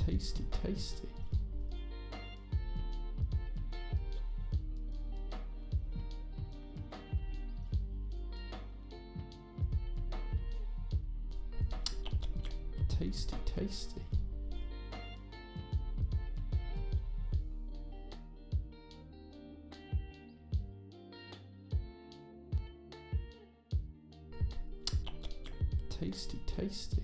Tasty, tasty. Tasty, tasty. Tasty, tasty.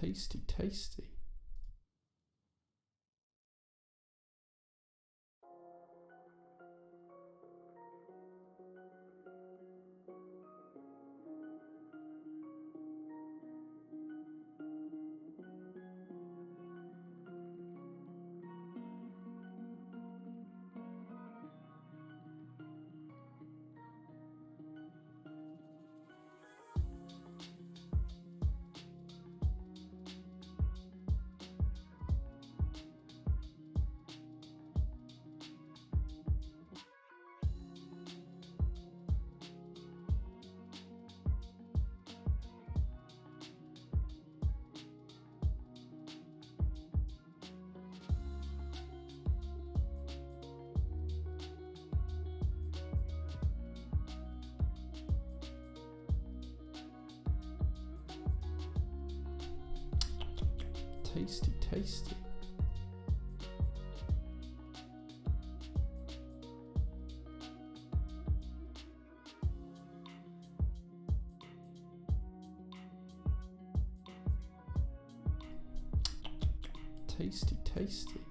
Tasty, tasty. Tasty, tasty. tasty, tasty.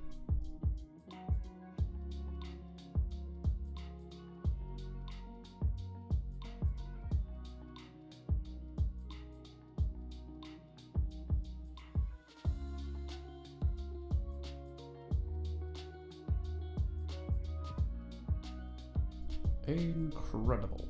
Incredible.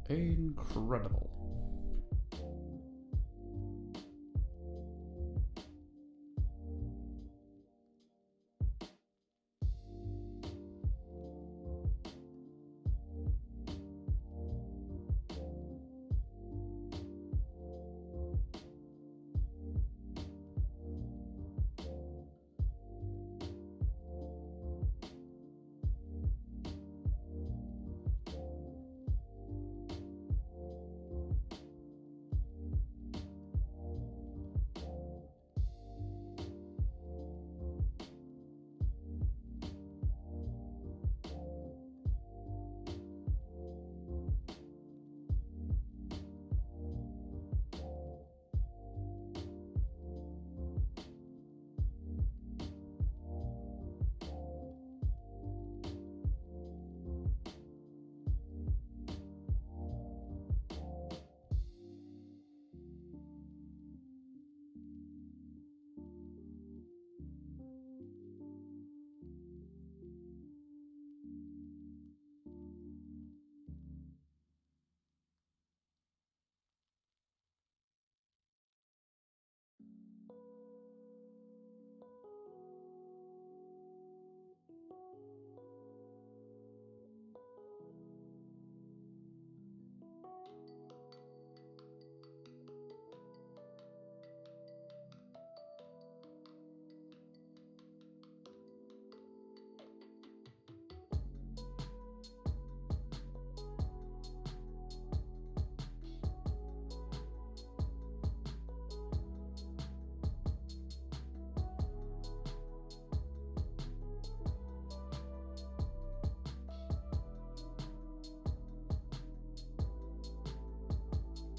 Incredible.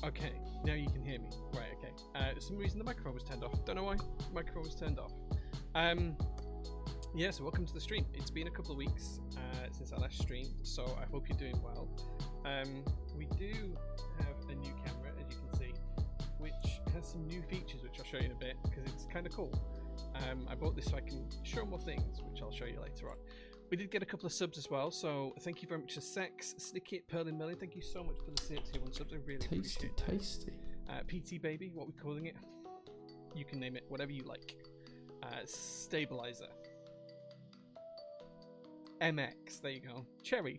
Okay, now you can hear me. Right, okay. For some reason the microphone was turned off. Don't know why the microphone was turned off. Yeah, so welcome to the stream. It's been a couple of weeks since I last streamed, so I hope you're doing well. We do have a new camera, as you can see, which has some new features, which I'll show you in a bit, because it's kind of cool. I bought this so I can show more things, which I'll show you later on. We did get a couple of subs as well, so thank you very much to Sex, Snicket, Perlin Melon. Thank you so much for the tier 1 subs. I really appreciate it. Tasty, PT Baby, what are we calling it? You can name it whatever you like. Stabilizer. MX, there you go. Cherry's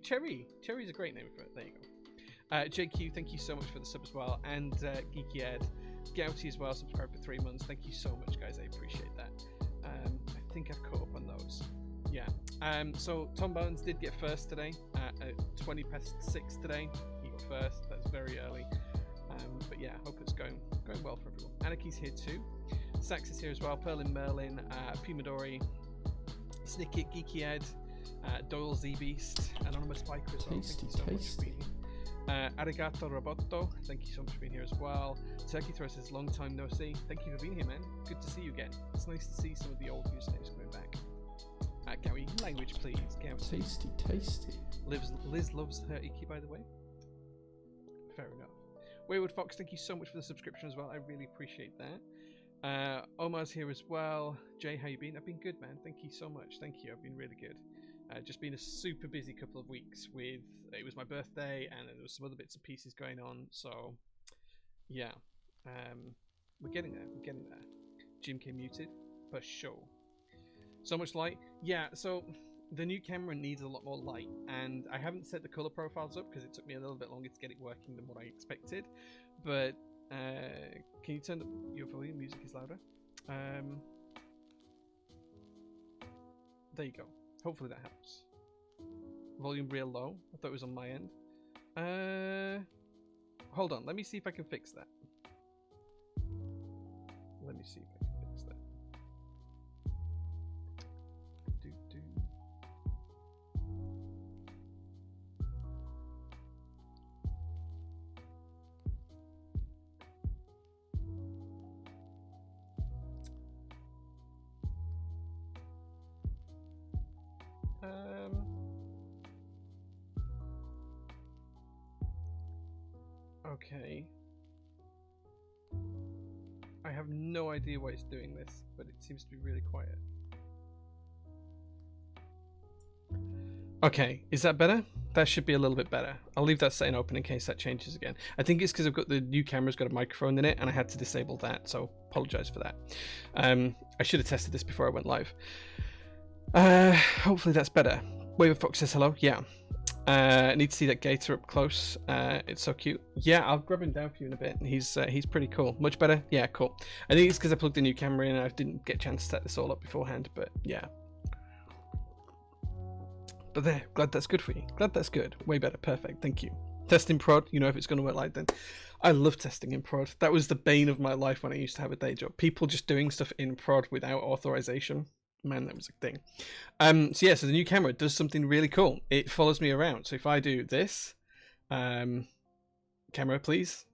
a great name for it. There you go. JQ, thank you so much for the sub as well, and Geeky Ed, Gouty as well, subscribed for 3 months. Thank you so much, guys. I appreciate that. I think I've caught up on those. Yeah. So Tom Bones did get first today at 20 past 6 today. He got first. That's very early. But yeah, hope it's going well for everyone. Anarchy's here too. Sax is here as well. Perlin Merlin, Pumadori, Snicket, Geeky Ed, Doyle Z Beast, Anonymous Biker as well. Tasty, Thank you so much for tasty. being here. Arigato Roboto, thank you so much for being here as well. Turkey Throw says, long time no see. Thank you for being here, man. Good to see you again. It's nice to see some of the old usernames coming back. Gary, language please. Gary. Tasty, tasty. Liz loves her Iki, by the way. Fair enough. Wayward Fox, thank you so much for the subscription as well. I really appreciate that. Omar's here as well. Jay, how you been? I've been good, man. Thank you so much. Thank you. I've been really good. Just been a super busy couple of weeks with, it was my birthday and there was some other bits and pieces going on. So, yeah. We're getting there. We're getting there. GMK muted, for sure. So much light. Yeah, so the new camera needs a lot more light, and I haven't set the color profiles up because it took me a little bit longer to get it working than what I expected. But can you turn up your volume? Music is louder. There you go. Hopefully that helps. Volume real low. I thought it was on my end. Hold on. Let me see if I can fix that. Let me see if I can fix that. Okay. I have no idea why it's doing this, but it seems to be really quiet. Okay, is that better? That should be a little bit better. I'll leave that setting open in case that changes again. I think it's because I've got the new camera's got a microphone in it and I had to disable that, so apologize for that. I should have tested this before I went live. Hopefully that's better. Waver Fox says hello. Yeah. I need to see that Gator up close. It's so cute. Yeah, I'll grab him down for you in a bit. He's pretty cool. Much better? Yeah, cool. I think it's because I plugged the new camera in and I didn't get a chance to set this all up beforehand, but yeah. But there, glad that's good for you. Glad that's good. Way better. Perfect. Thank you. Testing prod, you know if it's going to work like then. I love testing in prod. That was the bane of my life when I used to have a day job. People just doing stuff in prod without authorization. Man, that was a thing. So yeah, so the new camera does something really cool. It follows me around. So if I do this, camera please.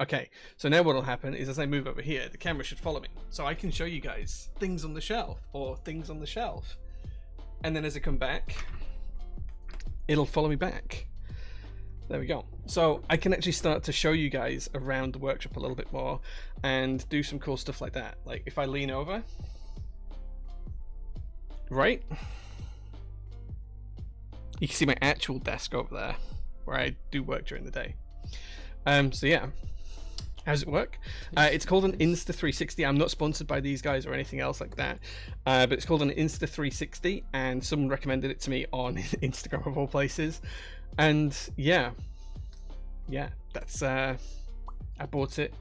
Okay, so now what will happen is as I move over here, the camera should follow me. So I can show you guys things on the shelf or things on the shelf. And then as I come back, it'll follow me back. There we go. So I can actually start to show you guys around the workshop a little bit more and do some cool stuff like that. Like if I lean over, right, you can see my actual desk over there where I do work during the day. So yeah, how does it work? It's called an Insta360. I'm not sponsored by these guys or anything else like that, but it's called an Insta360 and someone recommended it to me on Instagram of all places. And yeah, that's I bought it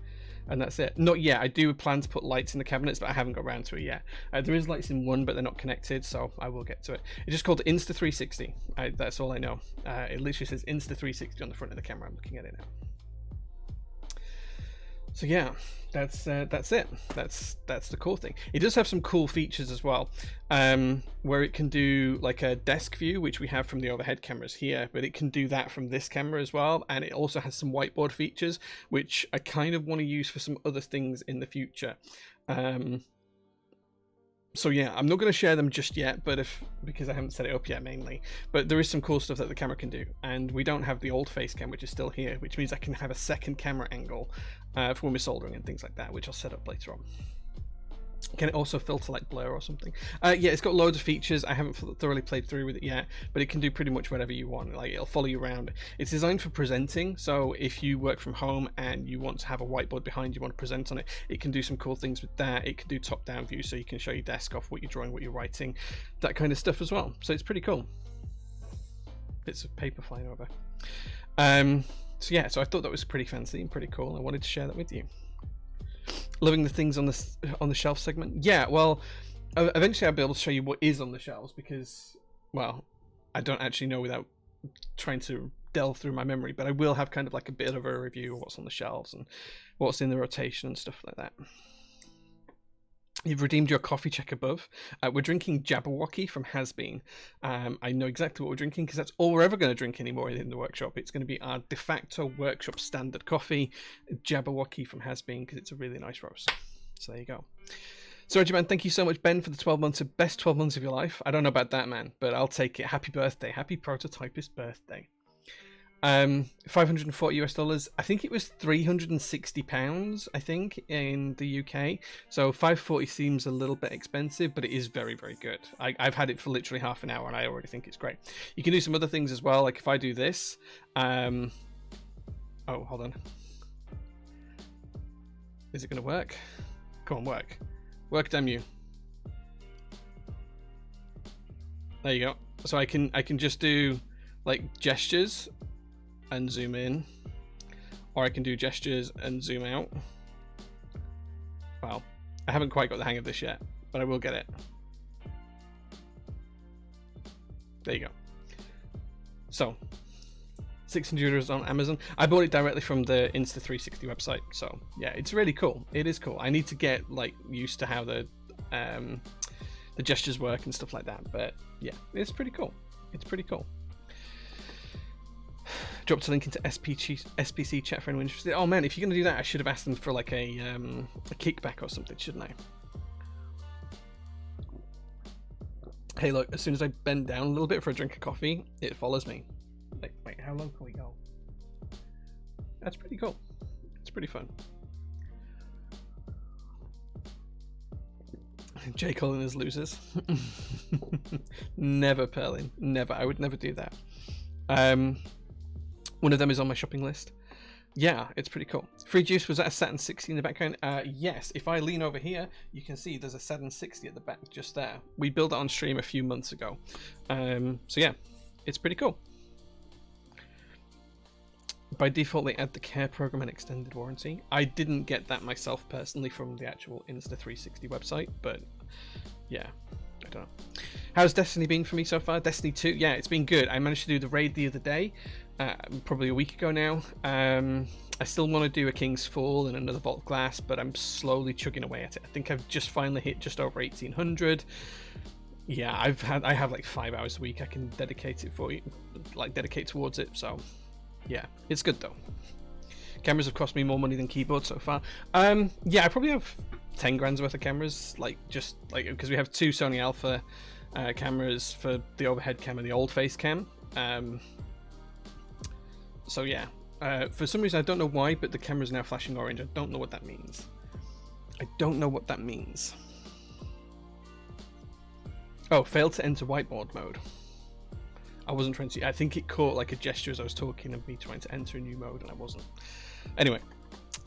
and that's it. Not yet. I do plan to put lights in the cabinets, but I haven't got around to it yet. There is lights in one, but they're not connected, so I will get to it. It's just called Insta360. That's all I know. It literally says Insta360 on the front of the camera. I'm looking at it now. So yeah, that's it. That's the cool thing. It does have some cool features as well, where it can do like a desk view, which we have from the overhead cameras here, but it can do that from this camera as well. And it also has some whiteboard features, which I kind of want to use for some other things in the future. So yeah, I'm not going to share them just yet, but because I haven't set it up yet mainly, but there is some cool stuff that the camera can do, and we don't have the old face cam, which is still here, which means I can have a second camera angle for when we're soldering and things like that, which I'll set up later on. Can it also filter like blur or something? Yeah, it's got loads of features. I haven't thoroughly played through with it yet, but it can do pretty much whatever you want. Like it'll follow you around. It's designed for presenting, so if you work from home and you want to have a whiteboard behind you, want to present on it, it can do some cool things with that. It can do top-down view, so you can show your desk off what you're drawing, what you're writing, that kind of stuff as well. So it's pretty cool. Bits of paper flying over. So yeah, so I thought that was pretty fancy and pretty cool. I wanted to share that with you. Loving the things on the shelf segment. Yeah, well, eventually I'll be able to show you what is on the shelves because, well, I don't actually know without trying to delve through my memory, but I will have kind of like a bit of a review of what's on the shelves and what's in the rotation and stuff like that. You've redeemed your coffee check above. We're drinking Jabberwocky from Has Been. I know exactly what we're drinking because that's all we're ever going to drink anymore in the workshop. It's going to be our de facto workshop standard coffee, Jabberwocky from Has Been, because it's a really nice roast. So there you go. So, man, thank you so much, Ben, for the 12 months of best 12 months of your life. I don't know about that, man, but I'll take it. Happy birthday. Happy prototypist birthday. $540. I think it was £360, I think, in the UK. So 540 seems a little bit expensive, but it is very, very good. I've had it for literally half an hour and I already think it's great. You can do some other things as well. Like if I do this, oh, hold on. Is it going to work? Come on, work. Work, damn you. There you go. So I can just do like gestures and zoom in, or I can do gestures and zoom out. Well, I haven't quite got the hang of this yet, but I will get it. There you go. So €600 on Amazon. I bought it directly from the Insta360 website, so yeah, it's really cool. It is cool. I need to get like used to how the gestures work and stuff like that, but yeah, it's pretty cool. It's pretty cool. Dropped a link into SPC chat for anyone interested. Oh man, if you're going to do that, I should have asked them for like a kickback or something, shouldn't I? Hey, look, as soon as I bend down a little bit for a drink of coffee, it follows me. Like, wait, how low can we go? That's pretty cool. It's pretty fun. Jay calling us losers. Never, Perlin. Never. I would never do that. One of them is on my shopping list. Yeah, it's pretty cool. Free juice, was that a Saturn 60 in the background? Yes, if I lean over here, you can see there's a Saturn 60 at the back just there. We built it on stream a few months ago. So yeah, it's pretty cool. By default, they add the care program and extended warranty. I didn't get that myself personally from the actual Insta360 website, but yeah, I don't know. How's Destiny been for me so far? Destiny 2, yeah, it's been good. I managed to do the raid the other day, probably a week ago now. I still want to do a King's Fall and another Vault of Glass, but I'm slowly chugging away at it. I think I've just finally hit just over 1800. Yeah, I have like 5 hours a week I can dedicate it for you, like dedicate towards it. So yeah, it's good though. Cameras have cost me more money than keyboards so far. Yeah, I probably have 10 grand's worth of cameras, like just like because we have 2 Sony Alpha cameras for the overhead cam and the old face cam. So yeah, for some reason I don't know why, but the camera's now flashing orange. I don't know what that means. I don't know what that means. Oh, failed to enter whiteboard mode. I wasn't trying to. I think it caught like a gesture as I was talking of me trying to enter a new mode, and I wasn't. Anyway,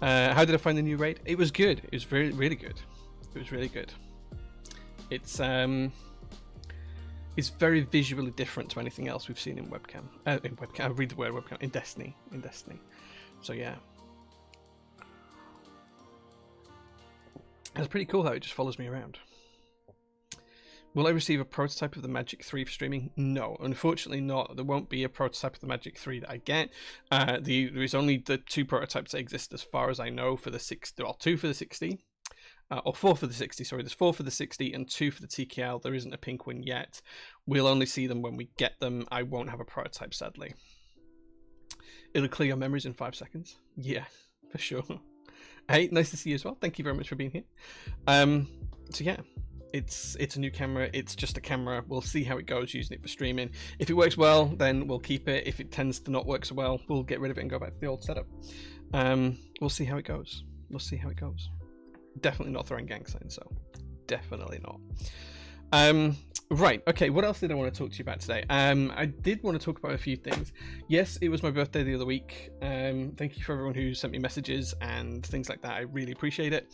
how did I find the new raid? It was good. It was really, really good. It was really good. It's very visually different to anything else we've seen in webcam. I read the word webcam in Destiny. So yeah, it's pretty cool how it just follows me around. Will I receive a prototype of the Magic 3 for streaming? No, unfortunately not. There won't be a prototype of the Magic 3 that I get. There is only the 2 prototypes that exist as far as I know for the 60, well, 2 for the 60, or 4 for the 60, sorry. There's 4 for the 60 and 2 for the TKL. There isn't a pink one yet. We'll only see them when we get them. I won't have a prototype, sadly. It'll clear your memories in 5 seconds. Yeah, for sure. Hey, nice to see you as well. Thank you very much for being here. So yeah. It's a new camera. It's just a camera. We'll see how it goes using it for streaming. If it works well, then we'll keep it. If it tends to not work so well, we'll get rid of it and go back to the old setup. We'll see how it goes. We'll see how it goes. Definitely not throwing gang signs, so definitely not. Right, okay, what else did I want to talk to you about today? I did want to talk about a few things. Yes, it was my birthday the other week. Thank you for everyone who sent me messages and things like that. I really appreciate it.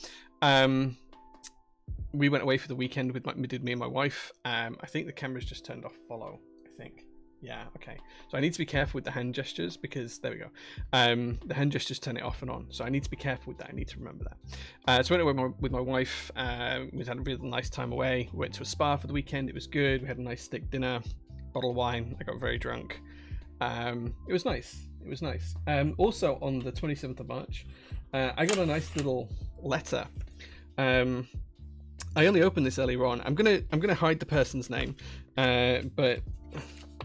We went away for the weekend with me and my wife. I think the camera's just turned off follow, I think. Yeah, okay. So I need to be careful with the hand gestures because, there we go. The hand gestures turn it off and on. So I need to be careful with that. I need to remember that. So I went away with my wife. We had a really nice time away. We went to a spa for the weekend. It was good. We had a nice steak dinner, bottle of wine. I got very drunk. It was nice. It was nice. Also on the 27th of March, I got a nice little letter. I only opened this earlier on. I'm gonna hide the person's name, but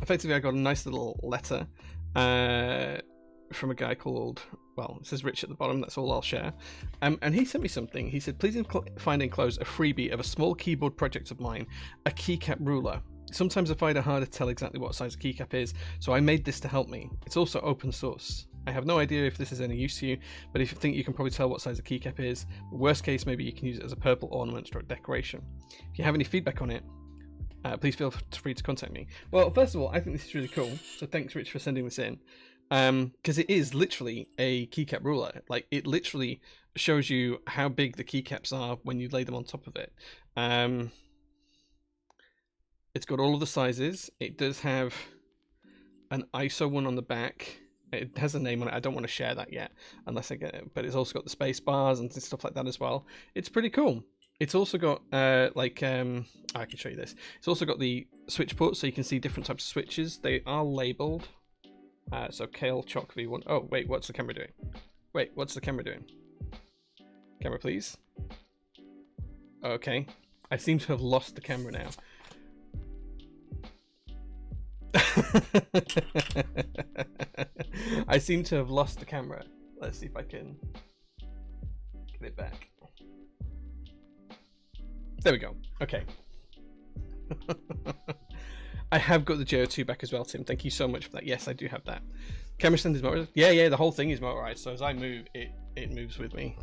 effectively I got a nice little letter from a guy called, well, it says Rich at the bottom. That's all I'll share. And he sent me something. He said, please find enclosed a freebie of a small keyboard project of mine, a keycap ruler. Sometimes I find it hard to tell exactly what size a keycap is, so I made this to help me. It's also open source. I have no idea if this is any use to you, but if you think you can probably tell what size a keycap is, worst case, maybe you can use it as a purple ornament or decoration. If you have any feedback on it, please feel free to contact me. Well, first of all, I think this is really cool, so thanks, Rich, for sending this in. Because it is literally a keycap ruler. Like, it literally shows you how big the keycaps are when you lay them on top of it. It's got all of the sizes. It does have an ISO one on the back. It has a name on it. I don't want to share that yet unless I get it. But it's also got the space bars and stuff like that as well. It's pretty cool. It's also got I can show you this. It's also got the switch ports, so you can see different types of switches. They are labeled. So Kale Chalk V1. Oh wait, what's the camera doing? Wait, what's the camera doing? Camera, please. Okay, I seem to have lost the camera now. I seem to have lost the camera. Let's see if I can get it back. There we go. Okay. I have got the JO2 back as well, Tim. Thank you so much for that. Yes, I do have that. Camera stand is motorized. Yeah, the whole thing is motorized. So as I move, it moves with me.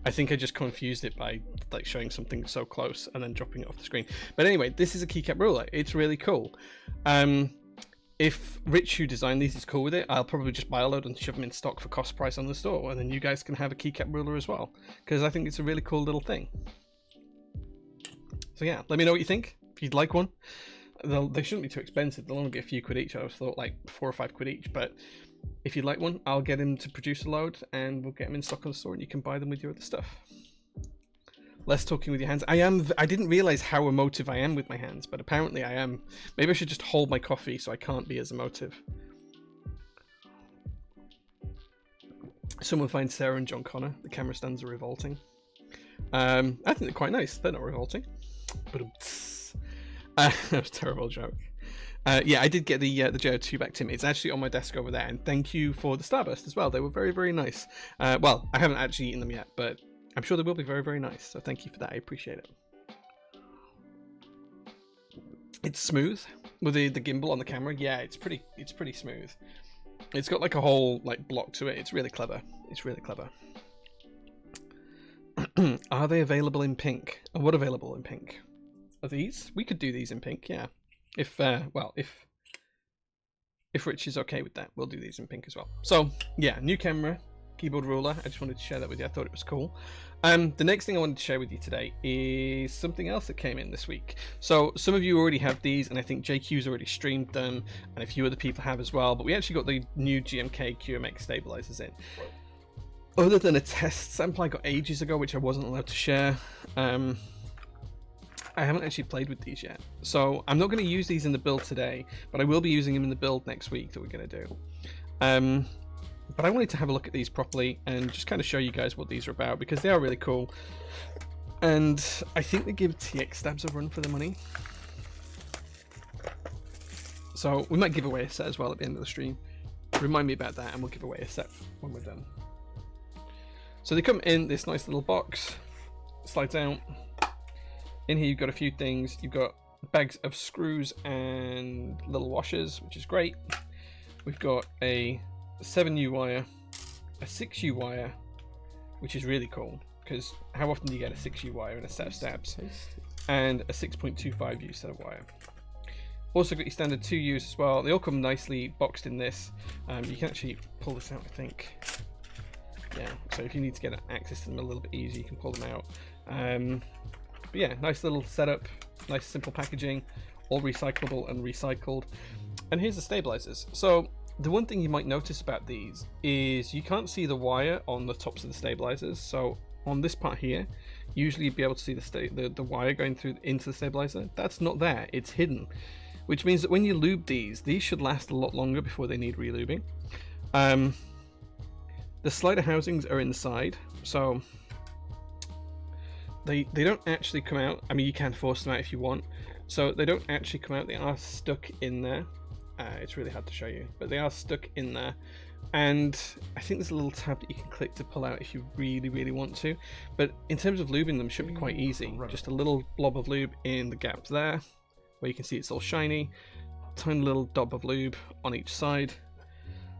I think I just confused it by like showing something so close and then dropping it off the screen. But anyway, this is a keycap ruler. It's really cool. If Rich, who designed these, is cool with it, I'll probably just buy a load and shove them in stock for cost price on the store, and then you guys can have a keycap ruler as well, because I think it's a really cool little thing. So yeah, let me know what you think. If you'd like one, they shouldn't be too expensive. They'll only be a few quid each. I thought like 4 or 5 quid each, but if you'd like one, I'll get him to produce a load and we'll get them in stock on the store and you can buy them with your other stuff. Less talking with your hands. I didn't realize how emotive I am with my hands, but apparently I am. Maybe I should just hold my coffee so I can't be as emotive. Someone finds Sarah and John Connor. The camera stands are revolting. I think they're quite nice. They're not revolting. But that was a terrible joke. Yeah, I did get the JO2 back, Tim. It's actually on my desk over there, and thank you for the Starburst as well. They were very, very nice. Well, I haven't actually eaten them yet, but I'm sure they will be very, very nice. So thank you for that. I appreciate it. It's smooth with the gimbal on the camera. Yeah, it's pretty smooth. It's got like a whole like block to it. It's really clever. It's really clever. Are they available in pink? What available in pink? Are these? We could do these in pink, yeah. If Rich is okay with that, we'll do these in pink as well. So yeah, new camera, keyboard ruler. I just wanted to share that with you. I thought it was cool. The next thing I wanted to share with you today is something else that came in this week. So some of you already have these, and I think JQ's already streamed them, and a few other people have as well. But we actually got the new GMK QMX stabilizers in. Other than a test sample I got ages ago, which I wasn't allowed to share, I haven't actually played with these yet. So I'm not going to use these in the build today, but I will be using them in the build next week that we're going to do. But I wanted to have a look at these properly and just kind of show you guys what these are about, because they are really cool. And I think they give TX stabs a run for the money. So we might give away a set as well at the end of the stream. Remind me about that and we'll give away a set when we're done. So they come in this nice little box, slides out. In here you've got a few things. You've got bags of screws and little washers, which is great. We've got a 7U wire, a 6U wire, which is really cool, because how often do you get a 6U wire in a set of stabs? And a 6.25U set of wire. Also got your standard 2Us as well. They all come nicely boxed in this. You can actually pull this out, I think. Yeah, so if you need to get access to them a little bit easier, you can pull them out. But yeah, nice little setup, nice simple packaging, all recyclable and recycled. And here's the stabilizers. So the one thing you might notice about these is you can't see the wire on the tops of the stabilizers. So on this part here, usually you'd be able to see the wire going through into the stabilizer. That's not there, it's hidden. which means that when you lube these should last a lot longer before they need relubing. The slider housings are inside, so they don't actually come out. I mean, you can force them out if you want. So they don't actually come out, they are stuck in there. It's really hard to show you, but they are stuck in there. And I think there's a little tab that you can click to pull out if you really want to. But in terms of lubing them, should be quite easy. Just a little blob of lube in the gap there, where you can see it's all shiny. Tiny little dab of lube on each side.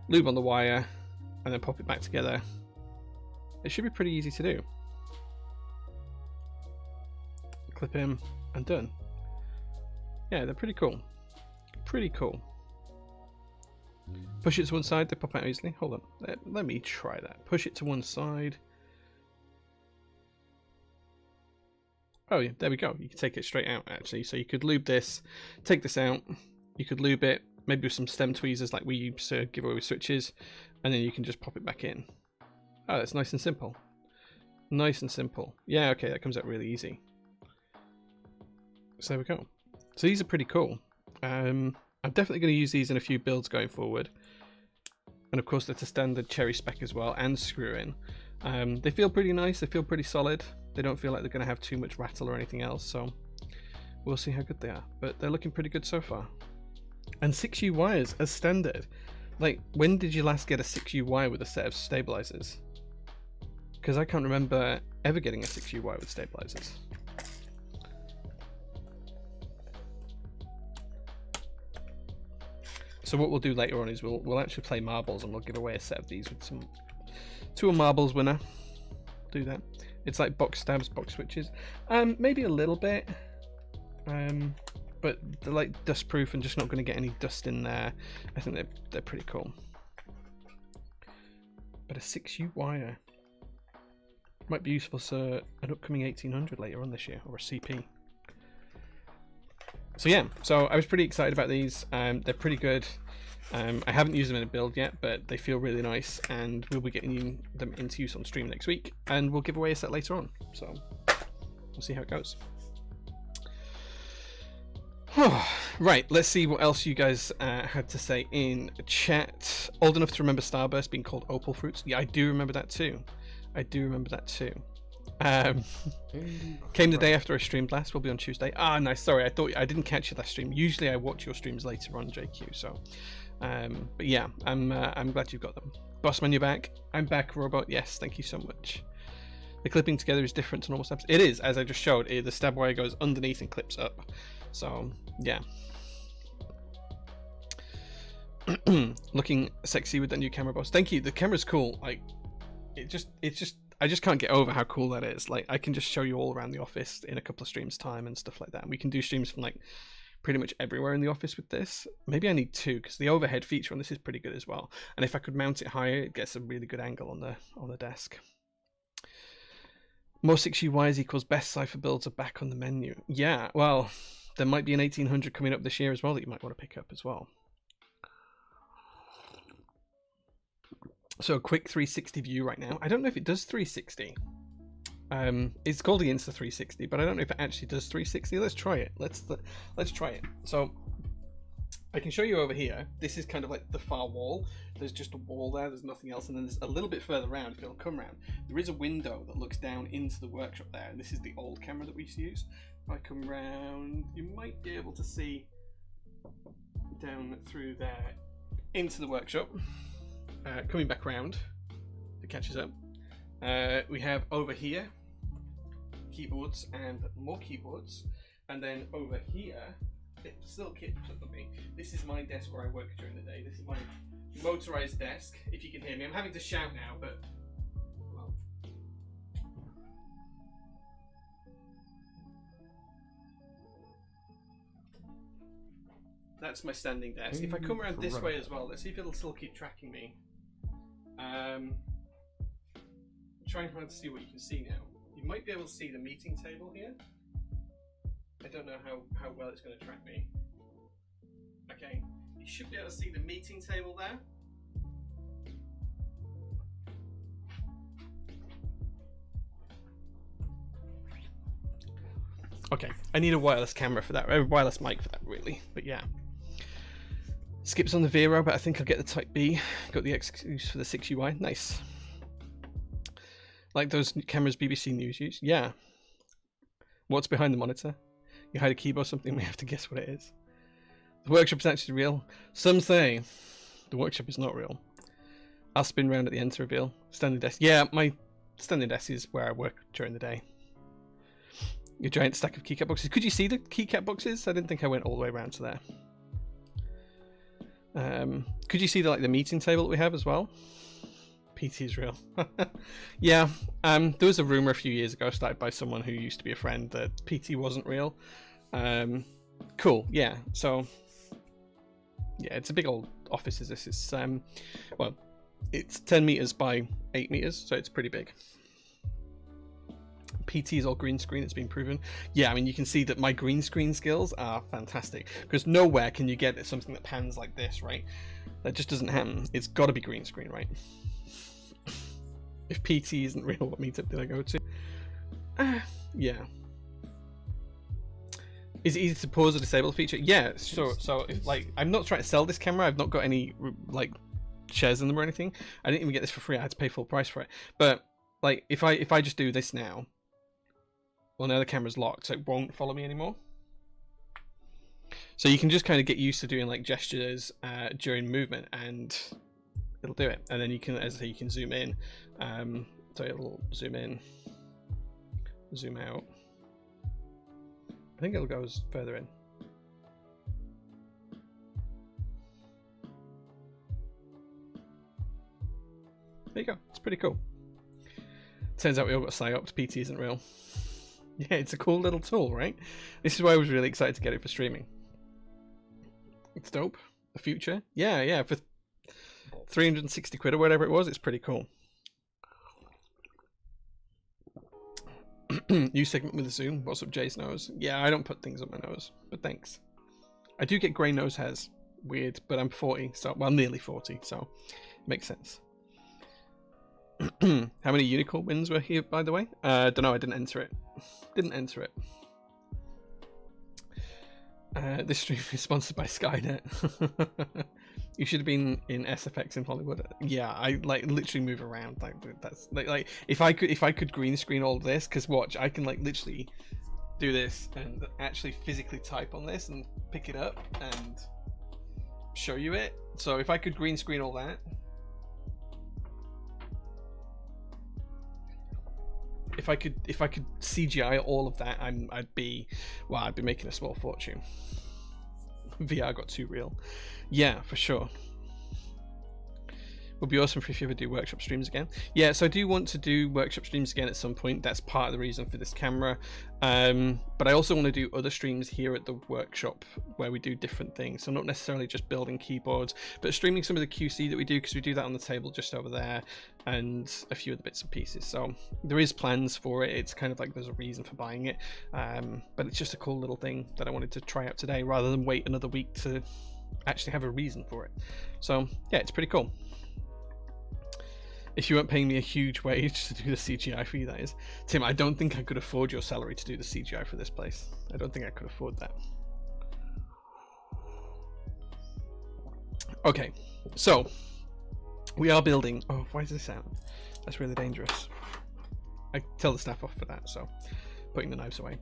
Lube on the wire, and then pop it back together. It should be pretty easy to do. Clip in and done. Yeah, they're pretty cool. Pretty cool. Push it to one side, they pop out easily. Hold on, let me try that. Push it to one side. Oh yeah, there we go. You can take it straight out actually. So you could lube this, take this out. You could lube it, maybe with some stem tweezers like we use to give away with switches, and then you can just pop it back in. Oh, that's nice and simple. Nice and simple. Yeah, okay, that comes out really easy. So there we go. So these are pretty cool. I'm definitely going to use these in a few builds going forward. And of course, that's a standard cherry spec as well, and screw in. They feel pretty nice. They feel pretty solid. They don't feel like they're going to have too much rattle or anything else. So we'll see how good they are. But they're looking pretty good so far. And 6U wires as standard. Like, when did you last get a 6U wire with a set of stabilizers? Because I can't remember ever getting a 6U wire with stabilizers. So what we'll do later on is we'll actually play marbles, and we'll give away a set of these with to a marbles winner. Do that. It's like box stabs, box switches. Maybe a little bit. But they're like dust proof and just not going to get any dust in there. I think they're pretty cool. But a 6U wire might be useful for an upcoming 1800 later on this year, or a CP. So yeah, so I was pretty excited about these. They're pretty good. I haven't used them in a build yet, but they feel really nice, and we'll be getting them into use on stream next week, and we'll give away a set later on. So we'll see how it goes. Right, let's see what else you guys had to say in chat. Old enough to remember Starburst being called Opal Fruits? Yeah, I do remember that too. I do remember that too. Came the day after I streamed last. Will be on Tuesday. Ah, nice. Sorry, I thought I didn't catch your last stream. Usually I watch your streams later on, JQ. So, but yeah, I'm glad you've got them. Bossman, you're back. I'm back, Robot. Yes, thank you so much. The clipping together is different to normal stabs. It is, as I just showed. The stab wire goes underneath and clips up. So yeah. Looking sexy with that new camera, boss. Thank you. The camera's cool. Like, it's just I just can't get over how cool that is. Like, I can just show you all around the office in a couple of streams time and stuff like that. And we can do streams from like pretty much everywhere in the office with this. Maybe I need two, because the overhead feature on this is pretty good as well. And if I could mount it higher, it gets a really good angle on the desk. More 6U wires equals best cipher builds are back on the menu. Yeah, well, there might be an 1800 coming up this year as well that you might want to pick up as well. So a quick 360 view right now. I don't know if it does 360. It's called the Insta360, but I don't know if it actually does 360. Let's try it. Let's try it. So I can show you over here. This is kind of like the far wall. There's just a wall there. There's nothing else, and then there's a little bit further around. If it'll come around, there is a window that looks down into the workshop there, and this is the old camera that we used to use. If I come round, you might be able to see down through there into the workshop. Coming back round, it catches up. We have over here keyboards and more keyboards, and then over here it still keeps up with me. This is my desk where I work during the day. This is my motorized desk. If you can hear me, I'm having to shout now, but well. That's my standing desk. If I come around this way as well, let's see if it'll still keep tracking me. Trying hard to see what you can see now. You might be able to see the meeting table here. I don't know how well it's going to track me. Okay, you should be able to see the meeting table there. Okay, I need a wireless camera for that, a wireless mic for that, really. But yeah. Skips on the Vero, but I think I'll get the Type B. Got the excuse for the 6UI. Nice. Like those cameras BBC News use? Yeah. What's behind the monitor? You hide a keyboard or something, we have to guess what it is. The workshop is actually real. Some say the workshop is not real. I'll spin round at the end to reveal. Standing desk. Yeah, my standing desk is where I work during the day. Your giant stack of keycap boxes. Could you see the keycap boxes? I didn't think I went all the way around to there. Could you see the meeting table that we have as well? PT is real. Yeah, there was a rumor a few years ago started by someone who used to be a friend that PT wasn't real. Cool, yeah. So, yeah, it's a big old office. Is this? It's well, it's 10 meters by 8 meters, so it's pretty big. PT is all green screen, it's been proven. Yeah, I mean, you can see that my green screen skills are fantastic, because nowhere can you get something that pans like this, right? That just doesn't happen. It's got to be green screen, right? If PT isn't real, what meetup did I go to? Yeah. Is it easy to pause or disable the feature? Yeah, so if I'm not trying to sell this camera, I've not got any shares in them or anything. I didn't even get this for free. I had to pay full price for it. But if I just do this now, well, now the camera's locked, so it won't follow me anymore. So you can just kind of get used to doing gestures during movement, and it'll do it. And then you can, as I say, you can zoom in. So it'll zoom in, zoom out. I think it'll go further in. There you go. It's pretty cool. Turns out we all got psyops. PT isn't real. Yeah, it's a cool little tool, right? This is why I was really excited to get it for streaming. It's dope. The future. Yeah, for 360 quid or whatever it was, it's pretty cool. New segment with a zoom. What's up, Jay's nose? Yeah, I don't put things up my nose, but thanks. I do get grey nose hairs. Weird, but I'm 40, so, well, nearly 40, so it makes sense. How many unicorn wins were here, by the way? Don't know, I didn't enter it. This stream is sponsored by Skynet. You should have been in SFX in Hollywood. Yeah, I literally move around. That's if I could green screen all this, because watch, I can literally do this and actually physically type on this and pick it up and show you it. So if I could green screen all that, if I could CGI all of that, I'd be making a small fortune. VR got too real. Yeah, for sure. Would be awesome if you ever do workshop streams again. Yeah, so I do want to do workshop streams again at some point. That's part of the reason for this camera. But I also want to do other streams here at the workshop where we do different things. So not necessarily just building keyboards, but streaming some of the QC that we do, because we do that on the table just over there, and a few of the bits and pieces. So there is plans for it. It's kind of there's a reason for buying it. But it's just a cool little thing that I wanted to try out today, rather than wait another week to actually have a reason for it. So yeah, it's pretty cool. If you weren't paying me a huge wage to do the CGI for you, that is. Tim, I don't think I could afford your salary to do the CGI for this place. I don't think I could afford that. Okay, so we are building. Oh, why does this sound? That's really dangerous. I tell the staff off for that, so putting the knives away.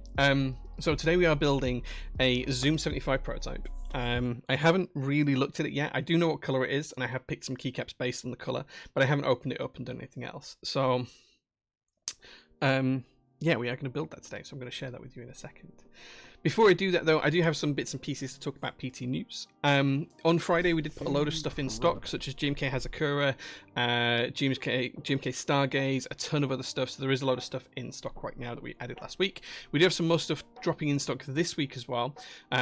So today we are building a Zoom75 Prototype. I haven't really looked at it yet. I do know what color it is, and I have picked some keycaps based on the color, but I haven't opened it up and done anything else. So, yeah, we are going to build that today, so I'm going to share that with you in a second. Before I do that, though, I do have some bits and pieces to talk about PT news. On Friday, we did put a load of stuff in stock, such as GMK Hazakura, GMK Stargaze, a ton of other stuff. So there is a lot of stuff in stock right now that we added last week. We do have some more stuff dropping in stock this week as well,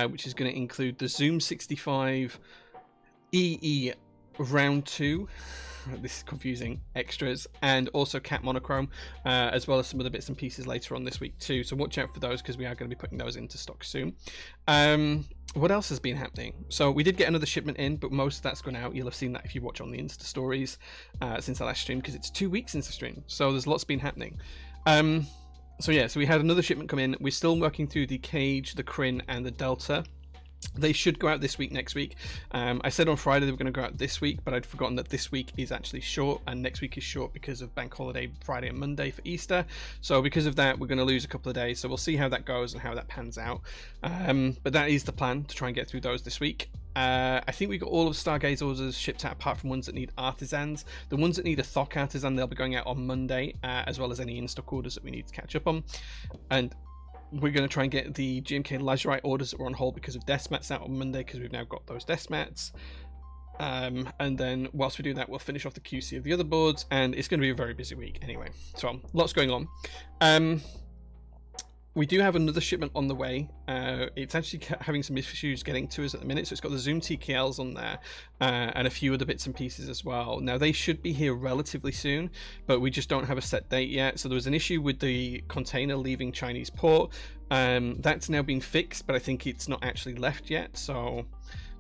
which is going to include the Zoom75 EE Round 2. This is confusing, extras, and also cat monochrome, as well as some other bits and pieces later on this week too, so watch out for those, because we are going to be putting those into stock soon. What else has been happening? So we did get another shipment in, but most of that's gone out. You'll have seen that if you watch on the Insta stories since I last streamed, because it's 2 weeks since the stream, so there's lots been happening. So yeah, so we had another shipment come in. We're still working through the Cage, the Crin, and the Delta. They should go out this week, next week. I said on Friday they were going to go out this week, but I'd forgotten that this week is actually short and next week is short because of bank holiday Friday and Monday for Easter. So because of that, we're going to lose a couple of days. So we'll see how that goes and how that pans out. But that is the plan, to try and get through those this week. I think we got all of Stargaze orders shipped out apart from ones that need artisans. The ones that need a Thok artisan, they'll be going out on Monday, as well as any in-stock orders that we need to catch up on. And we're going to try and get the GMK Lazurite orders that were on hold because of desk mats out on Monday, because we've now got those desk mats. And then whilst we do that, we'll finish off the QC of the other boards, and it's going to be a very busy week anyway. So lots going on. We do have another shipment on the way. It's actually having some issues getting to us at the minute, so it's got the Zoom TKLs on there and a few other bits and pieces as well. Now they should be here relatively soon, but we just don't have a set date yet. So there was an issue with the container leaving Chinese port. That's now been fixed, but I think it's not actually left yet, so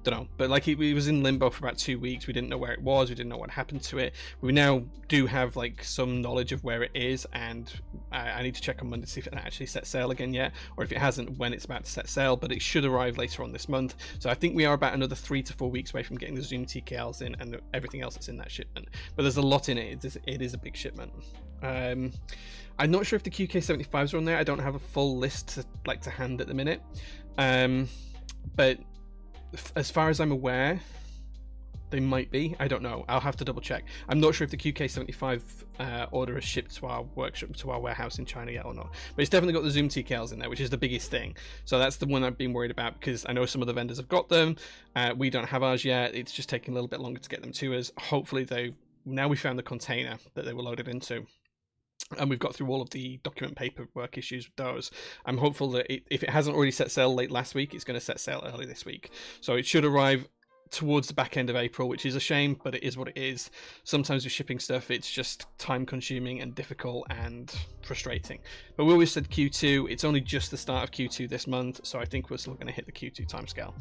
don't know. But like it was in limbo for about 2 weeks. We didn't know where it was, we didn't know what happened to it. We now do have like some knowledge of where it is, and I need to check on Monday to see if it actually set sail again yet, or if it hasn't, when it's about to set sail. But it should arrive later on this month, so I think we are about another 3 to 4 weeks away from getting the Zoom TKLs in and everything else that's in that shipment. But there's a lot in it. It is a big shipment. I'm not sure if the QK75s are on there. I don't have a full list to hand at the minute, but as far as I'm aware, they might be. I don't know. I'll have to double check. I'm not sure if the QK75 order is shipped to our workshop, to our warehouse in China yet or not. But it's definitely got the Zoom TKLs in there, which is the biggest thing. So that's the one I've been worried about, because I know some of the vendors have got them. We don't have ours yet. It's just taking a little bit longer to get them to us. Hopefully now we found the container that they were loaded into, and we've got through all of the document paperwork issues with those. I'm hopeful that if it hasn't already set sail late last week, it's going to set sail early this week. So it should arrive towards the back end of April, which is a shame, but it is what it is. Sometimes with shipping stuff, it's just time consuming and difficult and frustrating. But we always said Q2. It's only just the start of Q2 this month, so I think we're still going to hit the Q2 timescale.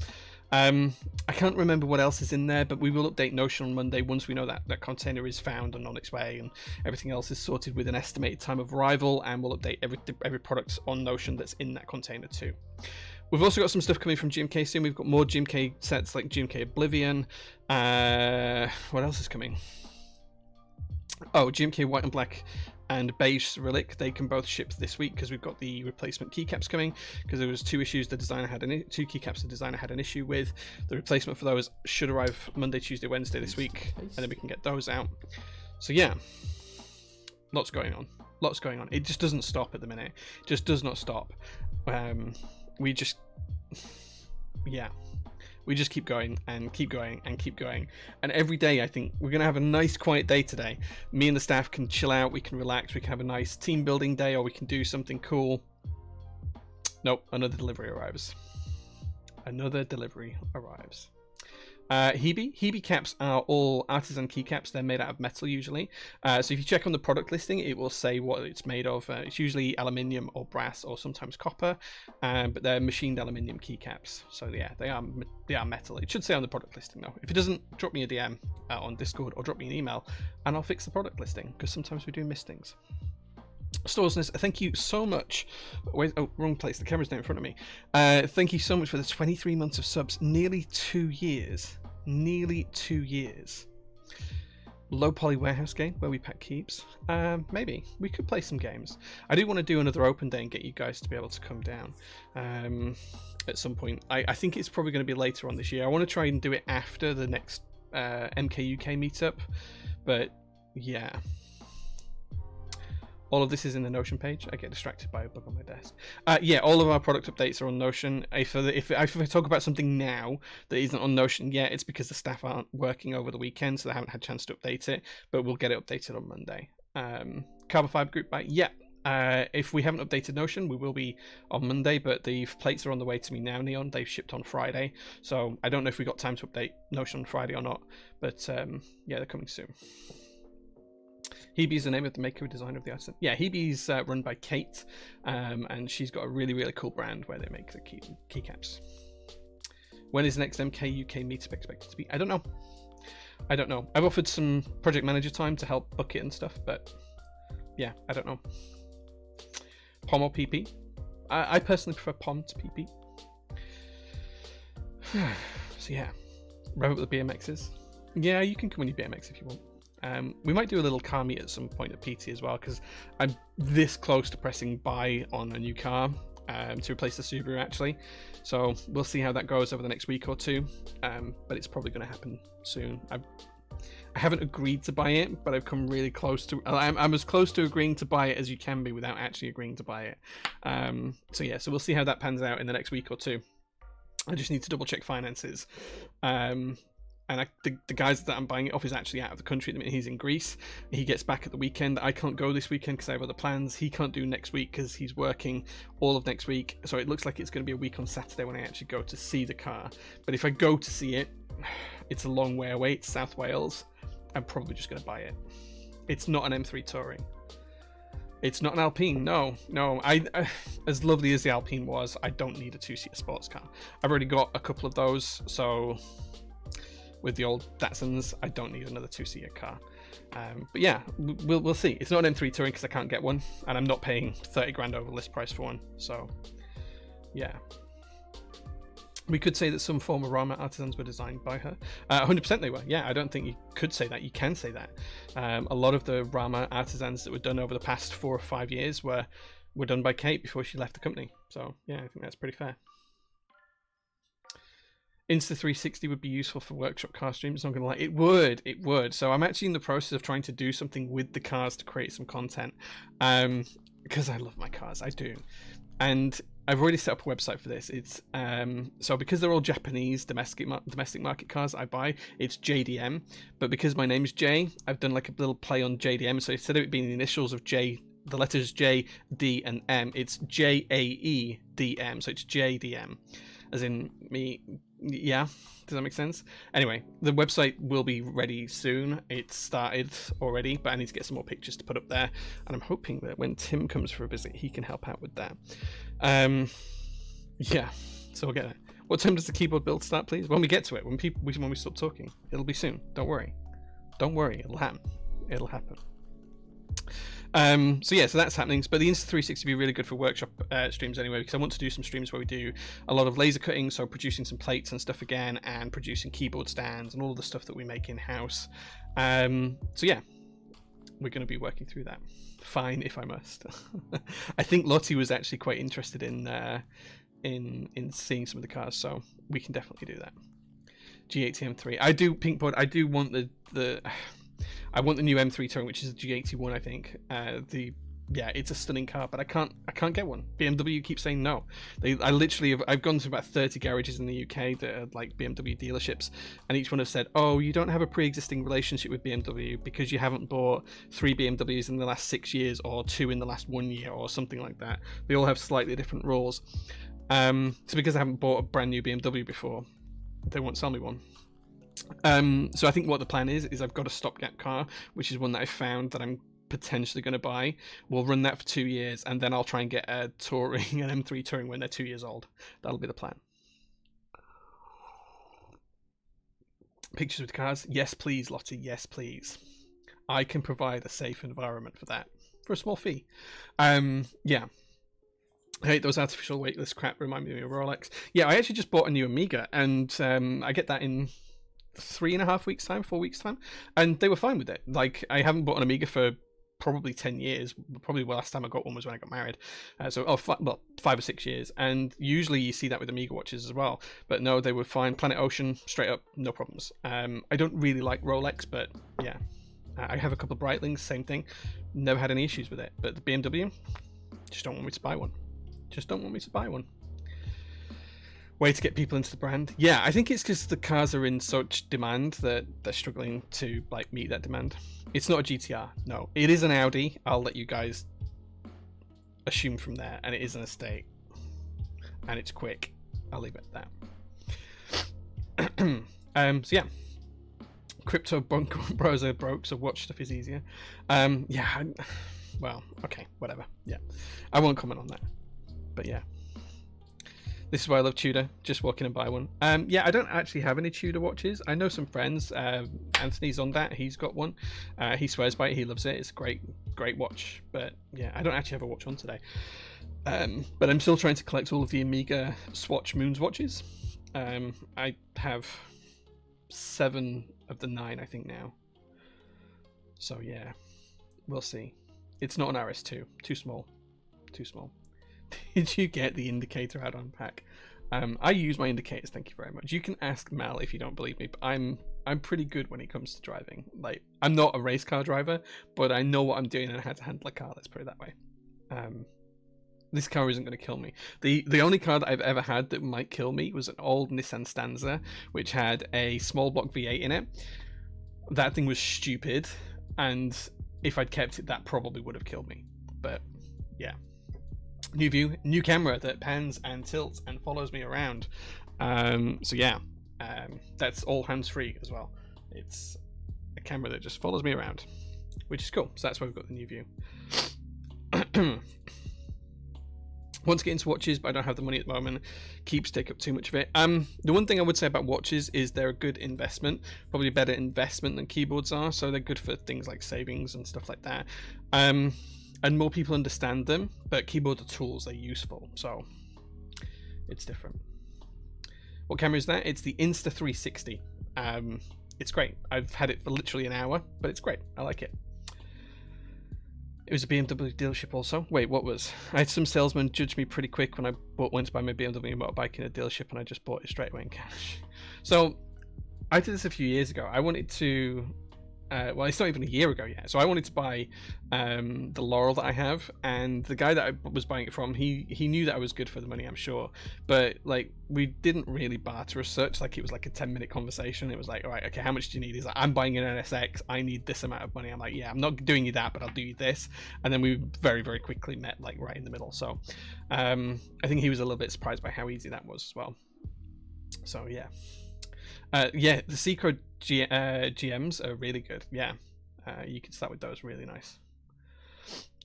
I can't remember what else is in there, but we will update Notion on Monday once we know that that container is found and on its way, and everything else is sorted with an estimated time of arrival, and we'll update every product on Notion that's in that container too. We've also got some stuff coming from GMK soon. We've got more GMK sets like GMK Oblivion. What else is coming? Oh, GMK White and Black and Beige Cyrillic. They can both ship this week because we've got the replacement keycaps coming, because there was two issues the designer had two keycaps the designer had an issue with. The replacement for those should arrive Monday, Tuesday, Wednesday this week, and then we can get those out. So yeah, lots going on. It just doesn't stop at the minute. It just does not stop. We just keep going and keep going and keep going, and every day I think we're gonna have a nice quiet day today. Me and the staff can chill out, we can relax, we can have a nice team building day, or we can do something cool. Nope, another delivery arrives. Hebe caps are all artisan keycaps. They're made out of metal usually. So if you check on the product listing, it will say what it's made of. It's usually aluminium or brass or sometimes copper, but they're machined aluminium keycaps. So yeah, they are metal. It should say on the product listing though. If it doesn't, drop me a DM on Discord or drop me an email, and I'll fix the product listing, because sometimes we do miss things. Storesness, thank you so much. Wait, oh, wrong place. The camera's not in front of me. Thank you so much for the 23 months of subs. Nearly 2 years. Low poly warehouse game where we pack keeps. Maybe we could play some games. I do want to do another open day and get you guys to be able to come down at some point. I think it's probably going to be later on this year. I want to try and do it after the next MK UK meetup, but yeah. All of this is in the Notion page. I get distracted by a bug on my desk. Yeah, all of our product updates are on Notion. If I talk about something now that isn't on Notion yet, it's because the staff aren't working over the weekend, so they haven't had a chance to update it, but we'll get it updated on Monday. Carbon fiber group buy, yeah. If we haven't updated Notion, we will be on Monday, but the plates are on the way to me now, Neon. They've shipped on Friday, so I don't know if we got time to update Notion on Friday or not, but yeah, they're coming soon. Hebe is the name of the maker and designer of the artisan. Yeah, Hebe's run by Kate, and she's got a really, really cool brand where they make the keycaps. When is the next MK UK meetup expected to be? I don't know. I've offered some project manager time to help book it and stuff, but yeah, I don't know. POM or PP. I personally prefer POM to PP. So yeah, rev up the BMXs. Yeah, you can come on your BMX if you want. We might do a little car meet at some point at PT as well, because I'm this close to pressing buy on a new car to replace the Subaru actually. So we'll see how that goes over the next week or two, but it's probably going to happen soon. I haven't agreed to buy it, but I've come really close to. I'm as close to agreeing to buy it as you can be without actually agreeing to buy it. So yeah, so we'll see how that pans out in the next week or two. I just need to double check finances. And the guys that I'm buying it off is actually out of the country at the minute. He's in Greece. He gets back at the weekend. I can't go this weekend because I have other plans. He can't do next week because he's working all of next week. So it looks like it's going to be a week on Saturday when I actually go to see the car. But if I go to see it, it's a long way away. It's South Wales. I'm probably just going to buy it. It's not an M3 Touring. It's not an Alpine. No. I as lovely as the Alpine was, I don't need a two-seater sports car. I've already got a couple of those, so with the old Datsuns, I don't need another two-seater car. But yeah, we'll see. It's not an M3 Touring because I can't get one, and I'm not paying 30 grand over list price for one. So yeah. We could say that some former Rama artisans were designed by her. 100% they were. Yeah, I don't think you could say that. You can say that. A lot of the Rama artisans that were done over the past 4 or 5 years were done by Kate before she left the company. So yeah, I think that's pretty fair. Insta360 would be useful for workshop car streams. Not gonna lie, it would. So I'm actually in the process of trying to do something with the cars to create some content, because I love my cars. I do, and I've already set up a website for this. It's so because they're all Japanese domestic market cars I buy, it's JDM. But because my name's Jay, I've done like a little play on JDM. So instead of it being the initials of J, the letters J, D, and M, it's JAEDM. So it's JDM, as in me. Yeah, does that make sense? Anyway, the website will be ready soon. It's started already, but I need to get some more pictures to put up there, and I'm hoping that when Tim comes for a visit, he can help out with that. Yeah, so we'll get it. What time does the keyboard build start, please? When we get to it, when we stop talking. It'll be soon. Don't worry, it'll happen. So yeah, so that's happening. But the Insta360 would be really good for workshop streams anyway, because I want to do some streams where we do a lot of laser cutting, so producing some plates and stuff again, and producing keyboard stands and all the stuff that we make in house. So yeah, we're going to be working through that. Fine, if I must. I think Lottie was actually quite interested in seeing some of the cars, so we can definitely do that. G80M3. I do Pinkboard. I do want I want the new M3 Touring, which is a G81, I think. Yeah, it's a stunning car, but I can't get one. BMW keeps saying no. I've gone to about 30 garages in the UK that are like BMW dealerships, and each one have said, "Oh, you don't have a pre-existing relationship with BMW because you haven't bought 3 BMWs in the last 6 years, or 2 in the last 1 year, or something like that." They all have slightly different rules. So because I haven't bought a brand new BMW before, they won't sell me one. So I think what the plan is I've got a stopgap car, which is one that I found that I'm potentially going to buy. We'll run that for 2 years, and then I'll try and get an M3 Touring when they're 2 years old. That'll be the plan. Pictures with cars? Yes, please, Lottie. Yes, please. I can provide a safe environment for that for a small fee. Yeah. I hate those artificial weightless crap. Remind me of Rolex. Yeah, I actually just bought a new Amiga, and I get that in 3.5 weeks time, 4 weeks time, and they were fine with it. Like, I haven't bought an Amiga for probably 10 years. Probably the last time I got one was when I got married. 5 or 6 years. And usually you see that with Amiga watches as well. But no, they were fine. Planet Ocean, straight up, no problems. I don't really like Rolex, but yeah. I have a couple of Breitlings, same thing. Never had any issues with it. But the BMW, just don't want me to buy one. Just don't want me to buy one. Way to get people into the brand. Yeah, I think it's because the cars are in such demand that they're struggling to like meet that demand. It's not a GTR. No, it is an Audi. I'll let you guys assume from there, and it is an estate, and it's quick. I'll leave it at that. So yeah, crypto browser broke, so watch stuff is easier. Yeah. Well, okay, whatever. Yeah, I won't comment on that. But yeah. This is why I love Tudor. Just walk in and buy one. Yeah, I don't actually have any Tudor watches. I know some friends. Anthony's on that. He's got one. He swears by it. He loves it. It's a great watch. But yeah, I don't actually have a watch on today. But I'm still trying to collect all of the Amiga Swatch Moons watches. I have 7 of the 9, I think, now. So yeah, we'll see. It's not an RS2. Too small. Too small. Did you get the indicator out on pack? I use my indicators, thank you very much. You can ask Mal if you don't believe me, but I'm pretty good when it comes to driving. Like, I'm not a race car driver, but I know what I'm doing and how to handle a car, let's put it that way. This car isn't going to kill me. The only car that I've ever had that might kill me was an old Nissan Stanza, which had a small block V8 in it. That thing was stupid, and if I'd kept it, that probably would have killed me. But yeah. New view, new camera that pans and tilts and follows me around. So yeah, that's all hands-free as well. It's a camera that just follows me around, which is cool. So that's why we've got the new view. Want to get into watches, but I don't have the money at the moment. Keeps take up too much of it. The one thing I would say about watches is they're a good investment, probably a better investment than keyboards are. So they're good for things like savings and stuff like that. And more people understand them, but keyboards are tools, they're useful, so it's different. What camera is that? It's the Insta360. It's great. I've had it for literally an hour, but it's great. I like it. It was a BMW dealership also. Wait, what was? I had some salesman judge me pretty quick when I went to buy my BMW motorbike in a dealership, and I just bought it straight away in cash. So I did this a few years ago. I wanted to... well, it's not even a year ago yet. So I wanted to buy the Laurel that I have, and the guy that I was buying it from, he knew that I was good for the money, I'm sure. But like, we didn't really barter as such. Like, it was like a 10-minute conversation. It was like, all right, okay, how much do you need? He's like, I'm buying an NSX. I need this amount of money. I'm like, yeah, I'm not doing you that, but I'll do you this. And then we very, very quickly met, like, right in the middle. So I think he was a little bit surprised by how easy that was as well. So yeah. Yeah, the Seacode GMs are really good. Yeah, you can start with those. Really nice.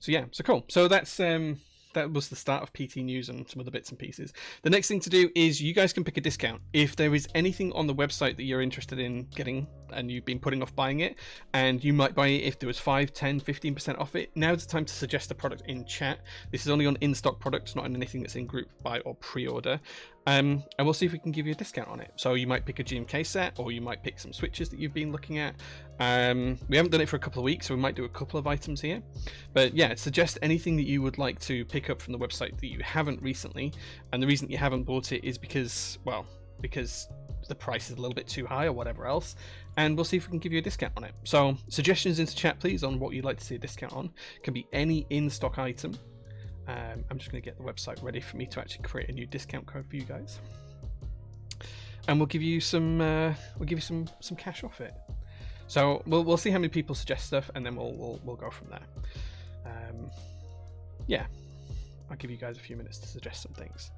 So yeah, so cool. So that's that was the start of PT news and some other bits and pieces. The next thing to do is you guys can pick a discount. If there is anything on the website that you're interested in getting and you've been putting off buying it, and you might buy it if there was 5, 10, 15% off it, now's the time to suggest the product in chat. This is only on in-stock products, not on anything that's in group buy or pre-order. And we'll see if we can give you a discount on it. So you might pick a GMK set, or you might pick some switches that you've been looking at. We haven't done it for a couple of weeks, so we might do a couple of items here. But yeah, suggest anything that you would like to pick up from the website that you haven't recently. And the reason you haven't bought it is because, well, because the price is a little bit too high or whatever else. And we'll see if we can give you a discount on it. So suggestions into chat, please, on what you'd like to see a discount on. It can be any in-stock item. I'm just going to get the website ready for me to actually create a new discount code for you guys, and we'll give you some some cash off it. So we'll see how many people suggest stuff, and then we'll go from there. Yeah, I'll give you guys a few minutes to suggest some things.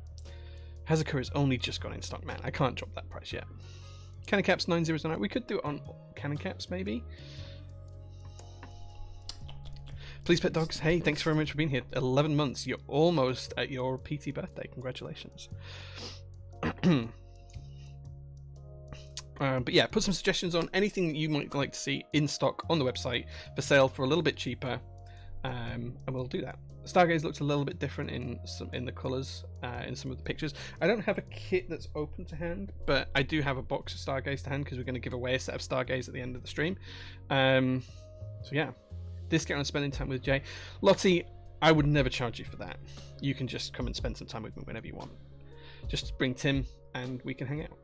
Hazuka has only just gone in stock, man. I can't drop that price yet. Canon Caps 9009. We could do it on Canon Caps maybe. Please Pet Dogs, hey, thanks very much for being here. 11 months, you're almost at your PT birthday. Congratulations. But yeah, put some suggestions on anything that you might like to see in stock on the website for sale for a little bit cheaper, and we'll do that. Stargaze looks a little bit different in the colours in some of the pictures. I don't have a kit that's open to hand, but I do have a box of Stargaze to hand because we're going to give away a set of Stargaze at the end of the stream. So yeah. Discount on spending time with Jay. Lottie, I would never charge you for that. You can just come and spend some time with me whenever you want. Just bring Tim and we can hang out.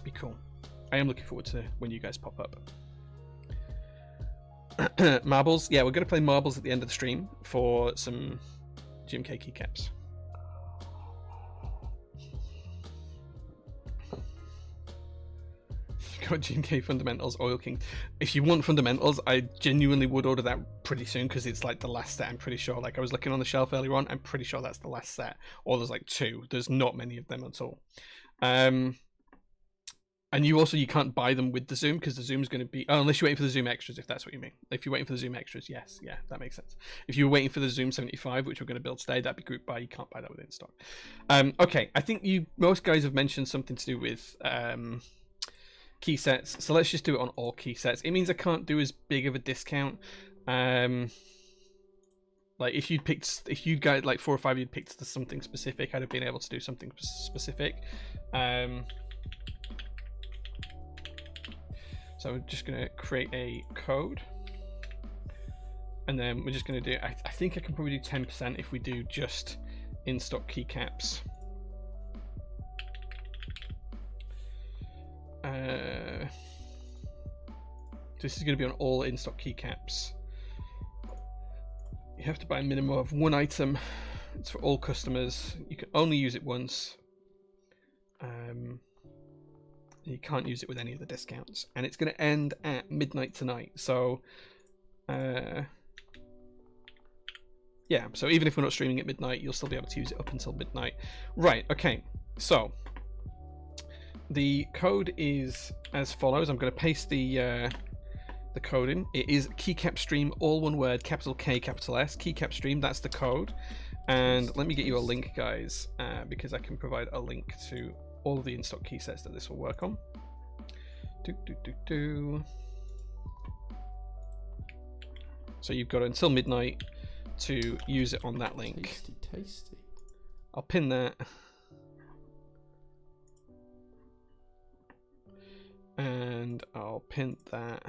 Be cool. I am looking forward to when you guys pop up. Marbles. Yeah, we're going to play marbles at the end of the stream for some GMK keycaps. Got GMK Fundamentals, Oil King. If you want Fundamentals, I genuinely would order that pretty soon because it's like the last set. I'm pretty sure. Like, I was looking on the shelf earlier on. I'm pretty sure that's the last set. Or there's like 2. There's not many of them at all. And you can't buy them with the Zoom because the Zoom's going to be... Oh, unless you're waiting for the Zoom extras, if that's what you mean. If you're waiting for the Zoom extras, yes. Yeah, that makes sense. If you were waiting for the Zoom75, which we're going to build today, that'd be group buy. You can't buy that within stock. Okay, I think most guys have mentioned something to do with... key sets, so let's just do it on all key sets. It means I can't do as big of a discount, like Like if you guys like 4 or 5 you'd picked something specific, I'd have been able to do something specific. So we're just gonna create a code, and then we're just gonna do. I think I can probably do 10% if we do just in stock keycaps. This is going to be on all in-stock keycaps. You have to buy a minimum of 1 item. It's for all customers. You can only use it once. You can't use it with any of the discounts. And it's going to end at midnight tonight. So, yeah. So even if we're not streaming at midnight, you'll still be able to use it up until midnight. Right. Okay. So the code is as follows. I'm going to paste the code in. It is keycap stream, all one word, capital K, capital S. Keycap stream, that's the code. And let me get you a link, guys, because I can provide a link to all of the in-stock key sets that this will work on. So you've got until midnight to use it on that link. Tasty, tasty. I'll pin that. And I'll pin that.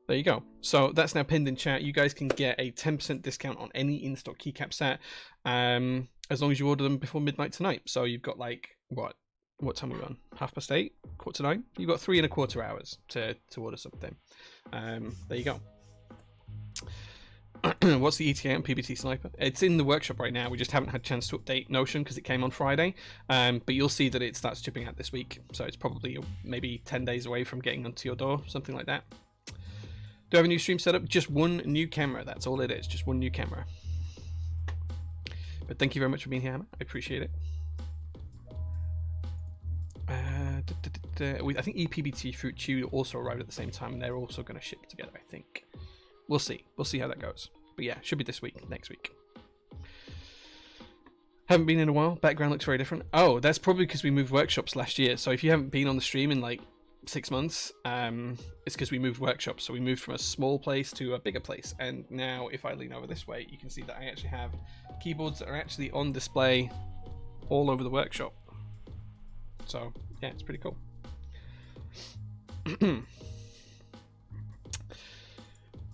There you go. So that's now pinned in chat. You guys can get a 10% discount on any in-stock keycap set, as long as you order them before midnight tonight. So you've got like what time are we on? 8:30, 8:45. You've got 3¼ hours to order something. There you go. What's the ETA on PBT Sniper? It's in the workshop right now. We just haven't had a chance to update Notion because it came on Friday. But you'll see that it starts shipping out this week. So it's probably maybe 10 days away from getting onto your door, something like that. Do I have a new stream setup? Just one new camera. That's all it is. Just one new camera. But thank you very much for being here, Hannah. I appreciate it. I think ePBT Fruit Chew also arrived at the same time, and they're also going to ship together, I think. We'll see. We'll see how that goes. But yeah, should be this week, next week. Haven't been in a while. Background looks very different. Oh, that's probably because we moved workshops last year. So if you haven't been on the stream in like 6 months, it's because we moved workshops. So we moved from a small place to a bigger place. And now if I lean over this way, you can see that I actually have keyboards that are actually on display all over the workshop. So yeah, it's pretty cool.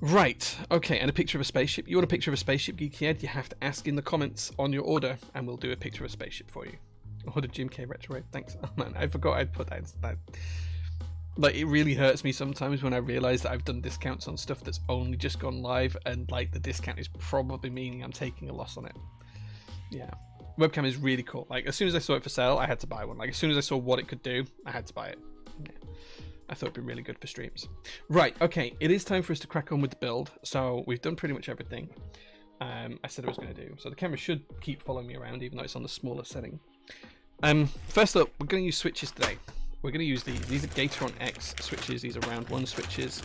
Right, okay, and a picture of a spaceship. You want a picture of a spaceship, Geeky Ed? You have to ask in the comments on your order, and we'll do a picture of a spaceship for you. Order GMK Retro. Thanks. Oh man, I forgot I'd put that. Like, it really hurts me sometimes when I realise that I've done discounts on stuff that's only just gone live, and like the discount is probably meaning I'm taking a loss on it. Yeah. Webcam is really cool. Like, as soon as I saw it for sale, I had to buy one. Like, as soon as I saw what it could do, I had to buy it. Yeah. I thought it'd be really good for streams. Right, okay, it is time for us to crack on with the build. So we've done pretty much everything I said I was going to do. So the camera should keep following me around, even though it's on the smaller setting. First up, we're going to use switches today. We're going to use these. These are Gateron X switches. These are round 1 switches.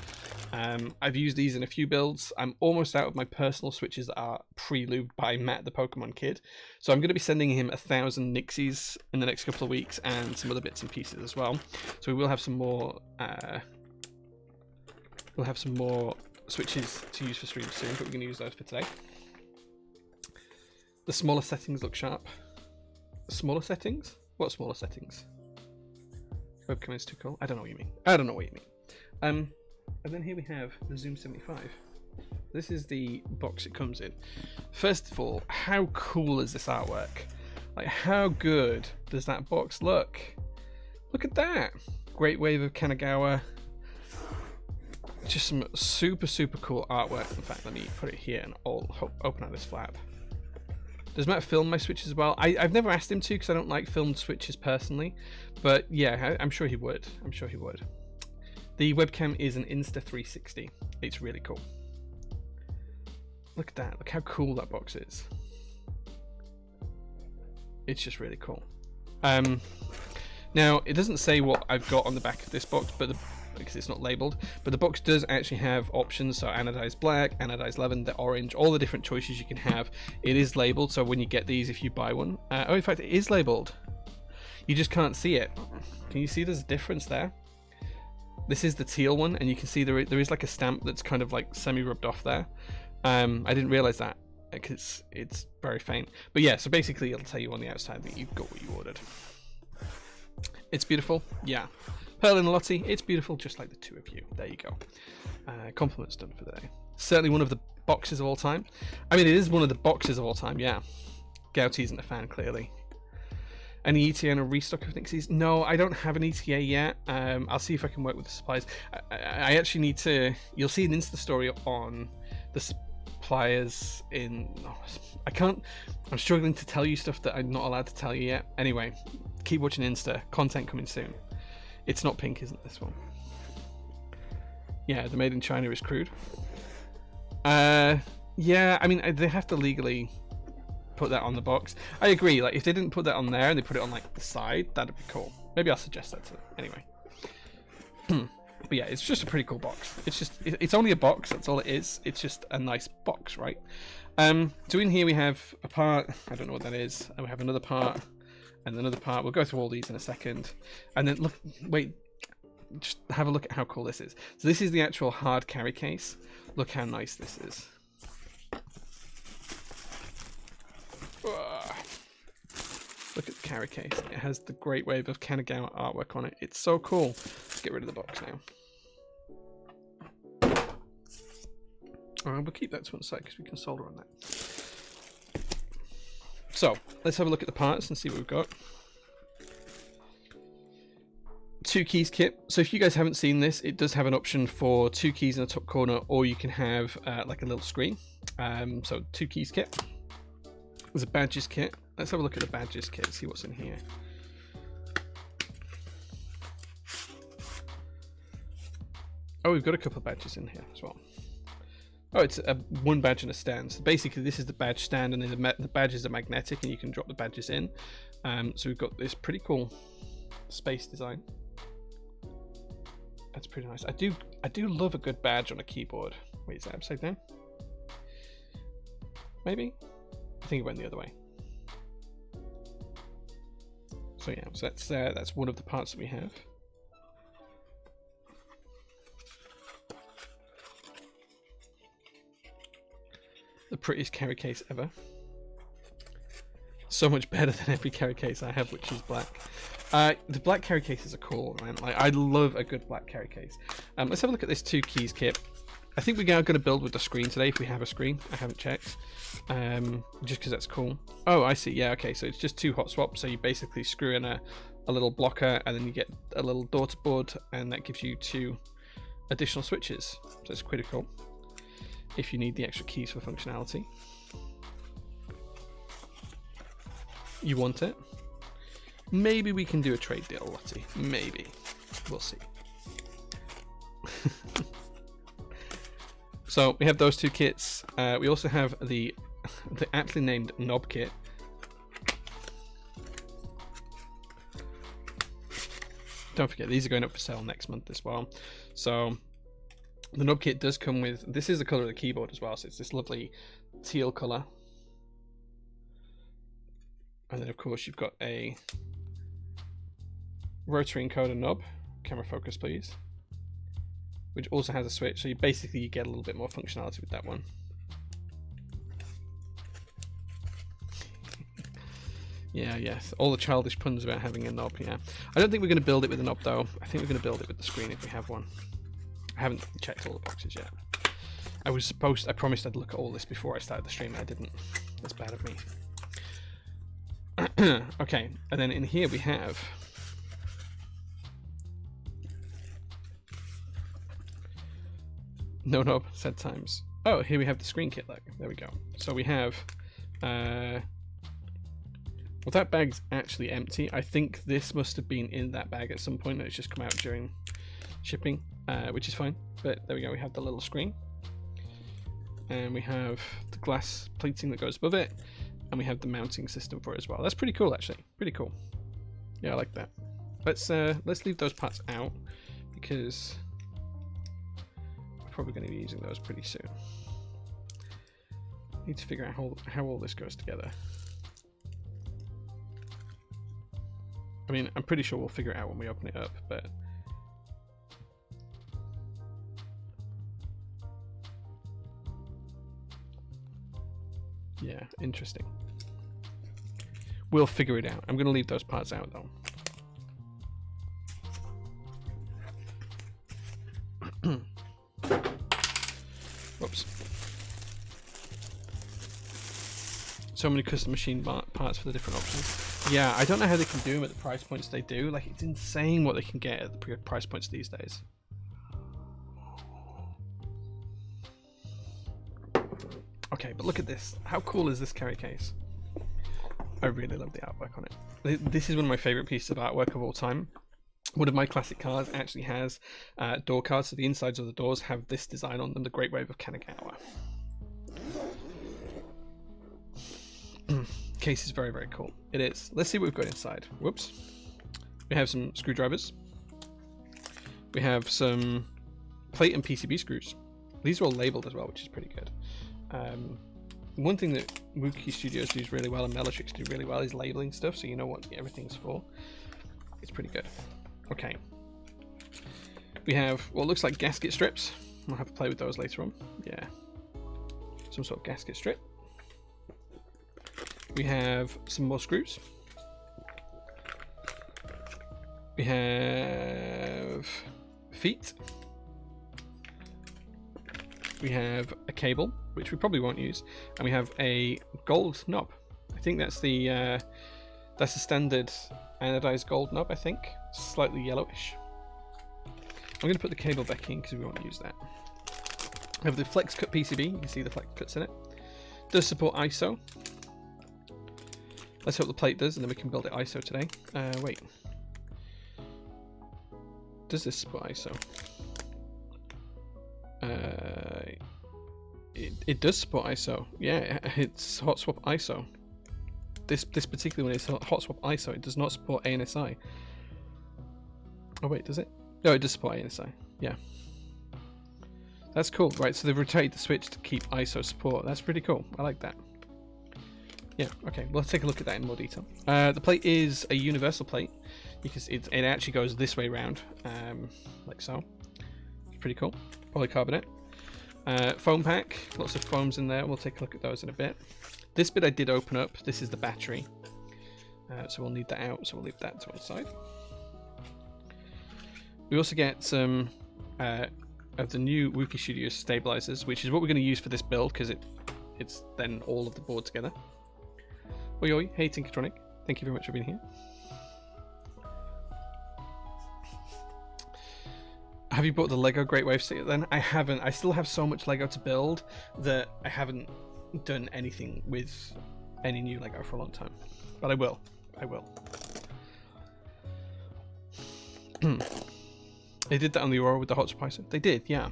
I've used these in a few builds. I'm almost out of my personal switches that are pre-lubed by Matt the Pokemon Kid. So I'm going to be sending him 1,000 Nixies in the next couple of weeks and some other bits and pieces as well. So we will have some more switches to use for streams soon, but we're going to use those for today. The smaller settings look sharp. Smaller settings? What smaller settings? Webcam is too cool. I don't know what you mean. I don't know what you mean. And then here we have the Zoom75. This is the box it comes in. First of all, how cool is this artwork? Like, how good does that box look? Look at that! Great Wave of Kanagawa. Just some super, super cool artwork. In fact, let me put it here and I'll open out this flap. Does Matt film my switches as well? I've never asked him to because I don't like filmed switches personally. But yeah, I'm sure he would. I'm sure he would. The webcam is an Insta360. It's really cool. Look at that. Look how cool that box is. It's just really cool. Now, it doesn't say what I've got on the back of this box, but because it's not labeled, but the box does actually have options. So anodized black, anodized lavender, orange, all the different choices you can have. It is labeled, so when you get these, if you buy one, oh, in fact, it is labeled. You just can't see it. Can you see there's a difference there? This is the teal one, and you can see there is like a stamp that's kind of like semi-rubbed off there. I didn't realize that because it's very faint. But yeah, so basically it'll tell you on the outside that you've got what you ordered. It's beautiful, yeah. Pearl and Lottie, it's beautiful, just like the two of you. There you go. Compliments done for the day. Certainly one of the boxes of all time. I mean, it is one of the boxes of all time, yeah. Gouty isn't a fan, clearly. Any ETA and a restock of Nixies? No, I don't have an ETA yet. I'll see if I can work with the suppliers. I actually need to... You'll see an Insta story on the suppliers in... I can't... I'm struggling to tell you stuff that I'm not allowed to tell you yet. Anyway, keep watching Insta. Content coming soon. It's not pink, isn't this one? Yeah, the made in China is crude. Yeah, I mean, they have to legally put that on the box. I agree, like, if they didn't put that on there and they put it on, like, the side, that'd be cool. Maybe I'll suggest that to them. Anyway. But yeah, it's just a pretty cool box. It's just, it's only a box, that's all it is. It's just a nice box, right? So in here we have a part, I don't know what that is, and we have another part, and another part. We'll go through all these in a second. And then, look, wait, just have a look at how cool this is. So this is the actual hard carry case. Look how nice this is. Look at the carry case. It has the Great Wave of Kanagawa artwork on it. It's so cool. Let's get rid of the box now. Alright, we'll keep that to one side because we can solder on that. So, let's have a look at the parts and see what we've got. 2 keys kit. So if you guys haven't seen this, it does have an option for 2 keys in the top corner, or you can have like a little screen. So 2 keys kit. There's a badges kit. Let's have a look at the badges kit, see what's in here. Oh, we've got a couple of badges in here as well. Oh, it's one badge and a stand. So basically this is the badge stand, and then the badges are magnetic and you can drop the badges in. So we've got this pretty cool space design. That's pretty nice. I do love a good badge on a keyboard. Wait, is that upside down? Maybe? I think it went the other way. So yeah, so that's one of the parts that we have. The prettiest carry case ever. So much better than every carry case I have, which is black. The black carry cases are cool, man. Like, I love a good black carry case. Let's have a look at this 2 keys kit. I think we're going to build with the screen today if we have a screen. I haven't checked. Just because that's cool. Oh, I see. Yeah, okay. So it's just 2 hot swaps. So you basically screw in a little blocker, and then you get a little daughter board, and that gives you 2 additional switches. So it's pretty cool if you need the extra keys for functionality. You want it? Maybe we can do a trade deal, Lottie. Maybe. We'll see. So we have those 2 kits. We also have the aptly named knob kit. Don't forget, these are going up for sale next month as well. So the knob kit does come with, this is the color of the keyboard as well, so it's this lovely teal color. And then of course you've got a rotary encoder knob. Camera focus please. Which also has a switch, so you basically get a little bit more functionality with that one. Yeah, yes, all the childish puns about having a knob, yeah. I don't think we're going to build it with a knob though. I think we're going to build it with the screen if we have one. I haven't checked all the boxes yet. I promised I'd look at all this before I started the stream, and I didn't. That's bad of me. Okay, and then in here we have no knob, sad times. Oh, here we have the screen kit. Like, there we go. So we have well, that bag's actually empty. I think this must have been in that bag at some point, and it's just come out during shipping, which is fine. But there we go, we have the little screen, and we have the glass plating that goes above it, and we have the mounting system for it as well. That's pretty cool, actually. Pretty cool. Yeah, I like that. Let's leave those parts out because we're probably going to be using those pretty soon. Need to figure out how all this goes together. I mean, I'm pretty sure we'll figure it out when we open it up, but Yeah, interesting. We'll figure it out. I'm going to leave those parts out though. Whoops. So many custom machine parts for the different options. Yeah, I don't know how they can do them at the price points they do. Like, it's insane what they can get at the price points these days. Okay, but look at this. How cool is this carry case? I really love the artwork on it. This is one of my favorite pieces of artwork of all time. One of my classic cars actually has door cards, so the insides of the doors have this design on them, the Great Wave of Kanagawa. Case is very, very cool. It is. Let's see what we've got inside. Whoops. We have some screwdrivers. We have some plate and PCB screws. These are all labeled as well, which is pretty good. One thing that Wookiee Studios does really well and Mellatrix do really well is labeling stuff, so you know what everything's for. It's pretty good. Okay. We have what looks like gasket strips. I'll have to play with those later on. Yeah. Some sort of gasket strip. We have some more screws. We have feet. We have a cable, which we probably won't use, and we have a gold knob. I think that's the standard anodized gold knob. I think slightly yellowish. I'm going to put the cable back in because we won't use that. We have the flex cut PCB. You can see the flex cuts in it. Does support ISO. Let's hope the plate does, and then we can build it ISO today. Wait. Does this support ISO? It does support ISO. Yeah, it's hot swap ISO. This particular one is hot swap ISO. It does not support ANSI. Oh wait, does it? No, it does support ANSI. Yeah. That's cool. Right, so they've rotated the switch to keep ISO support. That's pretty cool. I like that. Yeah, okay, well, let's take a look at that in more detail. The plate is a universal plate. You can see it actually goes this way around, like so. It's pretty cool. Polycarbonate. Foam pack, lots of foams in there. We'll take a look at those in a bit. This bit I did open up. This is the battery. So we'll need that out, so we'll leave that to one side. We also get some of the new Wookiee Studios stabilizers, which is what we're going to use for this build, because it's then all of the board together. Oi oi, hey Tinkertronic, thank you very much for being here. Have you bought the Lego Great Wave set then? I haven't. I still have so much Lego to build that I haven't done anything with any new Lego for a long time. But I will. I will. They did that on the Aurora with the hot swap ISO. They did, yeah.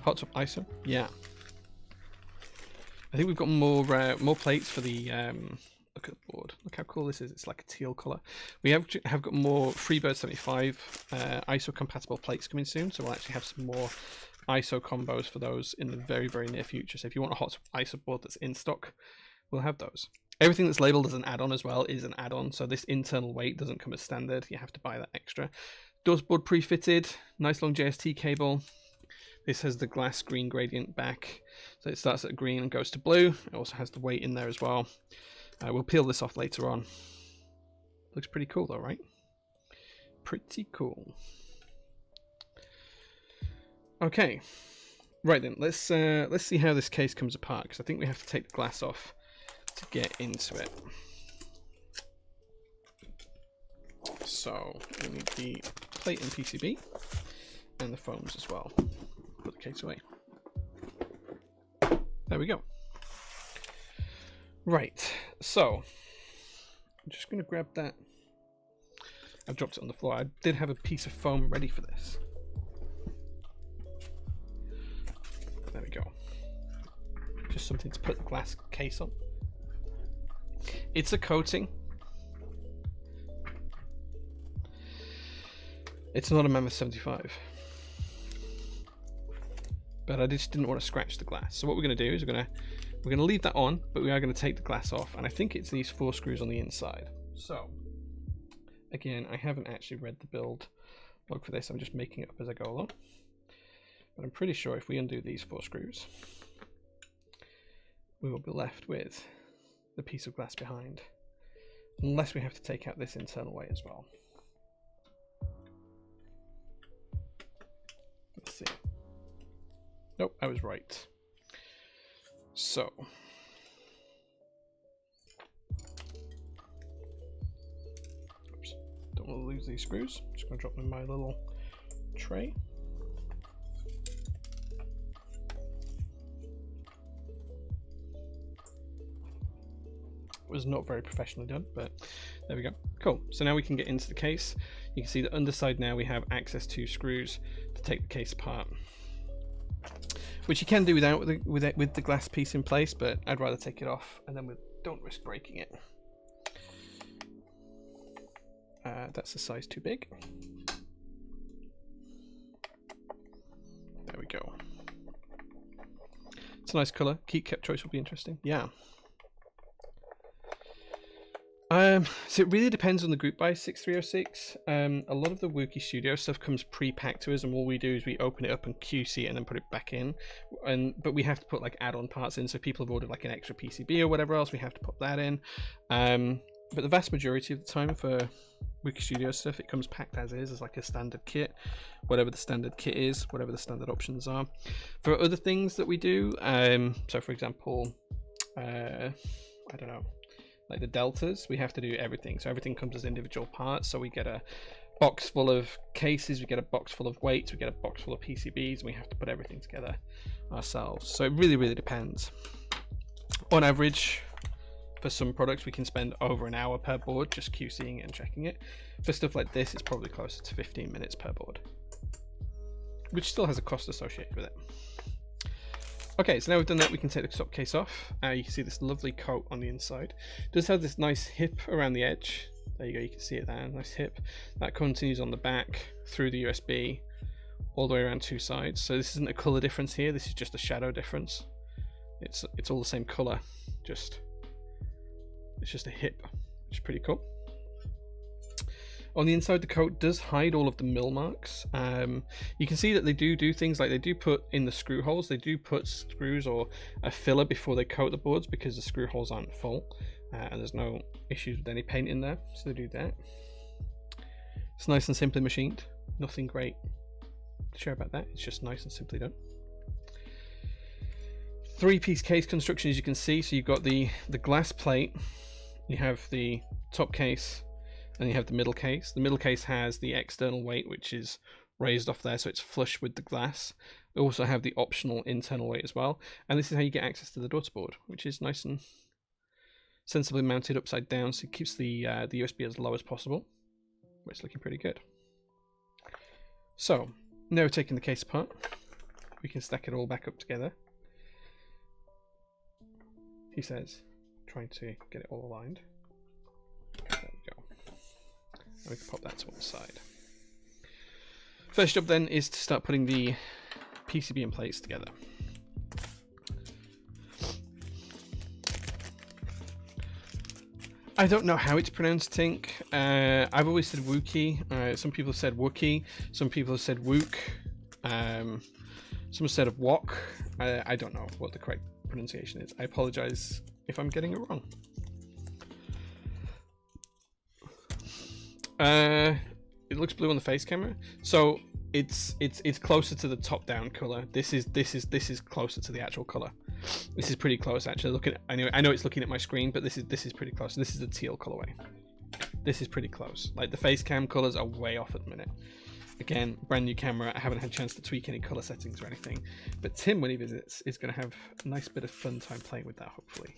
Hot swap ISO? Yeah. I think we've got more plates for the look at the board. Look how cool this is. It's like a teal color. We have got more Freebird 75 ISO compatible plates coming soon, so we'll actually have some more ISO combos for those in the very, very near future. So if you want a hot ISO board that's in stock, we'll have those. Everything that's labeled as an add-on as well is an add-on, so this internal weight doesn't come as standard. You have to buy that extra. Doors board pre-fitted, nice long JST cable. This has the glass green gradient back, so it starts at green and goes to blue. It also has the weight in there as well. We'll peel this off later on. Looks pretty cool though, right? Pretty cool. Okay, right then. Let's see how this case comes apart, because I think we have to take the glass off to get into it. So we need the plate and PCB and the foams as well. Put the case away. There we go. Right, so I'm just going to grab that. I've dropped it on the floor. I did have a piece of foam ready for this. There we go. Just something to put the glass case on. It's a coating. It's not a Mammoth 75. But I just didn't want to scratch the glass. So what we're going to do is we're going to leave that on, but we are going to take the glass off. And I think it's these 4 screws on the inside. So, again, I haven't actually read the build log for this. I'm just making it up as I go along. But I'm pretty sure if we undo these 4 screws, we will be left with the piece of glass behind, unless we have to take out this internal weight as well. Let's see. Nope, I was right. So oops, don't want to lose these screws. Just going to drop them in my little tray. Was not very professionally done, but there we go. Cool. So now we can get into the case. You can see the underside now we have access to screws to take the case apart, which you can do without with the glass piece in place, but I'd rather take it off, and then we don't risk breaking it. That's a size too big. There we go. It's a nice color. Kept choice will be interesting. Yeah. So it really depends on the group buy 6306. A lot of the Wookiee Studio stuff comes pre-packed to us, and all we do is we open it up and QC it and then put it back in. But we have to put like add-on parts in, so people have ordered like an extra PCB or whatever else, we have to put that in. But the vast majority of the time for Wookiee Studio stuff, it comes packed as like a standard kit, whatever the standard kit is, whatever the standard options are. For other things that we do, so for example, I don't know, like the deltas, we have to do everything, so everything comes as individual parts. So we get a box full of cases, we get a box full of weights, we get a box full of PCBs, and we have to put everything together ourselves. So it really depends. On average, for some products we can spend over an hour per board just QCing it and checking it. For stuff like this, it's probably closer to 15 minutes per board, which still has a cost associated with it. Okay, so now we've done that, we can take the top case off. You can see this lovely coat on the inside. It does have this nice hip around the edge. There you go, you can see it there, nice hip. That continues on the back through the USB all the way around two sides. So this isn't a color difference here, this is just a shadow difference. It's all the same color, it's just a hip, which is pretty cool. On the inside, the coat does hide all of the mill marks. You can see that they do things like they do put in the screw holes, they do put screws or a filler before they coat the boards because the screw holes aren't full, and there's no issues with any paint in there, so they do that. It's nice and simply machined, nothing great to share about that, it's just nice and simply done. Three-piece case construction, as you can see. So you've got the glass plate, you have the top case, and you have the middle case. The middle case has the external weight, which is raised off there, so it's flush with the glass. We also have the optional internal weight as well, and this is how you get access to the daughter board, which is nice and sensibly mounted upside down, so it keeps the USB as low as possible. But it's looking pretty good. So now we're taking the case apart, we can stack it all back up together. He says, trying to get it all aligned. There we go. And we can pop that to one side. First job then is to start putting the PCB and plates together. I don't know how it's pronounced, Tink. I've always said Wookiee. Some people have said Wookiee. Some people have said Wook. Someone said Wok. I don't know what the correct pronunciation is. I apologize if I'm getting it wrong. It looks blue on the face camera, so it's closer to the top down color. This is closer to the actual color. This is pretty close actually. Looking at, I know it's looking at my screen, but this is pretty close. This is the teal colorway. This is pretty close. Like the face cam colors are way off at the minute. Again, brand new camera. I haven't had a chance to tweak any color settings or anything, but Tim, when he visits, is going to have a nice bit of fun time playing with that, hopefully.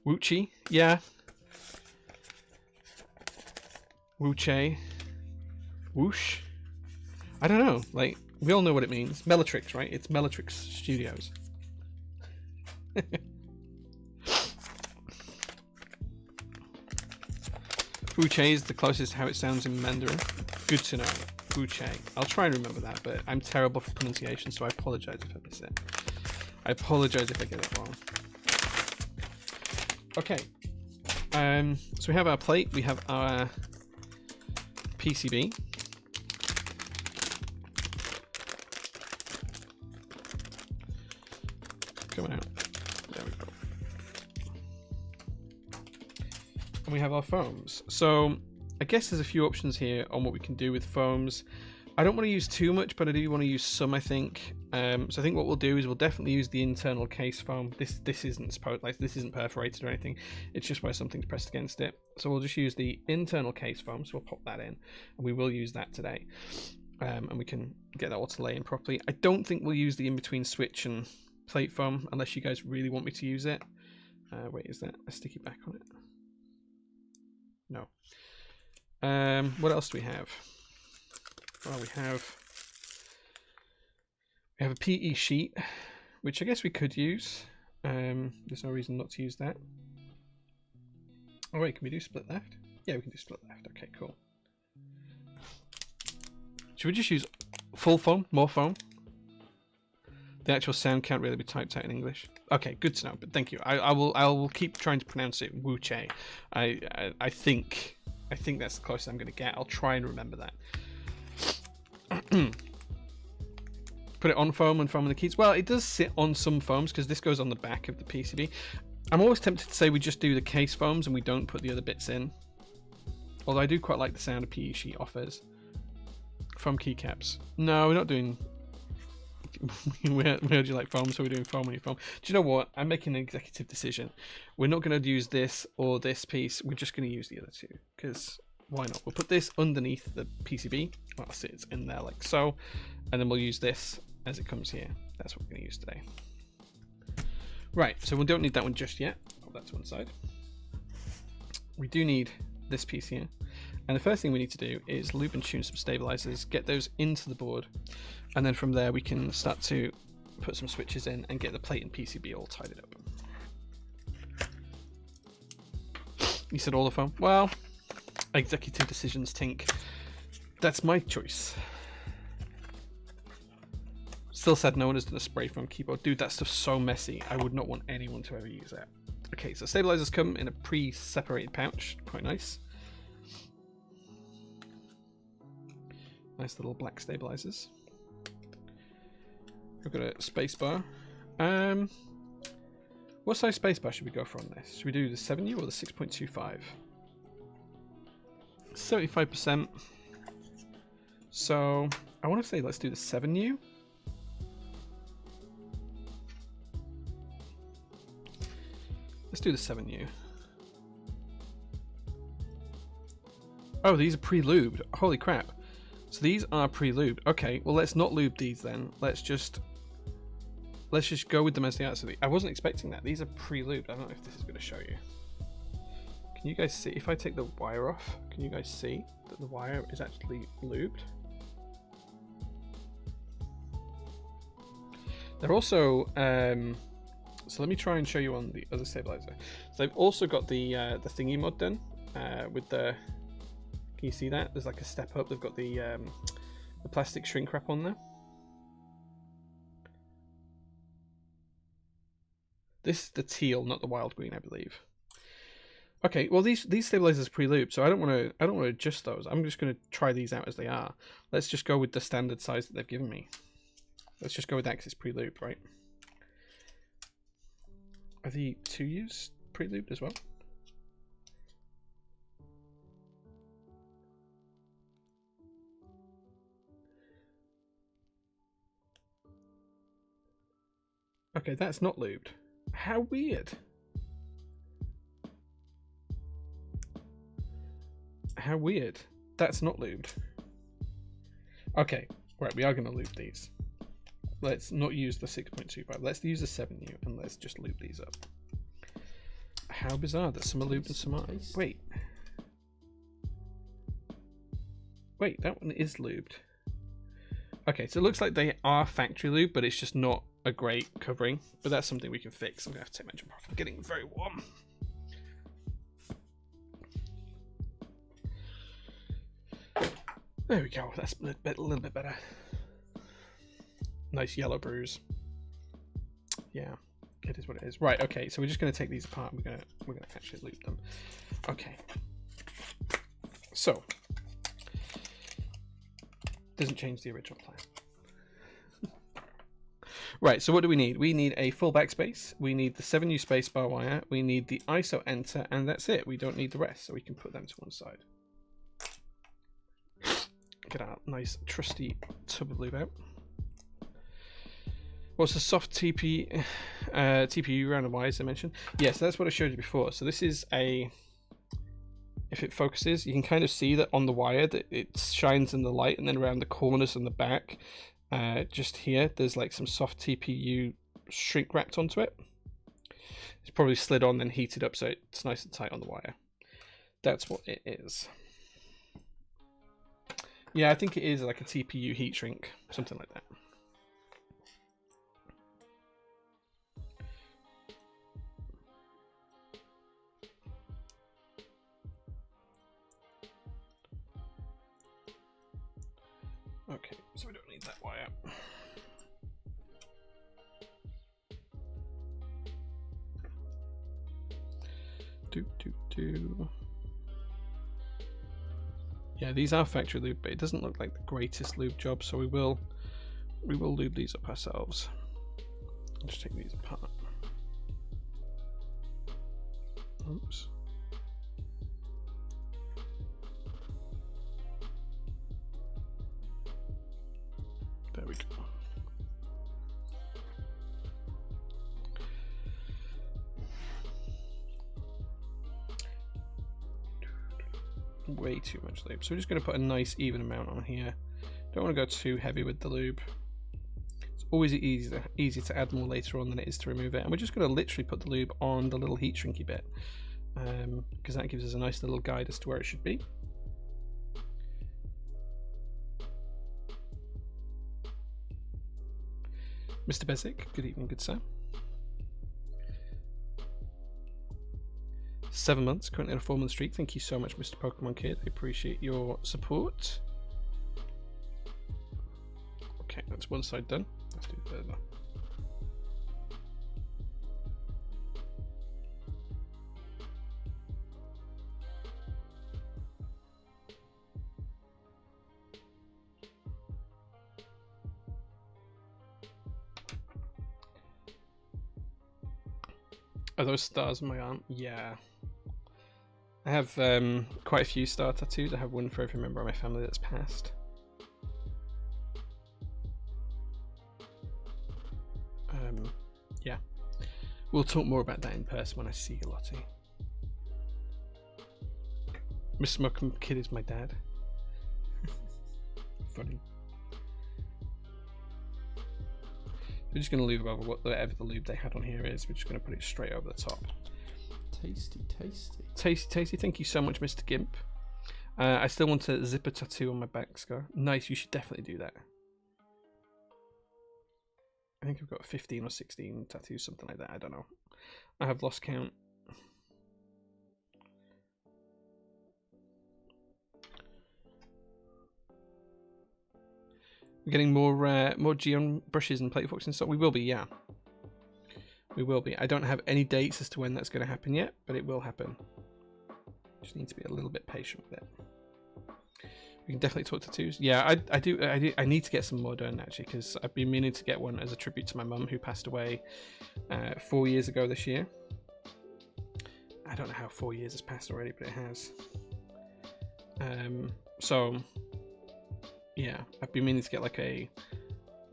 Woochie, yeah. Wooche. Whoosh. I don't know. Like, we all know what it means. Bellatrix, right? It's Bellatrix Studios. Wooche is the closest how it sounds in Mandarin. Good to know. Wooche. I'll try and remember that, but I'm terrible for pronunciation, so I apologize if I miss it. I apologize if I get it wrong. Okay. So we have our plate, we have our PCB. and we have our foams. So I guess there's a few options here on what we can do with foams. I don't want to use too much, but I do want to use some, I think. So I think what we'll do is we'll definitely use the internal case foam. This isn't supposed, like, this isn't perforated or anything. It's just where something's pressed against it. So we'll just use the internal case foam. So we'll pop that in, and we will use that today. And we can get that all to lay in properly. I don't think we'll use the in-between switch and plate foam unless you guys really want me to use it. Wait, is that a sticky back on it? No. What else do we have? Well, we have a PE sheet, which I guess we could use. There's no reason not to use that. Oh wait, can we do split left? Yeah, we can do split left. Okay, cool. Should we just use full foam, more foam? The actual sound can't really be typed out in English. Okay, good to know. But thank you. I will keep trying to pronounce it Wu Che. I think that's the closest I'm going to get. I'll try and remember that. Put it on foam and foam in the keys. Well, it does sit on some foams because this goes on the back of the PCB. I'm always tempted to say we just do the case foams and we don't put the other bits in. Although I do quite like the sound a PE sheet offers. Foam keycaps. No, we're not doing... we heard you like foam, so we're doing foam on your foam. Do you know what? I'm making an executive decision. We're not going to use this or this piece. We're just going to use the other two. Because why not? We'll put this underneath the PCB. Well, I'll see it's in there like so. And then we'll use this as it comes here. That's what we're going to use today. Right, so we don't need that one just yet. Put that to one side. We do need this piece here. And the first thing we need to do is loop and tune some stabilizers, get those into the board, and then from there we can start to put some switches in and get the plate and PCB all tidied up. You said all the foam? Well, executive decisions, Tink. That's my choice. Still sad no one has done a spray foam keyboard. Dude, that stuff's so messy. I would not want anyone to ever use that. Okay, so stabilizers come in a pre-separated pouch. Quite nice. Nice little black stabilizers. We've got a space bar. What size space bar should we go for on this? Should we do the 7U or the 6.25? 75%. So I want to say let's do the 7U. Let's do the 7U. Oh, these are pre-lubed. Holy crap. So these are pre-lubed. Okay, well let's not lube these then. Let's just go with them as they are. So I wasn't expecting that. These are pre-lubed. I don't know if this is going to show you. Can you guys see? If I take the wire off, can you guys see that the wire is actually lubed? They're also... so let me try and show you on the other stabilizer. So they've also got the thingy mod done with the... Can you see that? There's like a step up. They've got the plastic shrink wrap on there. This is the teal, not the wild green, I believe. Okay, well these stabilizers are pre-lubed, so I don't want to adjust those. I'm just going to try these out as they are. Let's just go with the standard size that they've given me. Let's just go with that because it's pre-lubed, right? Are the 2Us pre-lubed as well? Okay, that's not lubed. How weird. How weird. That's not lubed. Okay, right, we are going to lube these. Let's not use the 6.25. Let's use the 7U and let's just lube these up. How bizarre that some are lubed and some aren't. Wait. Wait, that one is lubed. Okay, so it looks like they are factory lube, but it's just not a great covering. But that's something we can fix. I'm going to have to take my jumper off. I'm getting very warm. There we go. That's a little bit better. Nice yellow bruise. Yeah, it is what it is. Right, okay, so we're just going to take these apart. We're gonna actually lube them. Okay. So, doesn't change the original plan. Right, so what do we need? We need a full backspace, we need the 7U spacebar wire, we need the ISO enter, and that's it. We don't need the rest, so we can put them to one side. Get our nice trusty tub of lube out. What's the soft TPU random wires I mentioned? Yes, that's what I showed you before. So this is a, if it focuses, you can kind of see that on the wire that it shines in the light, and then around the corners and the back, just here, there's like some soft TPU shrink wrapped onto it. It's probably slid on, then heated up, so it's nice and tight on the wire. That's what it is. Yeah, I think it is like a TPU heat shrink, something like that. Okay, so we don't need that wire. Yeah, these are factory lube, but it doesn't look like the greatest lube job, so we will lube these up ourselves. I'll just take these apart. Oops. There we go. Way too much lube. So we're just going to put a nice even amount on here. Don't want to go too heavy with the lube. It's always easy to add more later on than it is to remove it. And we're just going to literally put the lube on the little heat shrinky bit, because that gives us a nice little guide as to where it should be. Mr. Bezic, good evening, good sir. 7 months, currently on a 4-month streak. Thank you so much, Mr. Pokemon Kid. I appreciate your support. Okay, that's one side done. Let's do the other. Are those stars on my arm? Yeah. I have quite a few star tattoos. I have one for every member of my family that's passed. Yeah. We'll talk more about that in person when I see you, Lottie. Mr. Muckham Kid is my dad. Funny. We're just going to lube over whatever the lube they had on here is. We're just going to put it straight over the top. Tasty, tasty. Tasty, tasty. Thank you so much, Mr. Gimp. I still want a zipper tattoo on my back scar. Nice, you should definitely do that. I think I've got 15 or 16 tattoos, something like that. I don't know. I have lost count. We're getting more GM brushes and plate forks and stuff. We will be, yeah. We will be. I don't have any dates as to when that's going to happen yet, but it will happen. Just need to be a little bit patient with it. We can definitely talk tattoos. Yeah, I need to get some more done actually, because I've been meaning to get one as a tribute to my mum who passed away 4 years ago this year. I don't know how 4 years has passed already, but it has. So yeah, I've been meaning to get like a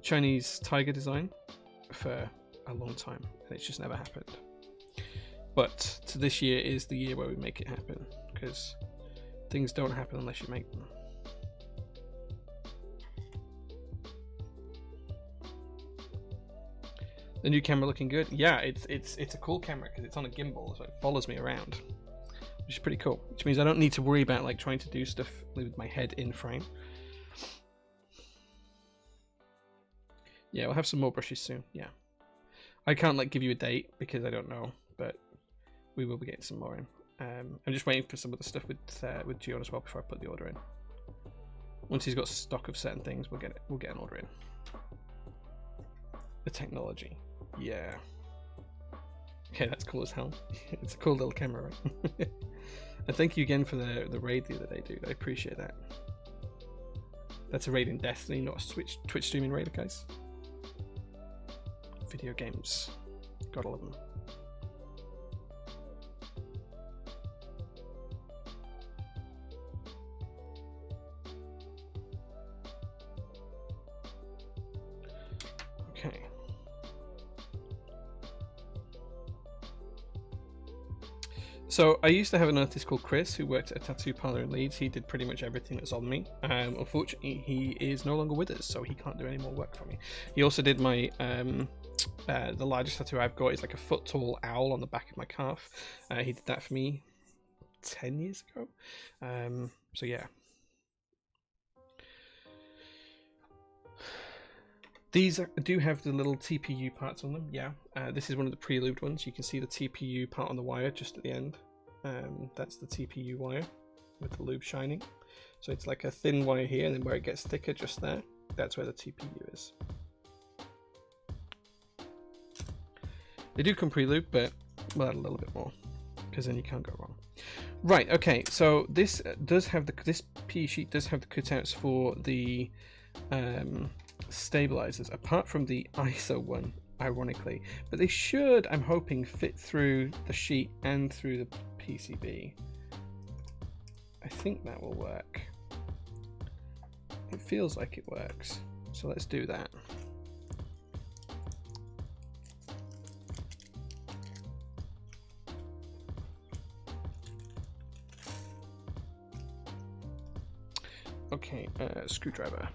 Chinese tiger design for a long time, and it's just never happened. But to this year is the year where we make it happen, because things don't happen unless you make them. The new camera looking good. Yeah, it's a cool camera because it's on a gimbal, so it follows me around, which is pretty cool. Which means I don't need to worry about like trying to do stuff with my head in frame. Yeah, we'll have some more brushes soon. Yeah, I can't like give you a date because I don't know, but we will be getting some more in. I'm just waiting for some of the stuff with Gio as well before I put the order in. Once he's got stock of certain things, we'll get an order in. The technology, yeah. Okay, that's cool as hell. It's a cool little camera, right? And thank you again for the raid the other day, dude. I appreciate that. That's a raid in Destiny, not a Twitch streaming raid, guys. Video games. Gotta love them. Okay. So I used to have an artist called Chris who worked at a tattoo parlor in Leeds. He did pretty much everything that's on me. Unfortunately, he is no longer with us, so he can't do any more work for me. He also did my the largest tattoo I've got is like a foot tall owl on the back of my calf. He did that for me 10 years ago. So yeah. These do have the little TPU parts on them, yeah. This is one of the pre-lubed ones. You can see the TPU part on the wire just at the end. That's the TPU wire with the lube shining. So it's like a thin wire here, and then where it gets thicker just there, that's where the TPU is. They do come pre-lubed, but we'll add a little bit more, because then you can't go wrong. Right, okay, so this does have this PE sheet does have the cutouts for the stabilizers, apart from the ISO one, ironically, but they should, I'm hoping, fit through the sheet and through the PCB. I think that will work. It feels like it works, so let's do that. Okay, screwdriver.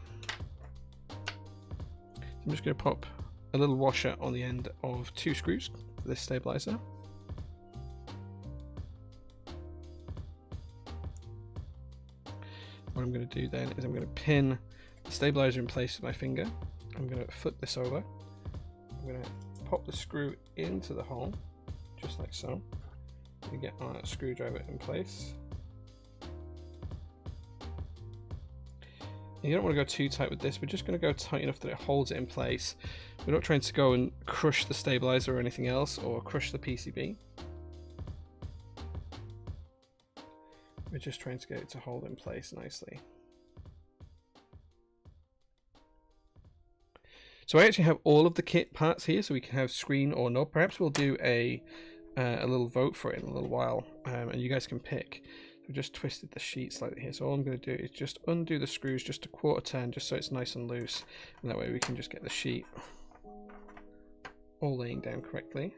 I'm just going to pop a little washer on the end of 2 screws for this stabilizer. What I'm going to do then is I'm going to pin the stabilizer in place with my finger. I'm going to flip this over. I'm going to pop the screw into the hole, just like so. We get our screwdriver in place. You don't want to go too tight with this. We're just going to go tight enough that it holds it in place. We're not trying to go and crush the stabilizer or anything else, or crush the PCB. We're just trying to get it to hold in place nicely. So I actually have all of the kit parts here, so we can have screen or knob. Perhaps we'll do a little vote for it in a little while, and you guys can pick. I've just twisted the sheet slightly here, so all I'm going to do is just undo the screws just a quarter turn, just so it's nice and loose, and that way we can just get the sheet all laying down correctly.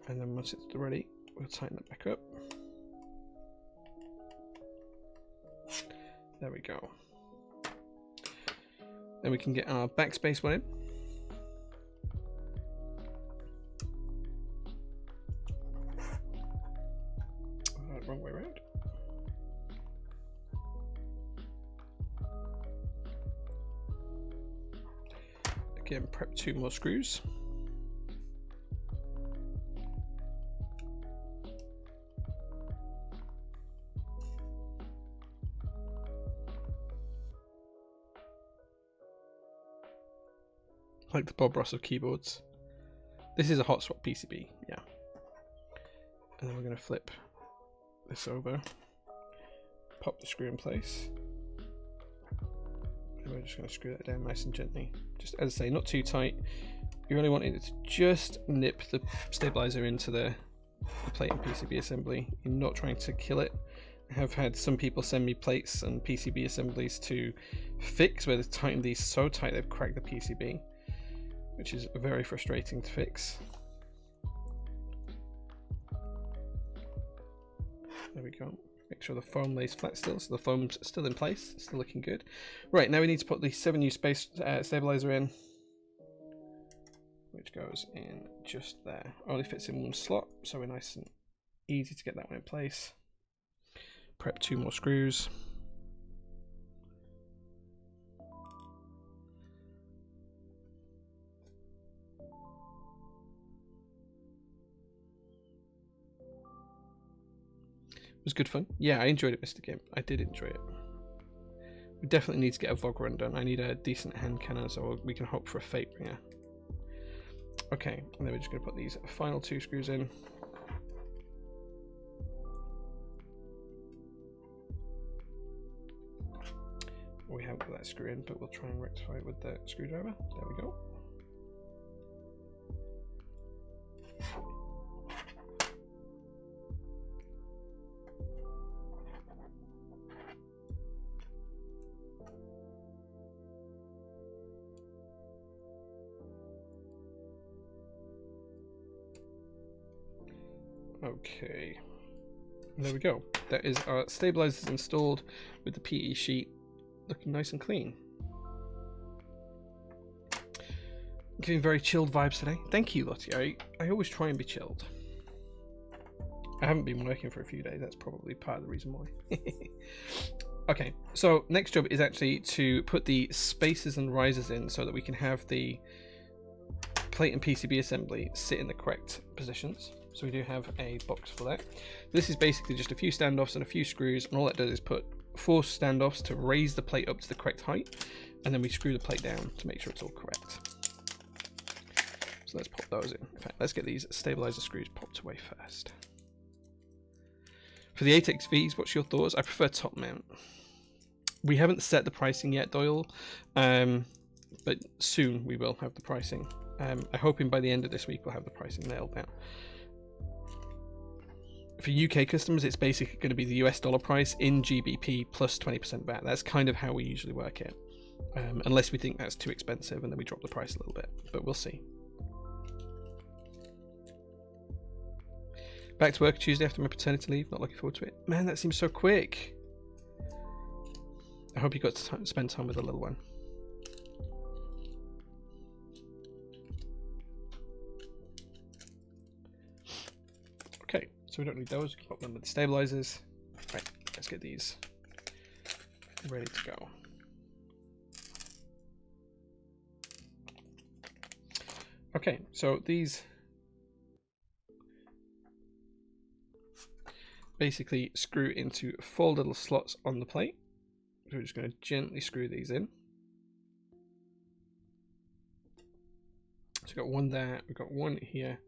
And then once it's ready, we'll tighten it back up. There we go. Then we can get our backspace one in. Wrong way around. Again, prep 2 more screws. Like the Bob Ross of keyboards. This is a hot swap PCB, yeah. And then we're going to flip this over, pop the screw in place, and we're just going to screw that down nice and gently. Just as I say, not too tight. You only want it to just nip the stabilizer into the plate and PCB assembly. You're not trying to kill it. I have had some people send me plates and PCB assemblies to fix where they've tightened these so tight they've cracked the PCB, which is very frustrating to fix. There we go. Make sure the foam lays flat still, so the foam's still in place, still looking good. Right, now we need to put the 7U space stabilizer in, which goes in just there. Only fits in one slot, so we're nice and easy to get that one in place. Prep 2 more screws. It was good fun. Yeah, I enjoyed it, Mr. Gimp. I did enjoy it. We definitely need to get a VOG run done. I need a decent hand cannon so we can hope for a fate bringer. Okay, and then we're just going to put these final 2 screws in. We haven't got that screw in, but we'll try and rectify it with the screwdriver. There we go. Okay. There we go. That is our stabilizers installed with the PE sheet looking nice and clean. Giving very chilled vibes today. Thank you, Lottie. I always try and be chilled. I haven't been working for a few days. That's probably part of the reason why. Okay, so next job is actually to put the spacers and risers in so that we can have the plate and PCB assembly sit in the correct positions. So we do have a box for that. This is basically just a few standoffs and a few screws, and all that does is put 4 standoffs to raise the plate up to the correct height, and then we screw the plate down to make sure it's all correct. So let's pop those in. In fact, let's get these stabilizer screws popped away first. For the 8XVs, what's your thoughts? I prefer top mount. We haven't set the pricing yet, Doyle, but soon we will have the pricing. I'm hoping by the end of this week we'll have the pricing nailed down. For UK customers, it's basically going to be the US dollar price in GBP plus 20% VAT. That's kind of how we usually work it, unless we think that's too expensive and then we drop the price a little bit, but we'll see. Back to work Tuesday after my paternity leave. Not looking forward to it. Man, that seems so quick. I hope you got to spend time with the little one. Okay, so we don't need those. We can pop them with the stabilizers. Right, let's get these ready to go. Okay, so these basically screw into 4 little slots on the plate. So we're just going to gently screw these in. So we've got one there, we've got one here.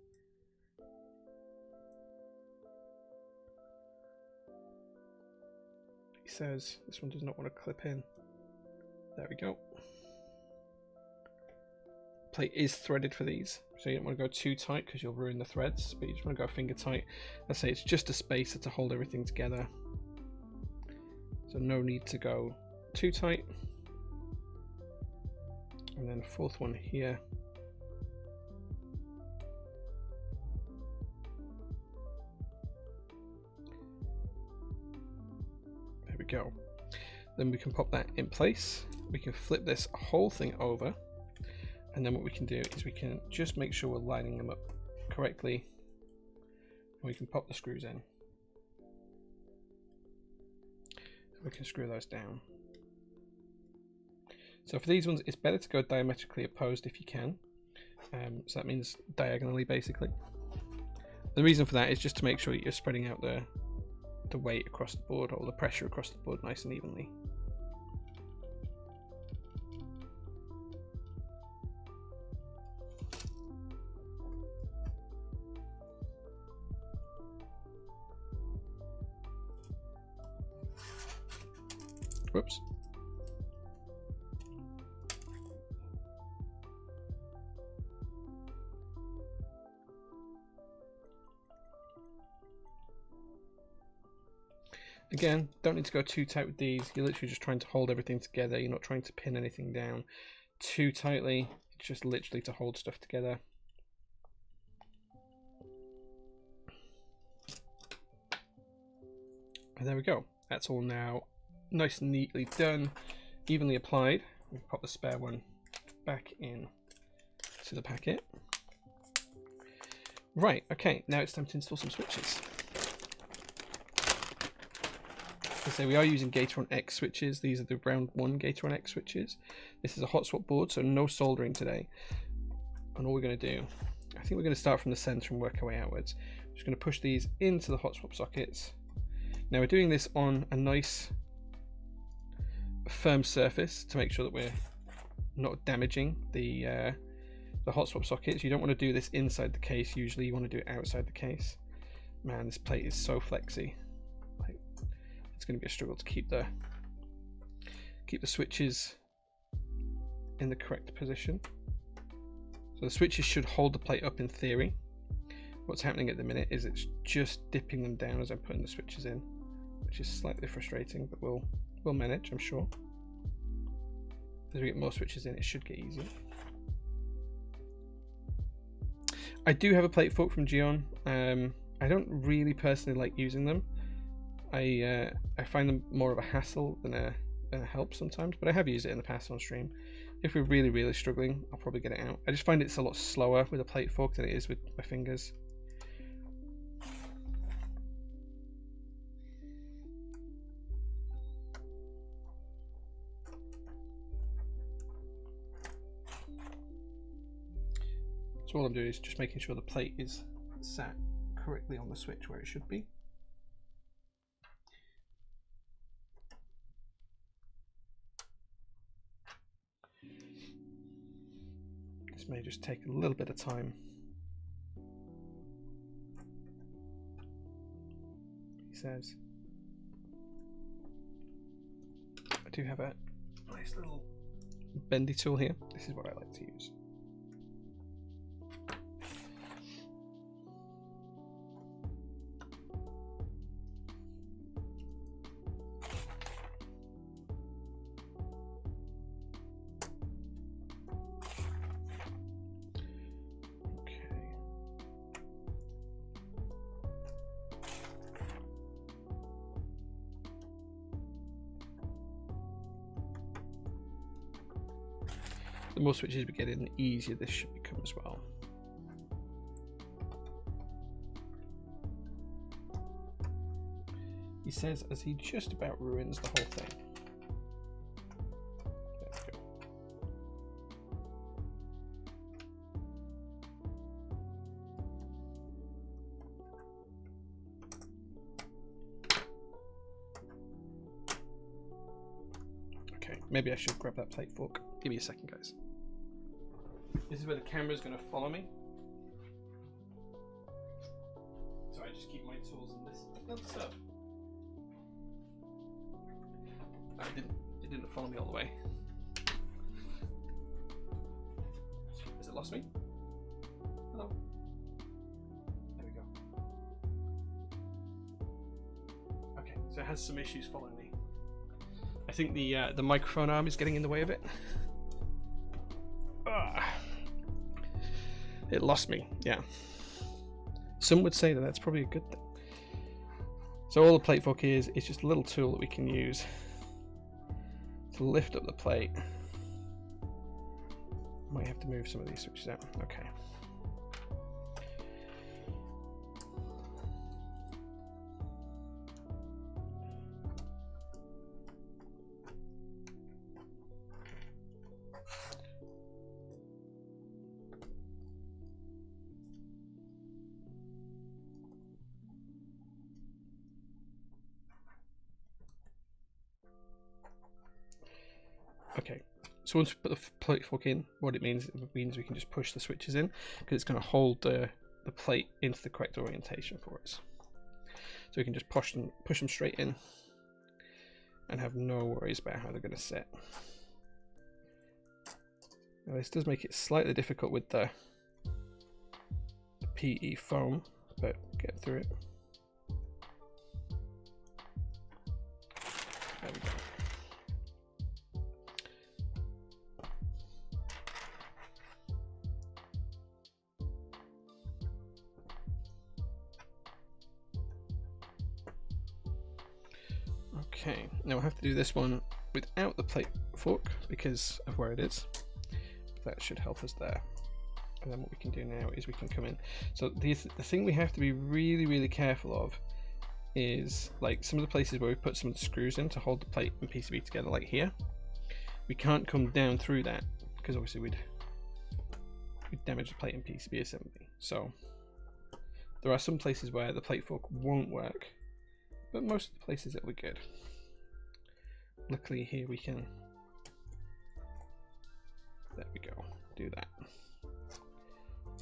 He says this one does not want to clip in. There we go. Plate is threaded for these, so you don't want to go too tight because you'll ruin the threads, but you just want to go finger tight. Let's say it's just a spacer to hold everything together, so no need to go too tight. And then 4th one here. There we go. Then we can pop that in place. We can flip this whole thing over. And then what we can do is we can just make sure we're lining them up correctly. And we can pop the screws in. We can screw those down. So for these ones, it's better to go diametrically opposed if you can. So that means diagonally, basically. The reason for that is just to make sure that you're spreading out the weight across the board, or the pressure across the board nice and evenly. Whoops. Again, don't need to go too tight with these. You're literally just trying to hold everything together. You're not trying to pin anything down too tightly. It's just literally to hold stuff together. And there we go. That's all now nice and neatly done, evenly applied. We pop the spare one back in to the packet. Right, okay, now it's time to install some switches. So we are using Gateron X switches. These are the round 1 Gateron X switches. This is a hot swap board, so no soldering today. And all we're going to do, I think we're going to start from the center and work our way outwards. I'm just going to push these into the hot swap sockets. Now we're doing this on a nice firm surface to make sure that we're not damaging the hot swap sockets. You don't want to do this inside the case. Usually you want to do it outside the case. Man, this plate is so flexy. Like, it's going to be a struggle to keep the switches in the correct position. So the switches should hold the plate up in theory. What's happening at the minute is it's just dipping them down as I'm putting the switches in, which is slightly frustrating, but we'll manage, I'm sure. As we get more switches in, it should get easier. I do have a plate fork from Gion. I don't really personally like using them. I find them more of a hassle than a help sometimes, but I have used it in the past on stream. If we're really struggling, I'll probably get it out. I just find it's a lot slower with a plate fork than it is with my fingers. So all I'm doing is just making sure the plate is sat correctly on the switch where it should be. This may just take a little bit of time. He says. I do have a nice little bendy tool here. This is what I like to use. The more switches we get in, the easier this should become as well. He says as he just about ruins the whole thing. There we go. Okay, maybe I should grab that plate fork. Give me a second, guys. This is where the camera is going to follow me. So I just keep my tools in this little stuff. It didn't follow me all the way. Has it lost me? Hello. There we go. Okay, so it has some issues following me. I think the microphone arm is getting in the way of it. It lost me, yeah. Some would say that that's probably a good thing. So all the plate fork is just a little tool that we can use to lift up the plate. Might have to move some of these switches out. Okay. Okay, so once we put the plate fork in, what it means we can just push the switches in, because it's going to hold the plate into the correct orientation for us. So we can just push them straight in and have no worries about how they're going to sit. Now this does make it slightly difficult with the PE foam, but get through it. There we go. Okay, now I have to do this one without the plate fork because of where it is. That should help us there. And then what we can do now is we can come in. So the thing we have to be really careful of is like some of the places where we put some of the screws in to hold the plate and PCB together, like here. We can't come down through that because obviously we'd damage the plate and PCB assembly. So there are some places where the plate fork won't work, but most of the places it'll be good. Luckily here we can, there we go, do that.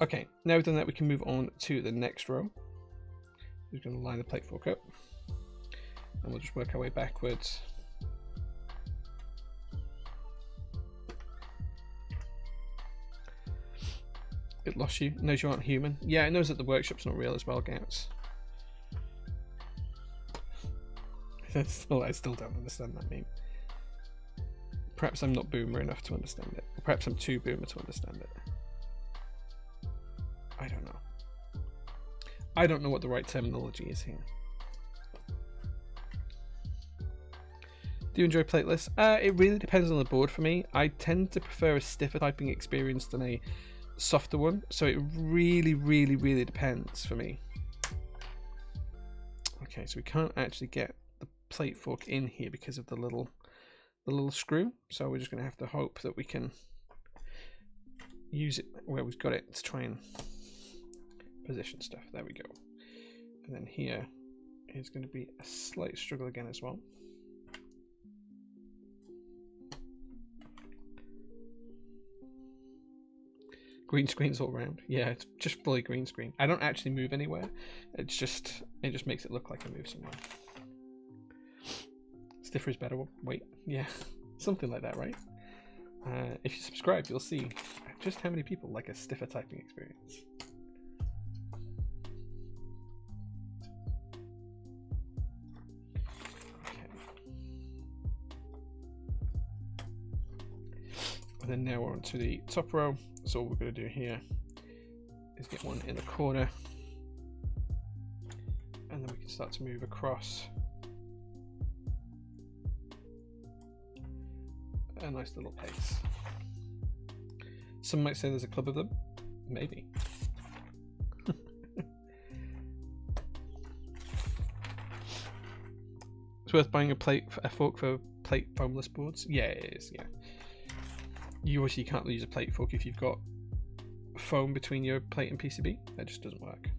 Okay, now we've done that, we can move on to the next row. We're going to line the plate fork up and we'll just work our way backwards. It lost you, it knows you aren't human. Yeah, it knows that the workshop's not real as well, Gouts. I still don't understand that meme. Perhaps I'm not boomer enough to understand it. Or perhaps I'm too boomer to understand it. I don't know. I don't know what the right terminology is here. Do you enjoy plateless? It really depends on the board for me. I tend to prefer a stiffer typing experience than a softer one, so it really depends for me. Okay, so we can't actually get the plate fork in here because of the little screw, so we're just going to have to hope that we can use it where we've got it to try and position stuff. There we go. And then here is going to be a slight struggle again as well. Green screens all around. Yeah, it's just fully green screen. I don't actually move anywhere. It just makes it look like I move somewhere. Stiffer is better. Wait, yeah, something like that, right? If you subscribe, you'll see just how many people like a stiffer typing experience. Okay. And then now we're on to the top row. So what we're going to do here is get one in the corner, and then we can start to move across a nice little pace. Some might say there's a club of them. Maybe. It's worth buying a fork for plate foamless boards. Yeah, it is. Yeah. You obviously can't use a plate fork if you've got foam between your plate and PCB. That just doesn't work.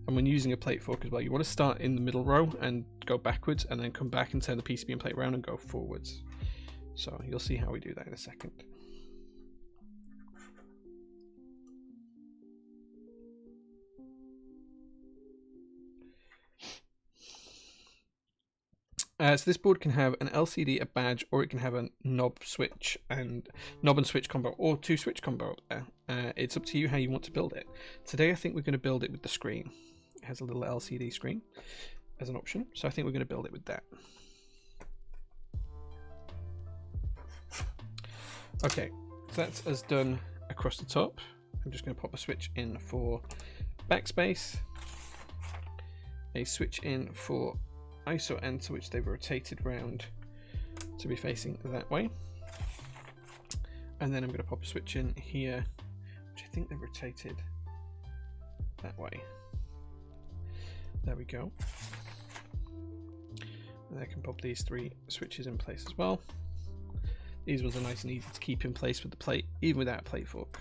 And when using a plate fork as well, you want to start in the middle row and go backwards, and then come back and turn the PCB and plate around and go forwards. So you'll see how we do that in a second. So this board can have an LCD, a badge, or it can have a knob and switch combo, or 2-switch combo. It's up to you how you want to build it. Today I think we're going to build it with the screen. It has a little LCD screen as an option, so I think we're going to build it with that. Okay, so that's as done across the top. I'm just going to pop a switch in for backspace, a switch in for ISO enter, which they've rotated round to be facing that way, and then I'm going to pop a switch in here, which I think they've rotated that way. There we go. And I can pop these 3 switches in place as well. These ones are nice and easy to keep in place with the plate, even without a plate fork.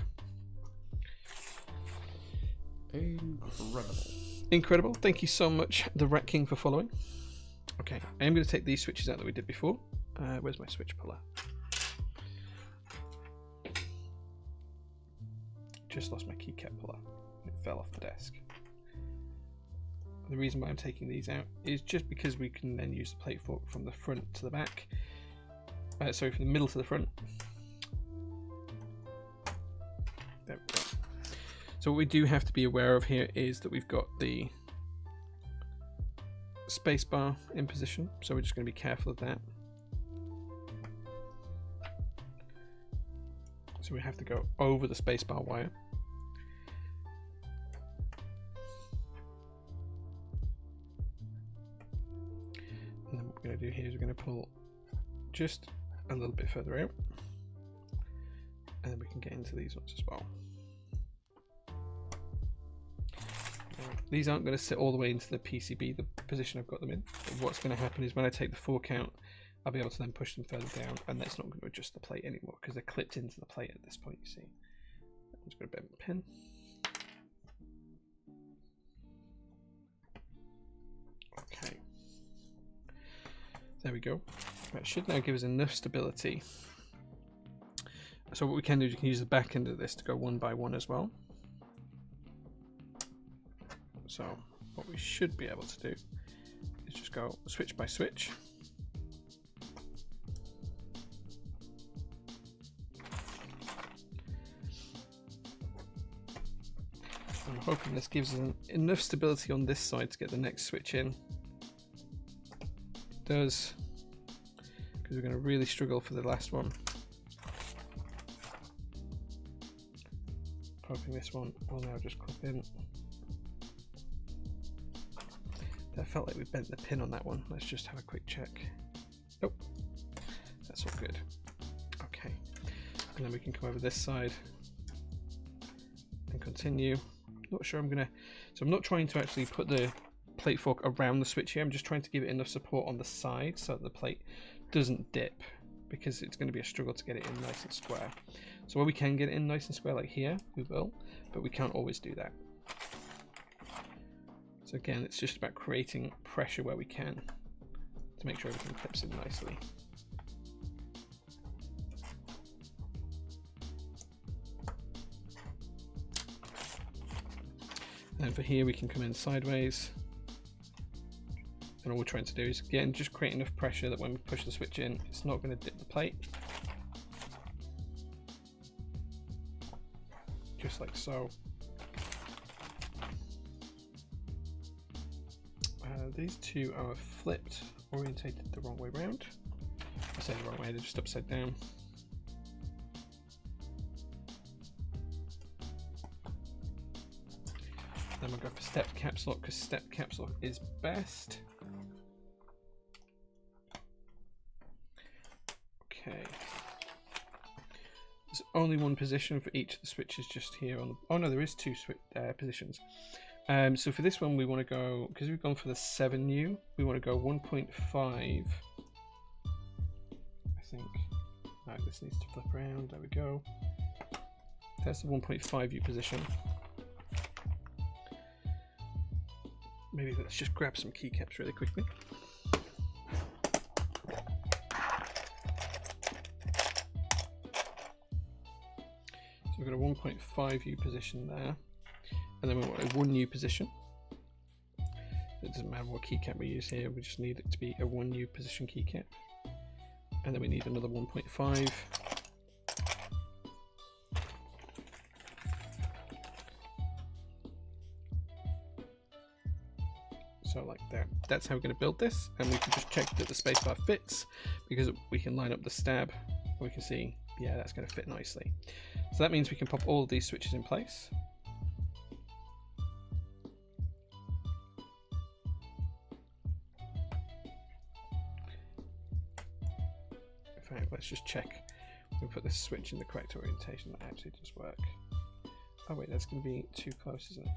Incredible. Thank you so much, the Rat King, for following. Okay, I am going to take these switches out that we did before. Where's my switch puller? Just lost my keycap puller. It fell off the desk. The reason why I'm taking these out is just because we can then use the plate fork from the front to the back. Sorry, from the middle to the front. There we go. So what we do have to be aware of here is that we've got the spacebar in position, so we're just going to be careful of that. So we have to go over the spacebar wire. And then what we're going to do here is we're going to pull just a little bit further out, and then we can get into these ones as well. These aren't going to sit all the way into the PCB, the position I've got them in. But what's going to happen is when I take the fork out, I'll be able to then push them further down, and that's not going to adjust the plate anymore because they're clipped into the plate at this point, you see. That one's got a bit of a pin. Okay. There we go. That should now give us enough stability. So what we can do is we can use the back end of this to go one by one as well. So what we should be able to do is just go switch by switch. I'm hoping this gives us enough stability on this side to get the next switch in, does, because we're going to really struggle for the last one. Hoping this one will now just clip in. That felt like we bent the pin on that one. Let's just have a quick check. Nope, that's all good. Okay, and then we can come over this side and continue. Not sure I'm gonna, so I'm not trying to actually put the plate fork around the switch here. I'm just trying to give it enough support on the side so that the plate doesn't dip, because it's going to be a struggle to get it in nice and square. So where we can get it in nice and square like here, we will, but we can't always do that. So again, it's just about creating pressure where we can to make sure everything clips in nicely. And then for here, we can come in sideways. And all we're trying to do is, again, just create enough pressure that when we push the switch in, it's not going to dip the plate. Just like so. These two are flipped, orientated the wrong way round. I say the wrong way, they're just upside down. Then we'll go for step caps lock, because step caps lock is best. Okay. There's only one position for each of the switches just here on the, oh no, there is two positions. So for this one we want to go, because we've gone for the 7U, we want to go 1.5, I think. No, this needs to flip around, there we go. That's the 1.5U position. Maybe let's just grab some keycaps really quickly. So we've got a 1.5U position there. And then we want a 1U position. It doesn't matter what keycap we use here, we just need it to be a 1U position keycap. And then we need another 1.5. So like that. That's how we're going to build this, and we can just check that the spacebar fits, because we can line up the stab and we can see, yeah, that's going to fit nicely. So that means we can pop all of these switches in place. In fact, let's just check we put this switch in the correct orientation. That actually does work. Oh wait, that's going to be too close, isn't it?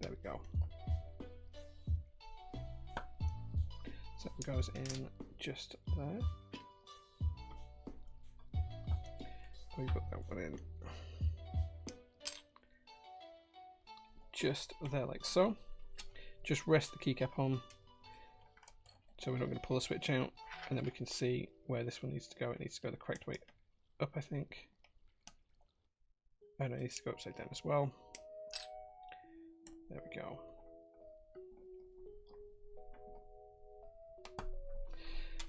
There we go. So it goes in just there. We've got that one in just there, like so. Just rest the keycap on, so we're not going to pull the switch out, and then we can see where this one needs to go. It needs to go the correct way up, I think. And it needs to go upside down as well. There we go.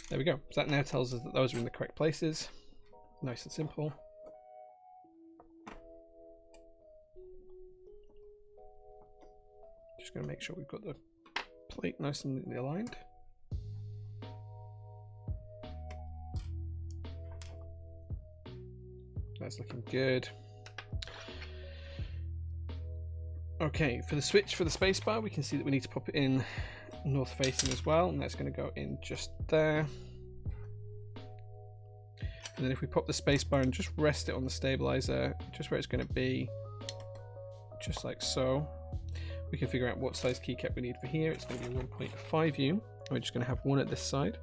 There we go. So that now tells us that those are in the correct places. Nice and simple. Just going to make sure we've got the plate nice and neatly aligned. That's looking good. Okay, for the switch for the spacebar, we can see that we need to pop it in north facing as well, and that's going to go in just there. And then if we pop the spacebar and just rest it on the stabilizer, just where it's going to be, just like so, we can figure out what size keycap we need for here. It's going to be a 1.5U, and we're just going to have one at this side,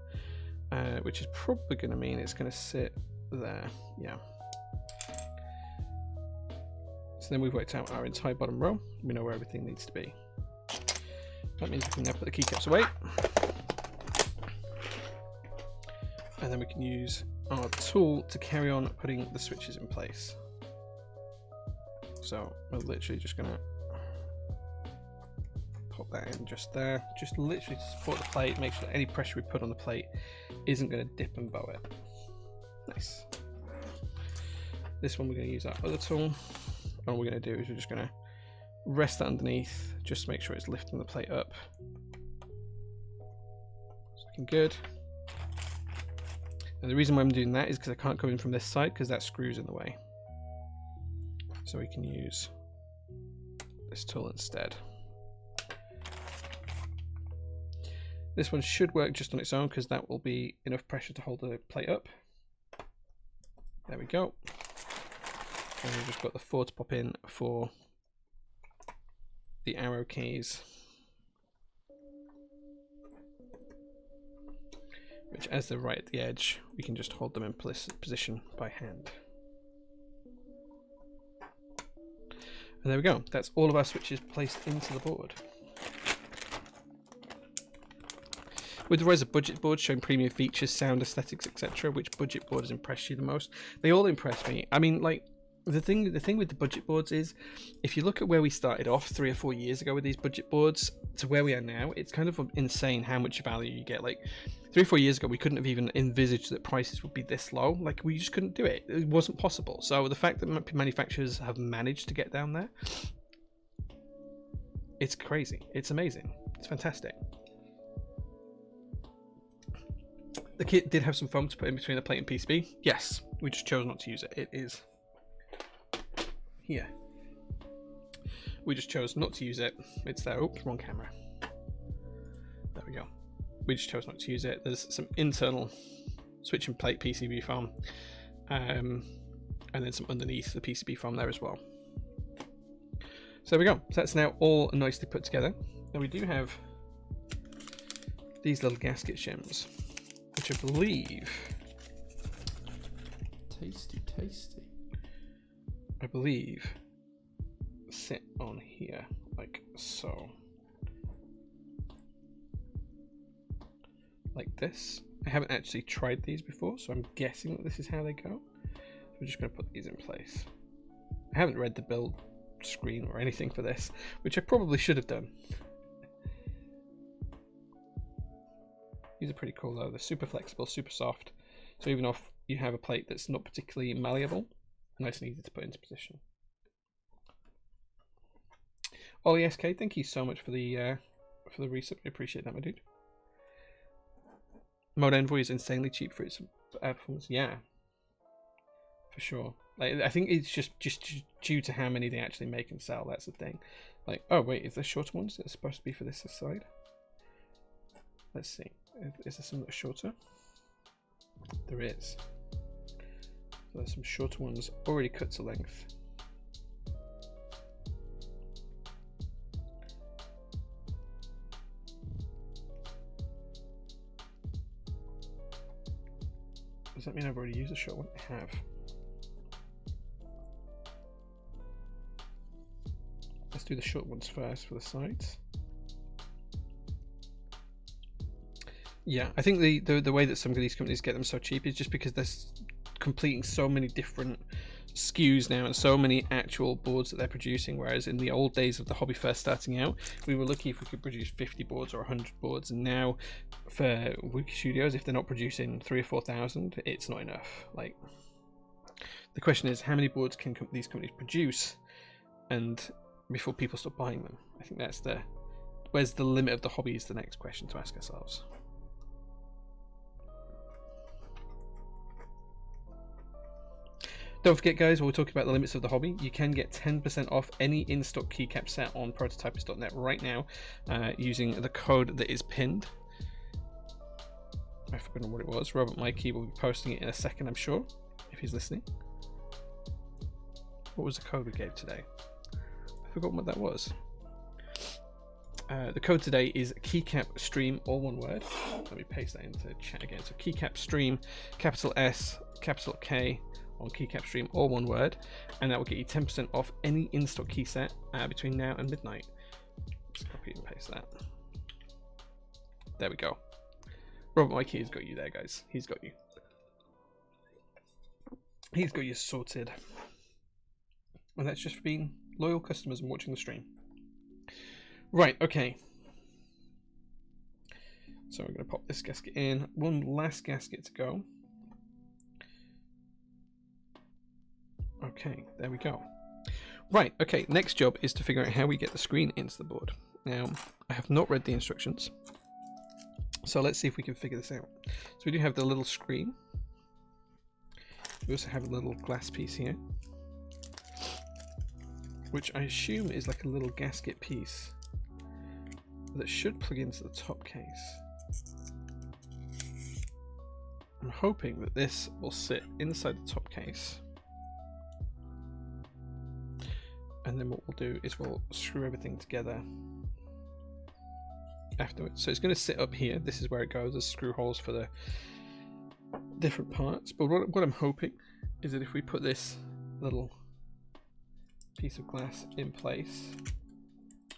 which is probably going to mean it's going to sit there. Yeah. So then we've worked out our entire bottom row. We know where everything needs to be. That means we can now put the keycaps away. And then we can use our tool to carry on putting the switches in place. So we're literally just going to pop that in just there. Just literally to support the plate, make sure that any pressure we put on the plate isn't going to dip and bow it. Nice. This one we're going to use our other tool. All we're going to do is we're just going to rest that underneath, just to make sure it's lifting the plate up. looking good. And the reason why I'm doing that is because I can't come in from this side because that screw's in the way. So we can use this tool instead. This one should work just on its own because that will be enough pressure to hold the plate up. There we go. And we've just got the 4 to pop in for the arrow keys, which as they're right at the edge, we can just hold them in position by hand. And there we go. That's all of our switches placed into the board. With the rise of budget boards showing premium features, sound, aesthetics, etc., which budget board has impressed you the most? They all impress me. I mean, like, the thing with the budget boards is, if you look at where we started off 3 or 4 years ago with these budget boards to where we are now, it's kind of insane how much value you get. Like 3 or 4 years ago, we couldn't have even envisaged that prices would be this low. Like, we just couldn't do it. It wasn't possible. So the fact that manufacturers have managed to get down there, it's crazy. It's amazing. It's fantastic. The kit did have some foam to put in between the plate and PCB. Yes, we just chose not to use it. It is here. We just chose not to use it. It's there. Oops, wrong camera. There we go. We just chose not to use it. There's some internal switch and plate PCB foam, and then some underneath the PCB foam there as well. So there we go. So that's now all nicely put together. Now we do have these little gasket shims, which I believe, Tasty. I believe sit on here like so, like this. I haven't actually tried these before, so I'm guessing that this is how they go. So we're just going to put these in place. I haven't read the build screen or anything for this, which I probably should have done. These are pretty cool though. They're super flexible, super soft. So even if you have a plate that's not particularly malleable, nice and easy to put into position. Ollie SK, thank you so much for the resub. I appreciate that, my dude. Mode Envoy is insanely cheap for its performance. Yeah, for sure. Like, I think it's just due to how many they actually make and sell. That's the thing. Like, oh wait, is there shorter ones that's supposed to be for this side? Let's see. Is there some that are shorter? There is. So there's some shorter ones already cut to length. Does that mean I've already used a short one? I have. Let's do the short ones first for the sides. Yeah, I think the way that some of these companies get them so cheap is just because they're completing so many different SKUs now and so many actual boards that they're producing, whereas in the old days of the hobby first starting out, we were lucky if we could produce 50 boards or 100 boards, and now for Wiki Studios, if they're not producing 3,000 or 4,000, it's not enough. Like, the question is, how many boards can these companies produce and before people stop buying them? I think that's where's the limit of the hobby is the next question to ask ourselves. Don't forget, guys, while we're talking about the limits of the hobby, you can get 10% off any in-stock keycap set on prototypist.net right now using the code that is pinned. I've forgotten what it was. Robert Mikey will be posting it in a second, I'm sure, if he's listening. What was the code we gave today? I've forgotten what that was. The code today is keycap stream, all one word. Let me paste that into chat again. So keycap stream, capital S, capital K, on keycap stream, all one word, and that will get you 10% off any in-stock key set between now and midnight. Just copy and paste that. There we go. Robert Mikey has got you there, guys. He's got you. He's got you sorted. And that's just for being loyal customers and watching the stream. Right, okay. So we're going to pop this gasket in. One last gasket to go. Okay, there we go. Right, okay, next job is to figure out how we get the screen into the board. Now, I have not read the instructions, So let's see if we can figure this out. So we do have the little screen. We also have a little glass piece here, which I assume is like a little gasket piece that should plug into the top case. I'm hoping that this will sit inside the top case, and then what we'll do is we'll screw everything together afterwards. So it's going to sit up here. This is where it goes. There's screw holes for the different parts, but what I'm hoping is that if we put this little piece of glass in place,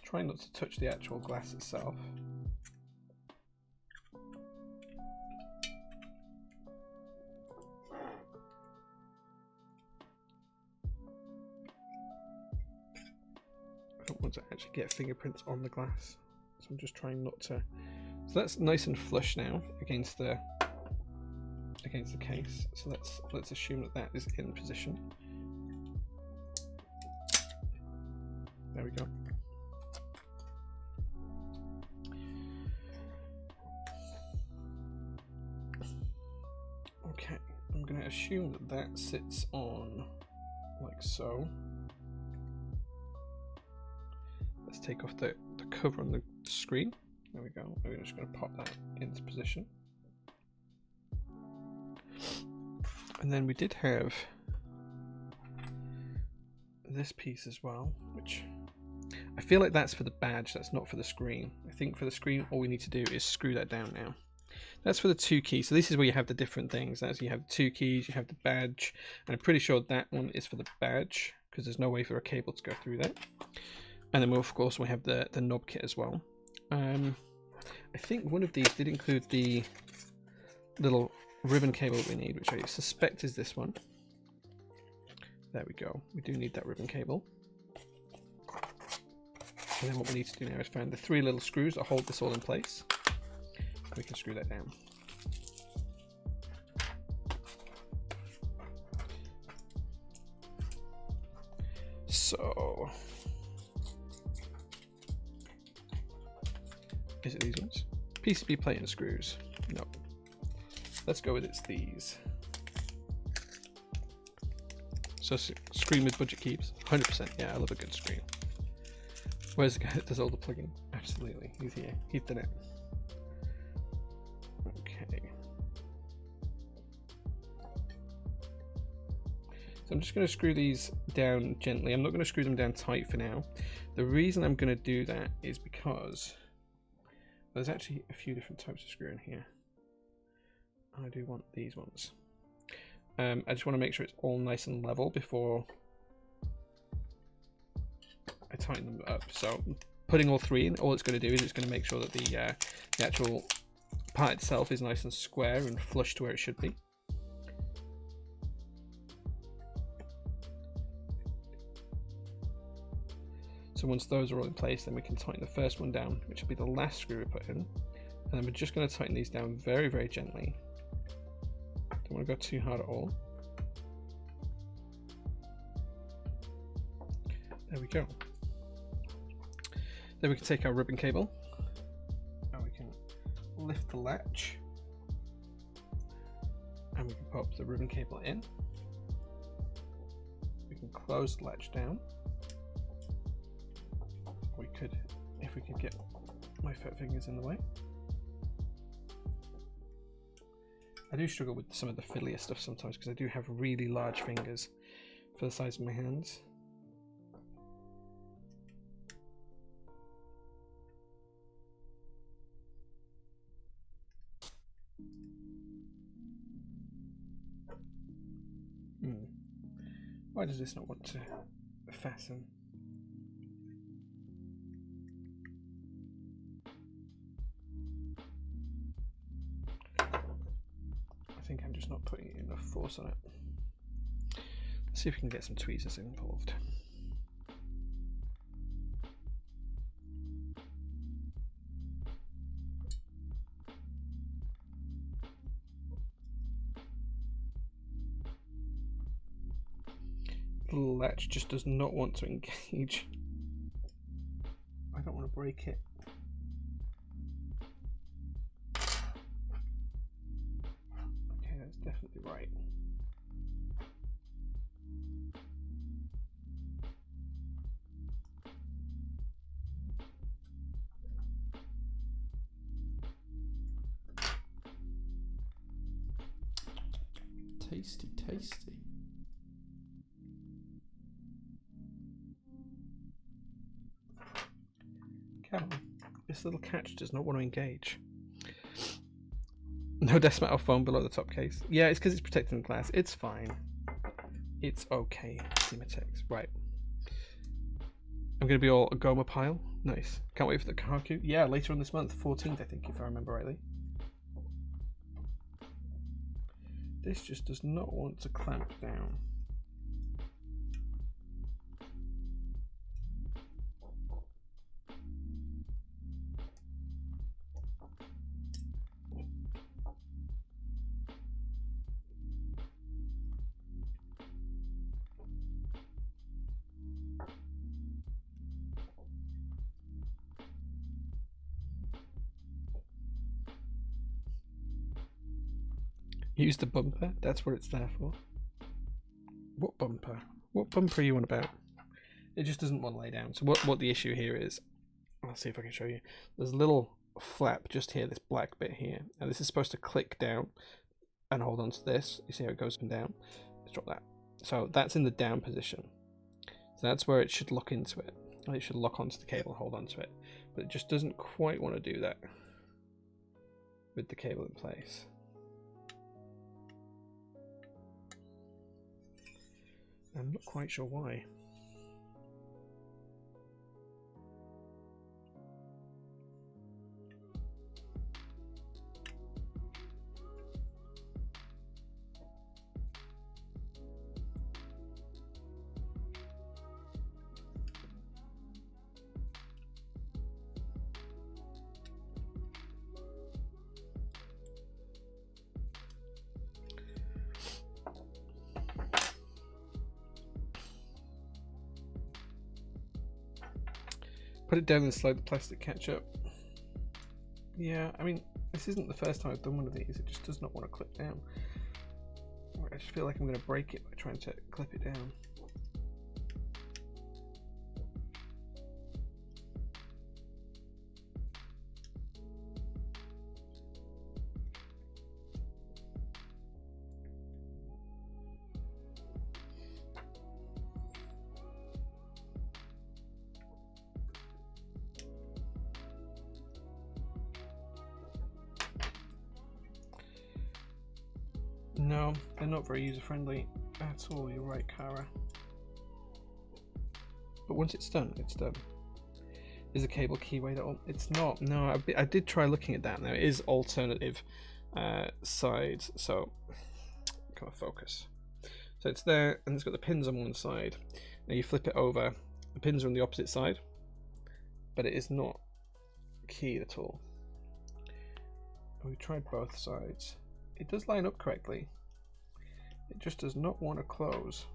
try not to touch the actual glass itself. I don't want to actually get fingerprints on the glass, so I'm just trying not to. So that's nice and flush now against the case. So let's assume that is in position. There we go. Okay, I'm going to assume that sits on like so. Let's take off the cover on the screen. There we go. We're just going to pop that into position. And then we did have this piece as well, which I feel like that's for the badge, that's not for the screen. I think for the screen all we need to do is screw that down now. That's for the 2 keys. So this is where you have the different things. That's, you have the 2 keys, you have the badge, and I'm pretty sure that one is for the badge because there's no way for a cable to go through that. And then of course we have the knob kit as well. I think one of these did include the little ribbon cable we need, which I suspect is this one. There we go. We do need that ribbon cable. And then what we need to do now is find the 3 little screws that hold this all in place. We can screw that down. So, is it these ones? PCB plate and screws. No. Let's go with it's these. So screen with budget keeps. 100%. Yeah, I love a good screen. Where's the guy that does all the plugging? Absolutely. He's here. He's done it. Okay. So I'm just going to screw these down gently. I'm not going to screw them down tight for now. The reason I'm going to do that is because there's actually a few different types of screw in here. I do want these ones. I just want to make sure it's all nice and level before I tighten them up. So putting all 3 in, all it's going to do is it's going to make sure that the actual part itself is nice and square and flush to where it should be. So once those are all in place, then we can tighten the first one down, which will be the last screw we put in. And then we're just going to tighten these down very, very gently. Don't want to go too hard at all. There we go. Then we can take our ribbon cable and we can lift the latch and we can pop the ribbon cable in. We can close the latch down. We could, if we could get my fat fingers in the way. I do struggle with some of the fiddlier stuff sometimes because I do have really large fingers for the size of my hands. Why does this not want to fasten? I think I'm just not putting enough force on it. Let's see if we can get some tweezers involved. The latch just does not want to engage. I don't want to break it. Tasty, tasty. Come on. This little catch does not want to engage. No death metal foam below the top case. Yeah, it's because it's protecting the glass. It's fine. It's okay. Demotex. Right. I'm going to be all a Goma pile. Nice. Can't wait for the car queue. Yeah, later on this month. 14th, I think, if I remember rightly. This just does not want to clamp down. Use the bumper, that's what it's there for. What bumper? What bumper are you on about? It just doesn't want to lay down. So what the issue here is, I'll see if I can show you. There's a little flap just here, this black bit here. And this is supposed to click down and hold on to this. You see how it goes up and down? Let's drop that. So that's in the down position. So that's where it should lock into it. And it should lock onto the cable and hold on to it. But it just doesn't quite want to do that with the cable in place. I'm not quite sure why. Put it down and slide the plastic catch up. Yeah, I mean, this isn't the first time I've done one of these. It just does not want to clip down. I just feel like I'm going to break it by trying to clip it down. No, they're not very user-friendly at all, you're right, Kara. But once it's done, it's done. Is the cable keyway that it's not? No, I did try looking at that now. It is alternative sides, so come on, focus. So it's there, and it's got the pins on one side. Now you flip it over, the pins are on the opposite side, but it is not keyed at all. We tried both sides. It does line up correctly. It just does not want to close.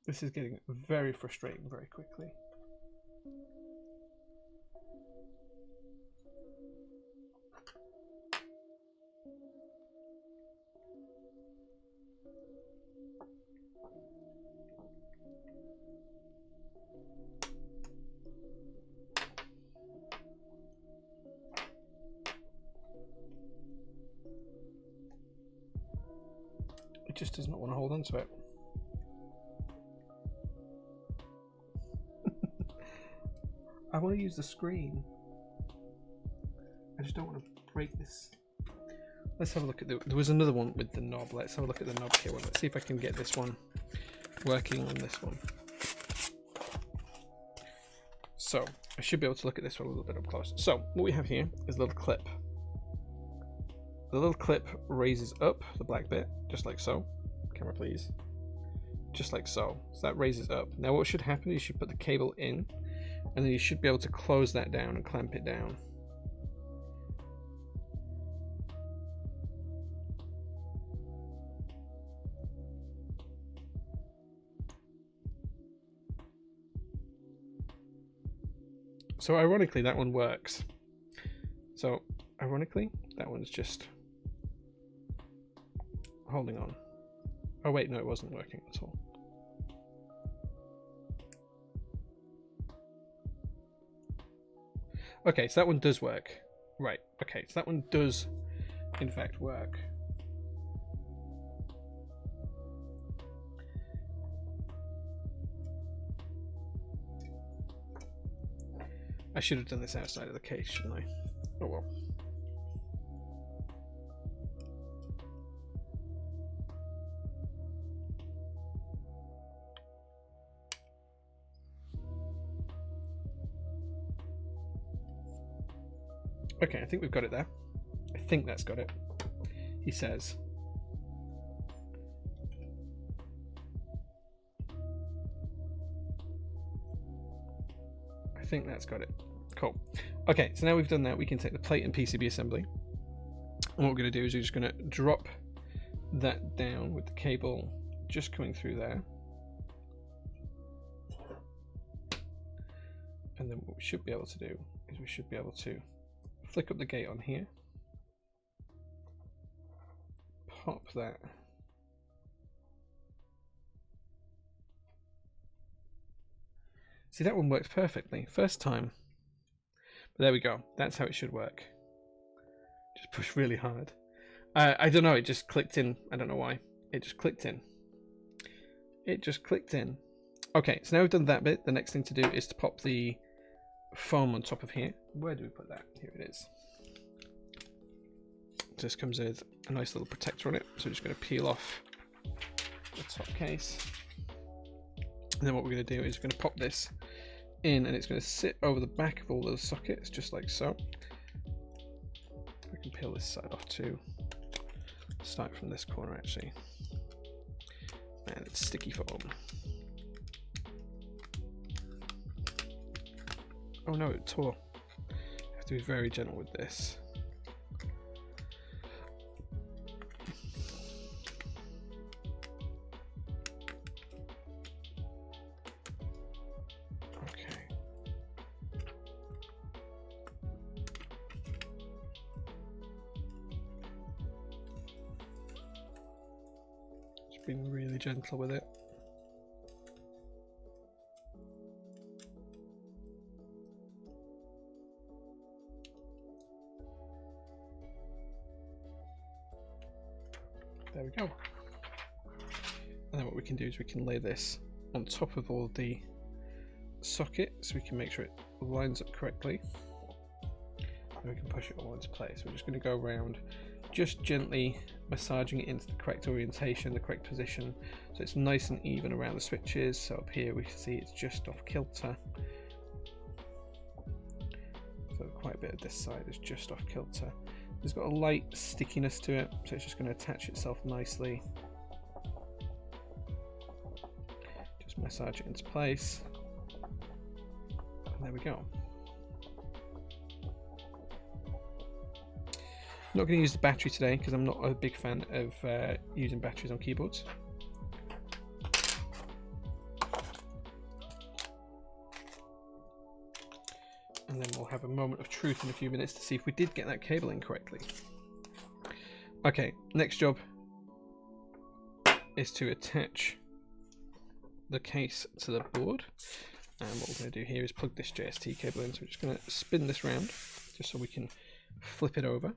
This is getting very frustrating very quickly. It just does not want to hold on to it. I want to use the screen. I just don't want to break this. Let's have a look at there was another one with the knob. Let's have a look at the knob here one. Let's see if I can get this one working on this one. So I should be able to look at this one a little bit up close. So what we have here is a little clip. The little clip raises up the black bit, just like so. Camera please. just like so. So that raises up. Now what should happen is you should put the cable in, and then you should be able to close that down and clamp it down. So ironically, that one works. So ironically, that one's just holding on. Oh wait, no, it wasn't working at all. Okay, so that one does work. Right, okay, so that one does in fact work. I should have done this outside of the case, shouldn't I? Oh well. Okay, I think we've got it there. I think that's got it. He says. I think that's got it. Cool. Okay, so now we've done that, we can take the plate and PCB assembly. And what we're going to do is we're just going to drop that down with the cable just coming through there. And then what we should be able to do is we should be able to flick up the gate on here. Pop that. See, that one works perfectly. First time. But there we go. That's how it should work. Just push really hard. I don't know. It just clicked in. I don't know why. It just clicked in. It just clicked in. Okay, so now we've done that bit. The next thing to do is to pop the foam on top of here. Where do we put that? Here it is. This comes with a nice little protector on it. So we're just going to peel off the top case. And then what we're going to do is we're going to pop this in, and it's going to sit over the back of all those sockets, just like so. I can peel this side off too. Start from this corner actually. Man, it's sticky foam. Oh no, it tore. I have to be very gentle with this. Being really gentle with it. There we go. And then what we can do is we can lay this on top of all the sockets so we can make sure it lines up correctly. And we can push it all into place. We're just going to go around just gently massaging it into the correct orientation, the correct position, so it's nice and even around the switches. So up here we can see it's just off kilter, so quite a bit of this side is just off kilter. It's got a light stickiness to it, so it's just going to attach itself nicely. Just massage it into place, and there we go. I'm not going to use the battery today because I'm not a big fan of using batteries on keyboards. And then we'll have a moment of truth in a few minutes to see if we did get that cable in correctly. Okay, next job is to attach the case to the board. And what we're going to do here is plug this JST cable in. So we're just going to spin this round just so we can flip it over.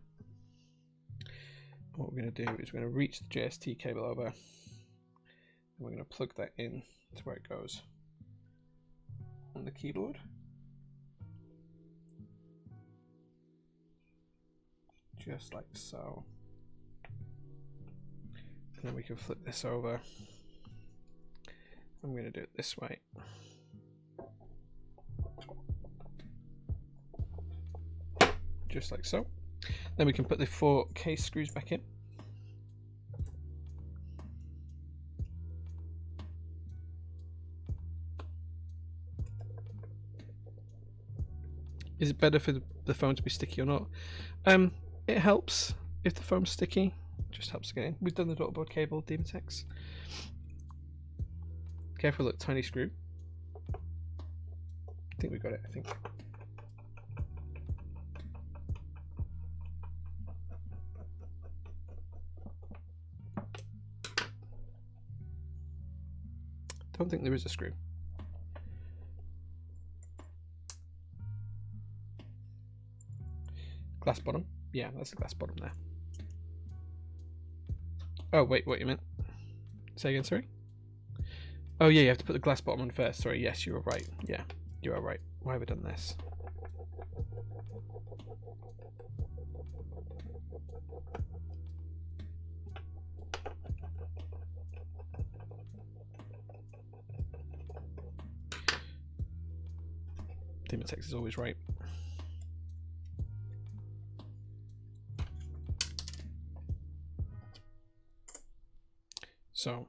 What we're going to do is we're going to reach the JST cable over, and we're going to plug that in to where it goes on the keyboard. Just like so. And then we can flip this over. I'm going to do it this way. Just like so. Then we can put the 4 case screws back in. Is it better for the phone to be sticky or not? It helps if the phone's sticky. Just helps again. We've done the daughterboard cable, Demotex. Careful, look, tiny screw. I think we got it, I think. Don't think there is a screw. Glass bottom? Yeah, that's the glass bottom there. Oh, wait, what you meant? Say again, sorry? Oh, yeah, you have to put the glass bottom on first. Sorry, yes, you were right. Yeah, you are right. Why have I done this? Demotex is always right. So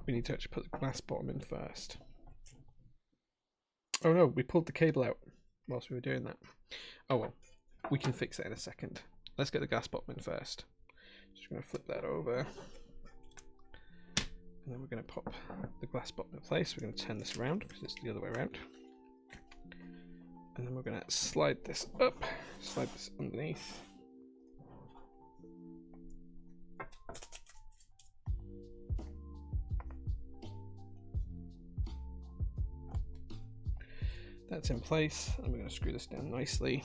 we need to actually put the glass bottom in first. Oh no, we pulled the cable out whilst we were doing that. Oh well, we can fix that in a second. Let's get the glass bottom in first. Just going to flip that over. And then we're going to pop the glass bottom in place. We're going to turn this around because it's the other way around. And then we're going to slide this up, slide this underneath. That's in place, and we're going to screw this down nicely.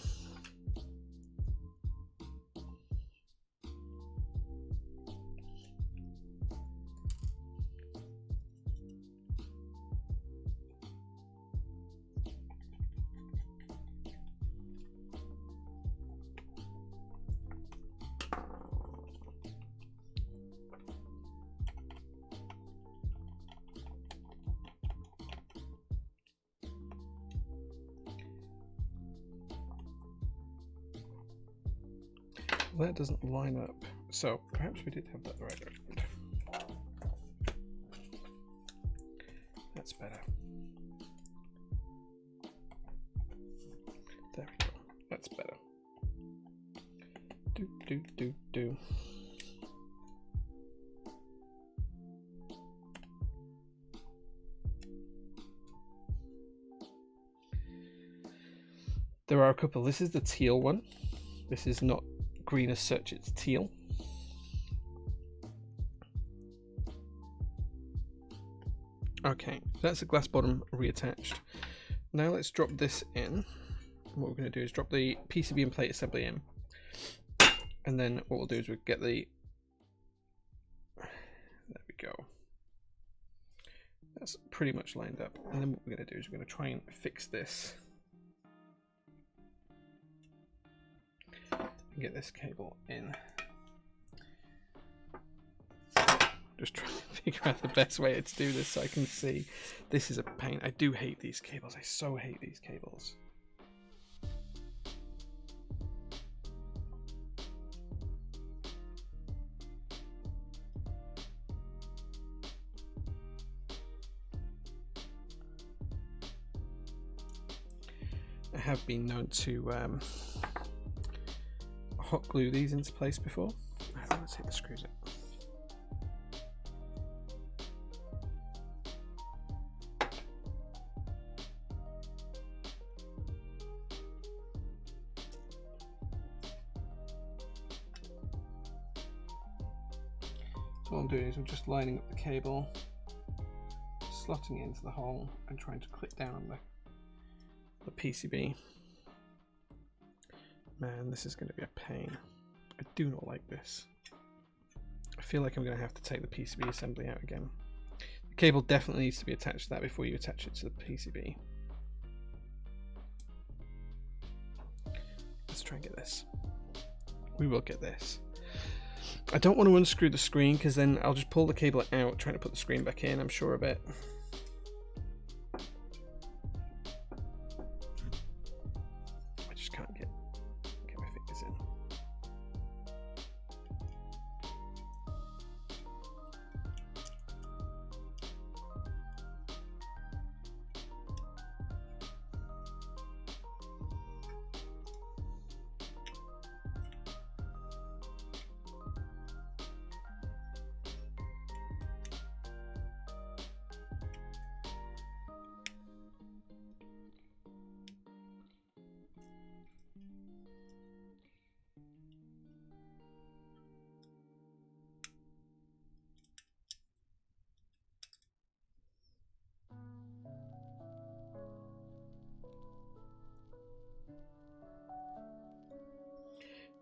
That doesn't line up, so perhaps we did have that the right way. That's better. There we go. That's better. Do. There are a couple. This is the teal one. This is not green as such, it's teal. Okay, that's the glass bottom reattached. Now let's drop this in. What we're going to do is drop the PCB and plate assembly in, and then what we'll do is we'll get the, there we go, that's pretty much lined up. And then what we're going to do is we're going to try and fix this and get this cable in. Just trying to figure out the best way to do this so I can see. This is a pain. I do hate these cables. I so hate these cables. I have been known to hot glue these into place before. Let's take the screws out. So what I'm doing is I'm just lining up the cable, slotting it into the hole and trying to clip down on the PCB. Man, this is going to be a pain. I do not like this. I feel like I'm going to have to take the PCB assembly out again. The cable definitely needs to be attached to that before you attach it to the PCB. Let's try and get this. We will get this. I don't want to unscrew the screen because then I'll just pull the cable out trying to put the screen back in, I'm sure of it. I just can't get my fingers in.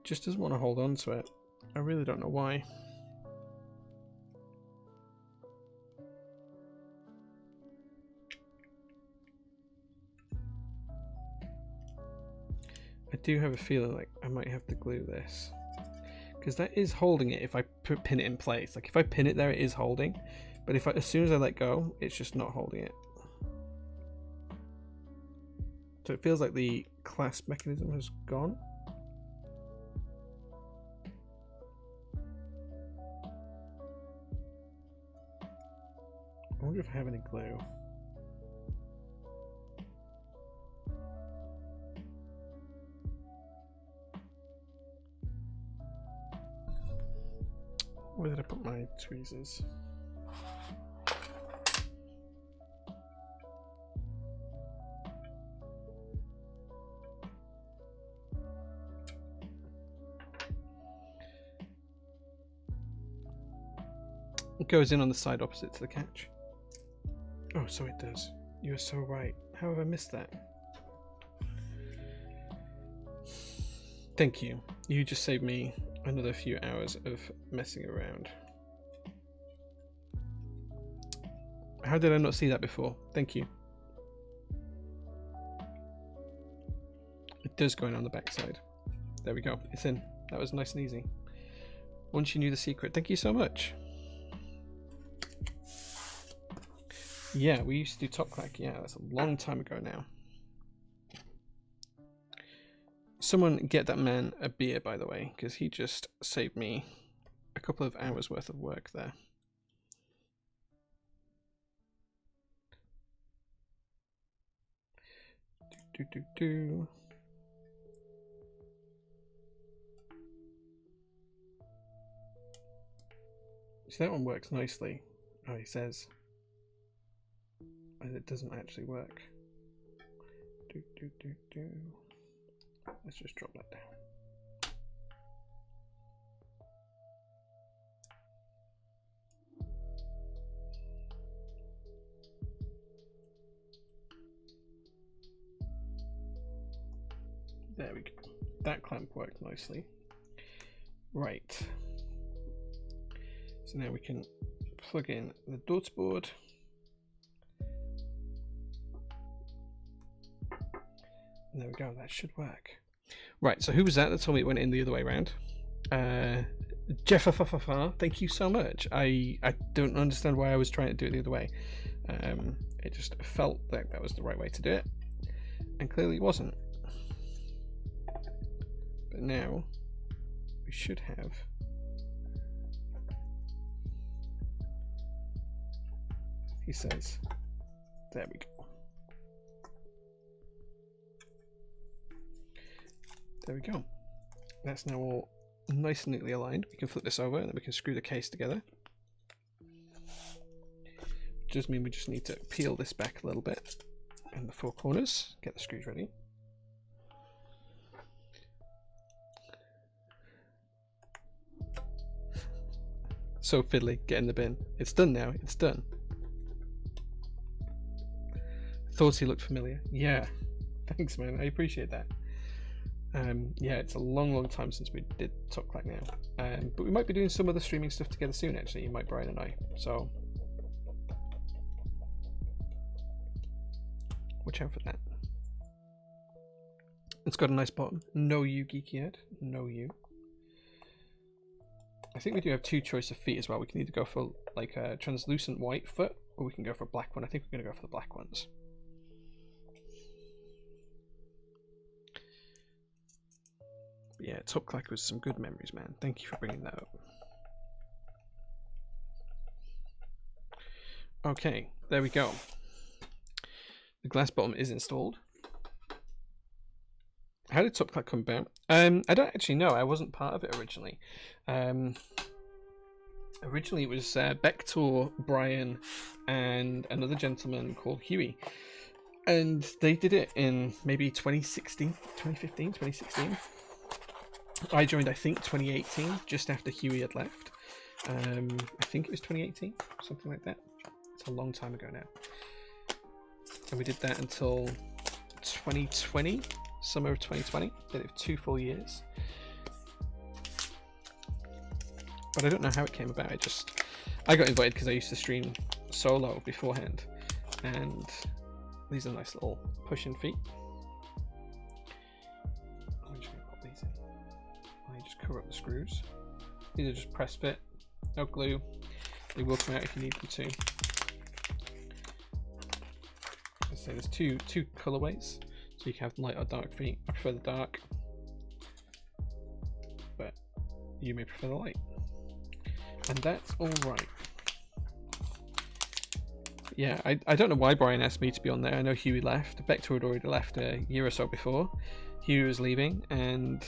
just doesn't want to hold on to it. I really don't know why. I do have a feeling like I might have to glue this, because that is holding it if I pin it in place. Like if I pin it there, it is holding, but if as soon as I let go, it's just not holding it. So it feels like the clasp mechanism has gone. I wonder if I have any glue. Where did I put my tweezers? It goes in on the side opposite to the catch. Oh, so it does. You are so right. How have I missed that? Thank you. You just saved me another few hours of messing around. How did I not see that before? Thank you. It does go in on the back side. There we go. It's in. That was nice and easy. Once you knew the secret. Thank you so much. Yeah, we used to do top clack. Yeah, that's a long time ago now. Someone get that man a beer, by the way, because he just saved me a couple of hours worth of work there. So that one works nicely. Oh, he says. And it doesn't actually work. Let's just drop that down. There we go. That clamp worked nicely. Right. So now we can plug in the daughterboard. And there we go, that should work. Right, so who was that told me it went in the other way around? Jeff, thank you so much. I don't understand why I was trying to do it the other way. It just felt like that was the right way to do it, and clearly it wasn't. But now we should have he says, there we go. There we go. That's now all nice and neatly aligned. We can flip this over and then we can screw the case together. Just mean we just need to peel this back a little bit in the four corners, get the screws ready. So fiddly, get in the bin. It's done now, it's done. Thought he looked familiar. Yeah, thanks man, I appreciate that. Yeah, it's a long time since we did Top Clack now, but we might be doing some other streaming stuff together soon actually, Mike, Brian and I, so watch out for that. It's got a nice bottom. No you, Geeky Ed. No you. I think we do have two choice of feet as well. We can either go for like a translucent white foot, or we can go for a black one. I think we're going to go for the black ones. But yeah, Top Clack was some good memories, man. Thank you for bringing that up. Okay, there we go. The glass bottom is installed. How did Top Clack come about? I don't actually know. I wasn't part of it originally. Originally it was Bektor, Brian, and another gentleman called Huey. And they did it in maybe 2016, 2016. I joined, I think, 2018, just after Huey had left. I think it was 2018, something like that. It's a long time ago now. And we did that until 2020, summer of 2020. Did it for 2 full years. but I don't know how it came about. I got invited because I used to stream solo beforehand, and these are nice little pushing feet. I'm just gonna pop these in. I just cover up the screws. These are just press fit, no glue. They will come out if you need them to. So there's two colorways, so you can have light or dark feet. I prefer the dark, but you may prefer the light, and that's all right. Yeah, I don't know why Brian asked me to be on there. I know Huey left. Vector had already left a year or so before. Huey was leaving, and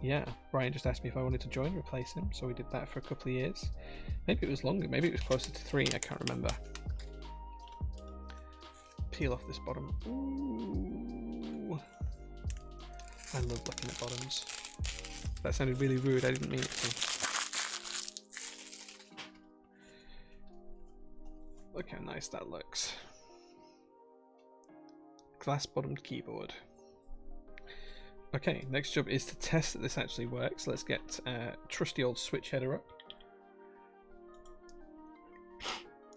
yeah, Brian just asked me if I wanted to join, replace him. So we did that for a couple of years. Maybe it was longer. Maybe it was closer to 3. I can't remember. Peel off this bottom. Ooh. I love looking at bottoms. That sounded really rude. I didn't mean it to. Look how nice that looks. Glass bottomed keyboard. Okay, next job is to test that this actually works. Let's get trusty old switch header up.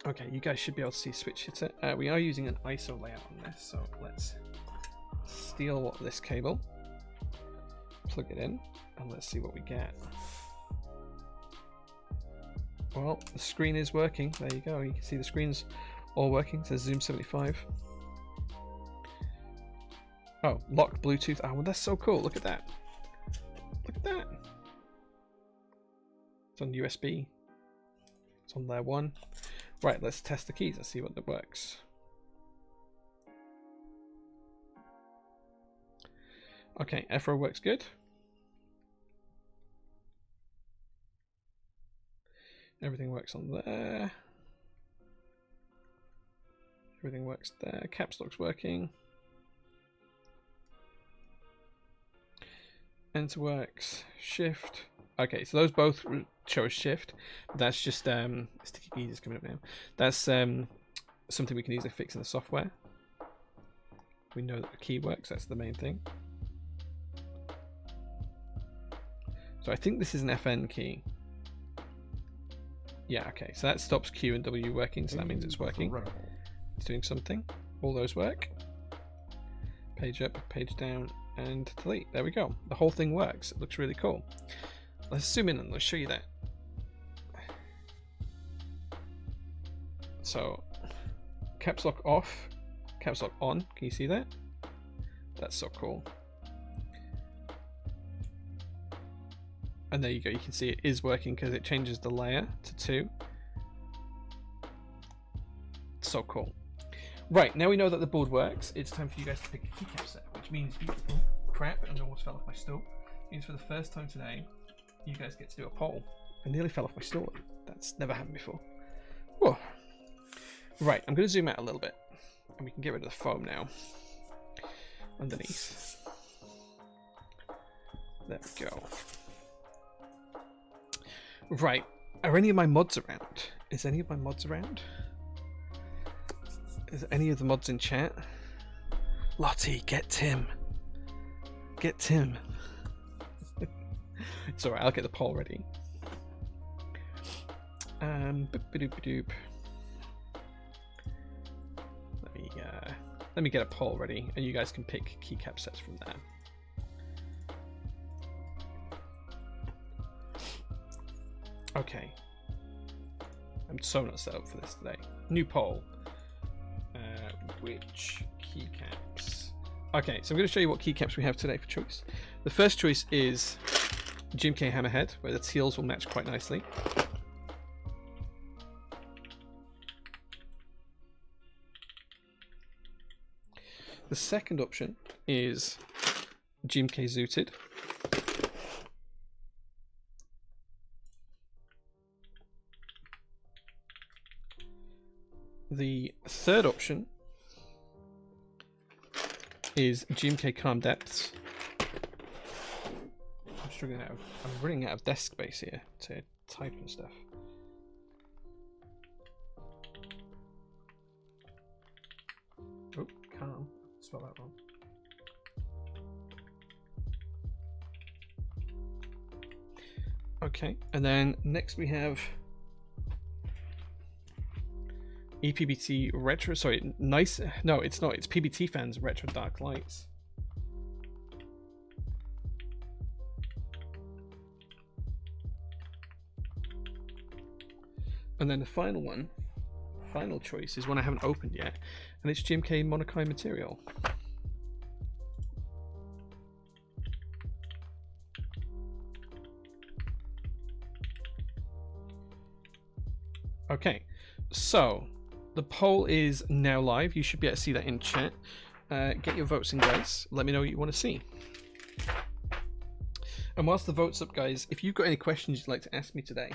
Okay, you guys should be able to see switch hitter. We are using an ISO layout on this, so let's steal this cable, plug it in, and let's see what we get. Well, the screen is working. There you go. You can see the screen's all working. It says Zoom75. Oh, lock Bluetooth. Oh, well, that's so cool. Look at that. Look at that. It's on USB. It's on layer 1. Right, let's test the keys. Let's see what that works. Okay, F-row works good. Everything works on there. Everything works there. Caps lock's working. Enter works. Shift. Okay, so those both show a shift. That's just sticky keys is coming up now. That's something we can easily fix in the software. We know that the key works. That's the main thing. So I think this is an FN key. Yeah, okay, so that stops Q and W working, so that means it's working. It's doing something. All those work. Page up, page down, and delete. There we go. The whole thing works. It looks really cool. Let's zoom in and let's show you that. So, caps lock off, caps lock on. Can you see that? That's so cool. And there you go, you can see it is working because it changes the layer to 2. So cool. Right, now we know that the board works, it's time for you guys to pick a keycap set, which means crap, and almost fell off my stool. It means for the first time today, you guys get to do a poll. I nearly fell off my stool. That's never happened before. Whoa. Right, I'm going to zoom out a little bit, and we can get rid of the foam now. Underneath. There we go. Right, are any of my mods around? Is any of my mods around? Is any of the mods in chat? Lottie, get Tim. Get Tim. It's alright, I'll get the poll ready. Boop-a-doop-a-doop. Let me get a poll ready, and you guys can pick keycap sets from there. Okay. I'm so not set up for this today. New poll. Which keycaps? Okay, so I'm going to show you what keycaps we have today for choice. The first choice is GMK Hammerhead, where the teals will match quite nicely. The second option is GMK Zooted. The third option is GMK Calm Depths. I'm running out of desk space here to type and stuff. Oh, calm. Spell that wrong. Okay, and then next we have EPBT Retro, sorry, nice, no, it's not, it's PBT Fans Retro Dark Lights. And then the final one, final choice, is one I haven't opened yet, and it's GMK Monokai material. Okay, so the poll is now live. You should be able to see that in chat. Get your votes in, guys. Let me know what you want to see. And whilst the vote's up, guys, if you've got any questions you'd like to ask me today,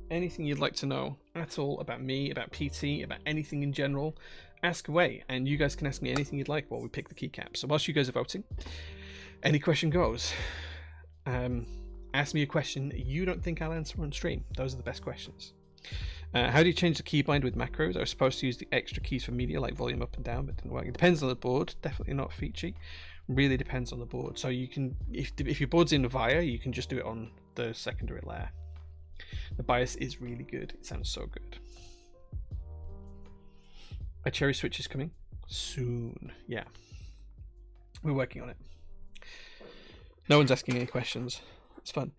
anything you'd like to know at all about me, about PT, about anything in general, ask away. And you guys can ask me anything you'd like while we pick the keycap. So whilst you guys are voting, any question goes. Ask me a question you don't think I'll answer on stream. Those are the best questions. How do you change the keybind with macros? I was supposed to use the extra keys for media, like volume up and down, but it didn't work. It depends on the board. Definitely not feature. Really depends on the board. So you can, if your board's in VIA, you can just do it on the secondary layer. The bias is really good. It sounds so good. A cherry switch is coming soon. Yeah, we're working on it. No one's asking any questions. It's fun.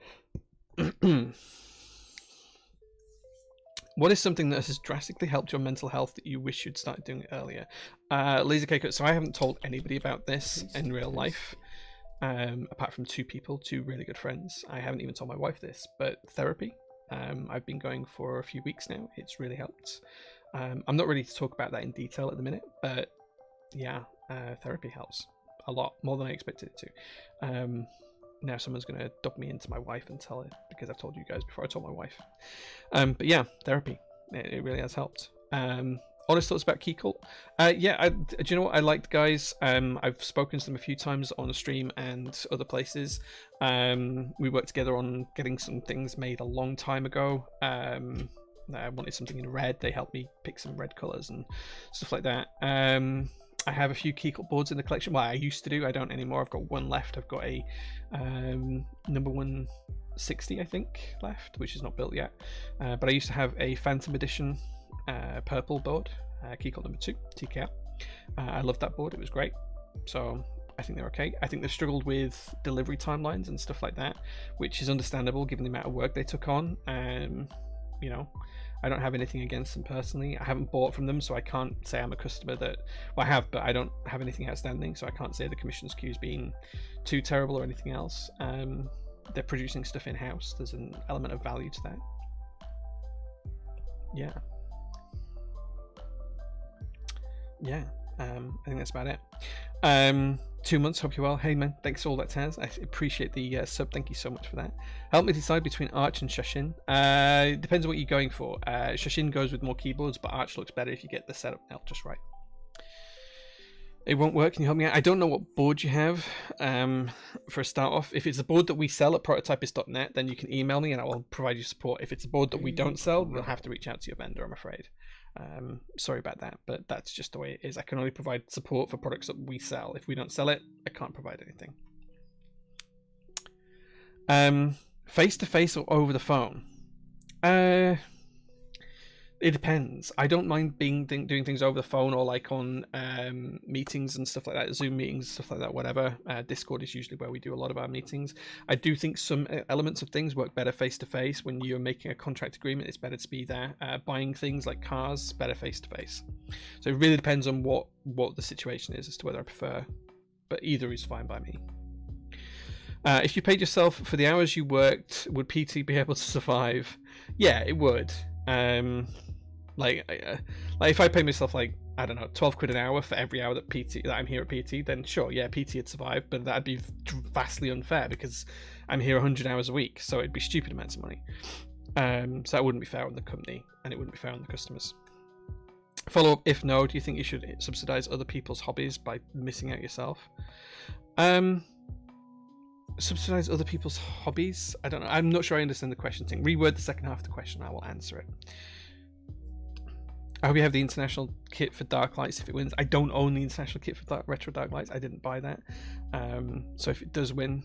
What is something that has drastically helped your mental health that you wish you'd started doing earlier? Laser cake. So I haven't told anybody about this in real life, apart from two people, two really good friends. I haven't even told my wife this, but therapy. I've been going for a few weeks now. It's really helped. I'm not ready to talk about that in detail at the minute, but yeah, therapy helps a lot, more than I expected it to. Now someone's going to dub me into my wife and tell her, because I've told you guys before I told my wife. But yeah, therapy. It really has helped. Honest thoughts about Key Cult? Yeah, do you know what? I liked guys. I've spoken to them a few times on the stream and other places. We worked together on getting some things made a long time ago. I wanted something in red. They helped me pick some red colors and stuff like that. I have a few Key Cult boards in the collection. Well, I used to do. I don't anymore. I've got one left. I've got a number 160, I think, left, which is not built yet. But I used to have a Phantom Edition purple board, Key Cult number 2, TKL. I loved that board. It was great. So I think they're okay. I think they've struggled with delivery timelines and stuff like that, which is understandable given the amount of work they took on. You know, I don't have anything against them personally. I haven't bought from them, so I can't say I'm a customer that... Well, I have, but I don't have anything outstanding, so I can't say the commission's queue's been too terrible or anything else. They're producing stuff in-house. There's an element of value to that. Yeah. Yeah, I think that's about it. 2 months, hope you're well. Hey man, thanks for all that, Taz. I appreciate the sub. Thank you so much for that. Help me decide between Arch and Shashin. It depends on what you're going for. Shashin goes with more keyboards, but Arch looks better if you get the setup nailed just right. It won't work. Can you help me out? I don't know what board you have for a start off. If it's a board that we sell at prototypist.net, then you can email me and I will provide you support. If it's a board that we don't sell, we'll have to reach out to your vendor, I'm afraid. Sorry about that, but that's just the way it is. I can only provide support for products that we sell. If we don't sell it, I can't provide anything. Face to face or over the phone? It depends. I don't mind doing things over the phone or like on meetings and stuff like that, Zoom meetings, stuff like that, whatever. Discord is usually where we do a lot of our meetings. I do think some elements of things work better face to face. When you're making a contract agreement, it's better to be there. Buying things like cars, better face to face. So it really depends on what the situation is as to whether I prefer, but either is fine by me. If you paid yourself for the hours you worked, would PT be able to survive? Yeah, it would. Like if I pay myself like, I don't know, 12 quid an hour for every hour that I'm here at PT, then sure, yeah, PT would survive, but that'd be vastly unfair because I'm here 100 hours a week, so it'd be stupid amounts of money. So that wouldn't be fair on the company, and it wouldn't be fair on the customers. Follow up, if no, do you think you should subsidize other people's hobbies by missing out yourself? Subsidize other people's hobbies? I don't know. I'm not sure I understand the question thing. Reword the second half of the question, I will answer it. I hope you have the international kit for Dark Lights if it wins. I don't own the international kit for Retro Dark Lights. I didn't buy that. So if it does win,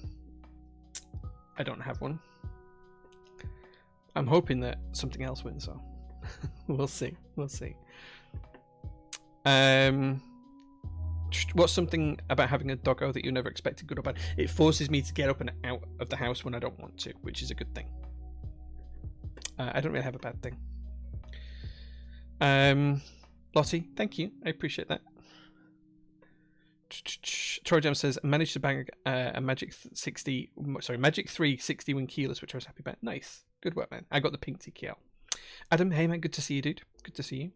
I don't have one. I'm hoping that something else wins, so we'll see. We'll see. What's something about having a doggo that you never expected, good or bad? It forces me to get up and out of the house when I don't want to, which is a good thing. I don't really have a bad thing. Lottie, thank you. I appreciate that. Troy Jam says, managed to bang a Magic 3 60 win keyless, which I was happy about. Nice. Good work, man. I got the pink TKL. Adam, hey man, good to see you, dude. Good to see you.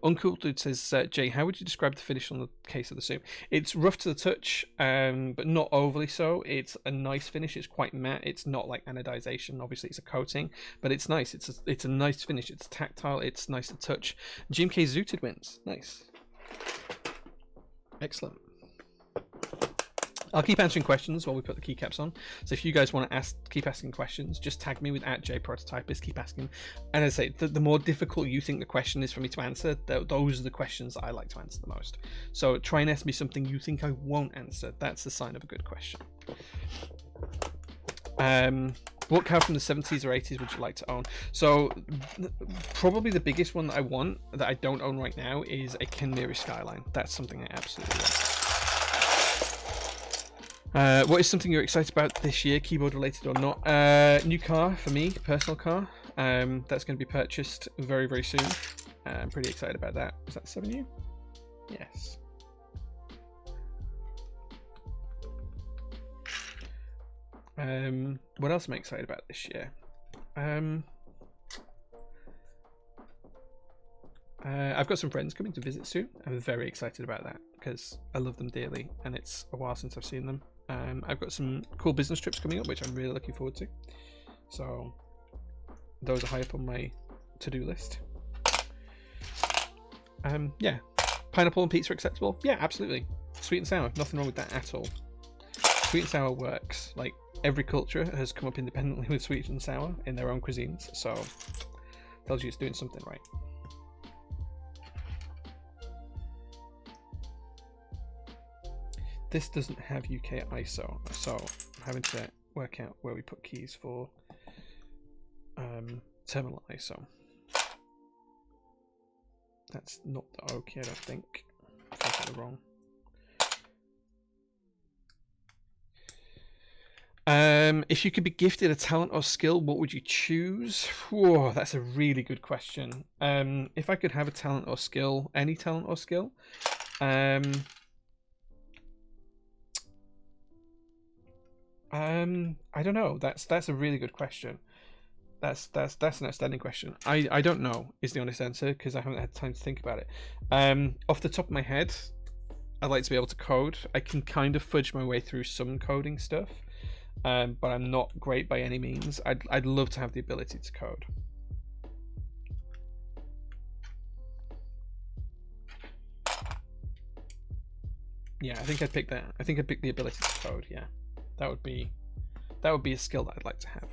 Uncool Dude says, Jay, how would you describe the finish on the case of the Zoom? It's rough to the touch, but not overly so. It's a nice finish. It's quite matte. It's not like anodization. Obviously, it's a coating, but it's nice. It's a nice finish. It's tactile. It's nice to touch. GMK Zooted wins. Nice. Excellent. I'll keep answering questions while we put the keycaps on. So if you guys want to keep asking questions, just tag me with @JPrototypist. Keep asking. And as I say, the more difficult you think the question is for me to answer, those are the questions that I like to answer the most. So try and ask me something you think I won't answer. That's the sign of a good question. What car from the 70s or 80s would you like to own? So probably the biggest one that I want, that I don't own right now, is a Kenmiri Skyline. That's something I absolutely want. What is something you're excited about this year, keyboard related or not? New car for me, personal car. That's going to be purchased very, very soon. I'm pretty excited about that. Is that 7U? Yes. What else am I excited about this year? I've got some friends coming to visit soon. I'm very excited about that because I love them dearly and it's a while since I've seen them. I've got some cool business trips coming up which I'm really looking forward to. So those are high up on my to-do list. Yeah. Pineapple and pizza acceptable? Yeah, absolutely. Sweet and sour, nothing wrong with that at all. Sweet and sour works. Like, every culture has come up independently with sweet and sour in their own cuisines, so tells you it's doing something right. This doesn't have UK ISO, so I'm having to work out where we put keys for terminal ISO. That's not the OK, I don't think. I think I got it wrong. If you could be gifted a talent or skill, what would you choose? Whoa, that's a really good question. If I could have a talent or skill, any talent or skill, I don't know. That's a really good question. That's an outstanding question. I don't know is the honest answer because I haven't had time to think about it. Off the top of my head, I'd like to be able to code. I can kind of fudge my way through some coding stuff. But I'm not great by any means. I'd love to have the ability to code. Yeah, I think I'd pick that. I think I'd pick the ability to code. Yeah, that would be a skill that I'd like to have.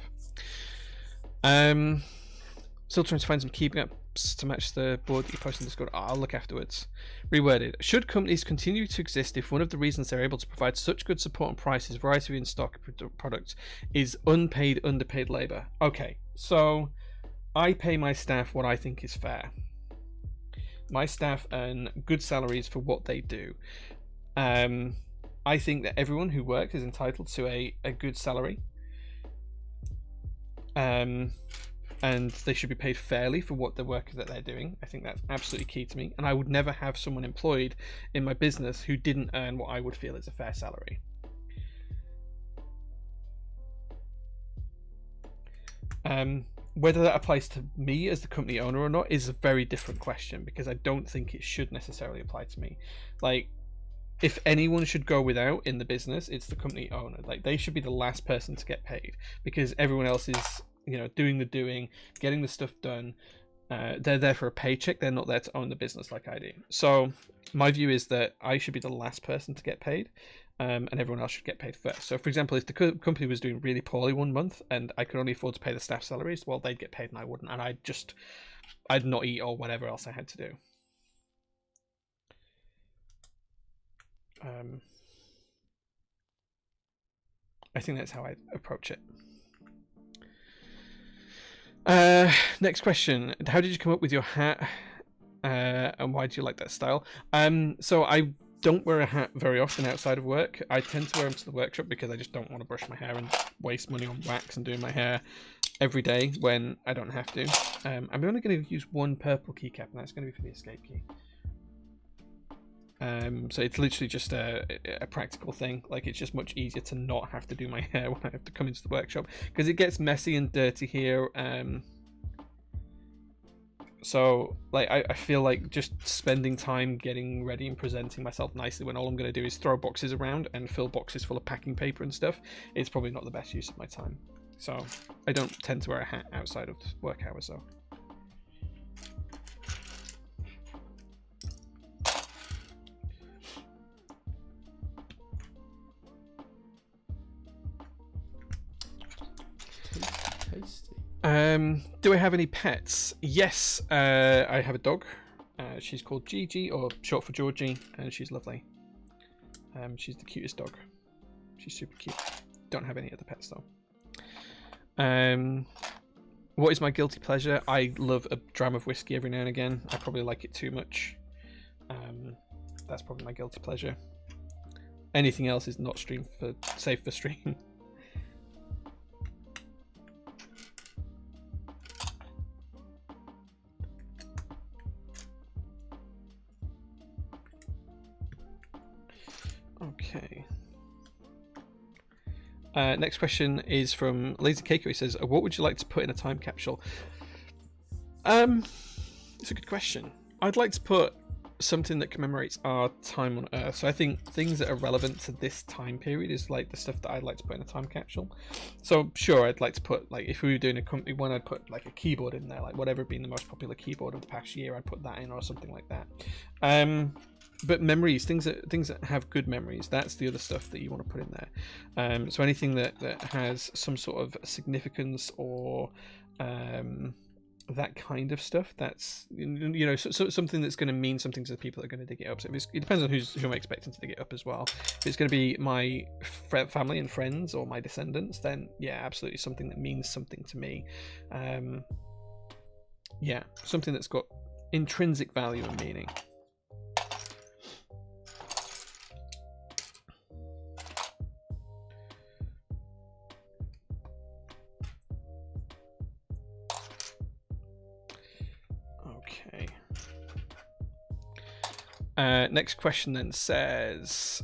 Still trying to find some keycaps to match the board that you posted in Discord. I'll look afterwards. Reworded. Should companies continue to exist if one of the reasons they're able to provide such good support and prices, variety of in-stock products, is unpaid, underpaid labor? Okay, so I pay my staff what I think is fair. My staff earn good salaries for what they do. I think that everyone who works is entitled to a good salary. And they should be paid fairly for what the work that they're doing. I think that's absolutely key to me. And I would never have someone employed in my business who didn't earn what I would feel is a fair salary. Whether that applies to me as the company owner or not is a very different question because I don't think it should necessarily apply to me. Like, if anyone should go without in the business, it's the company owner. Like, they should be the last person to get paid because everyone else is, you know, doing the doing, getting the stuff done. They're there for a paycheck. They're not there to own the business like I do. So my view is that I should be the last person to get paid, and everyone else should get paid first. So for example, if the company was doing really poorly one month and I could only afford to pay the staff salaries, well, they'd get paid and I wouldn't, and I'd not eat or whatever else I had to do. I think that's how I approach it. Next question. How did you come up with your hat? And why do you like that style? So I don't wear a hat very often outside of work. I tend to wear them to the workshop because I just don't want to brush my hair and waste money on wax and doing my hair every day when I don't have to. I'm only going to use one purple keycap, and that's going to be for the escape key. So it's literally just a practical thing. Like, it's just much easier to not have to do my hair when I have to come into the workshop, because it gets messy and dirty here. So like I feel like just spending time getting ready and presenting myself nicely when all I'm going to do is throw boxes around and fill boxes full of packing paper and stuff, it's probably not the best use of my time. So I don't tend to wear a hat outside of work hours though. Tasty. Do I have any pets? Yes, I have a dog. She's called Gigi, or short for Georgie, and she's lovely. She's the cutest dog. She's super cute. Don't have any other pets though. What is my guilty pleasure? I love a dram of whiskey every now and again. I probably like it too much. That's probably my guilty pleasure. Anything else is not safe for stream. Okay. Next question is from Lazy Keiko. He says, what would you like to put in a time capsule? It's a good question. I'd like to put something that commemorates our time on Earth. So I think things that are relevant to this time period is like the stuff that I'd like to put in a time capsule. So sure, I'd like to put, like, if we were doing a company one, I'd put like a keyboard in there, like whatever been the most popular keyboard of the past year, I'd put that in, or something like that. But memories, things that have good memories, that's the other stuff that you want to put in there. So anything that has some sort of significance, or that kind of stuff, that's, you know, so something that's going to mean something to the people that are going to dig it up. So it depends on who I'm expecting to dig it up as well. If it's going to be my family and friends or my descendants, then yeah, absolutely something that means something to me. Yeah, something that's got intrinsic value and meaning. Next question then says,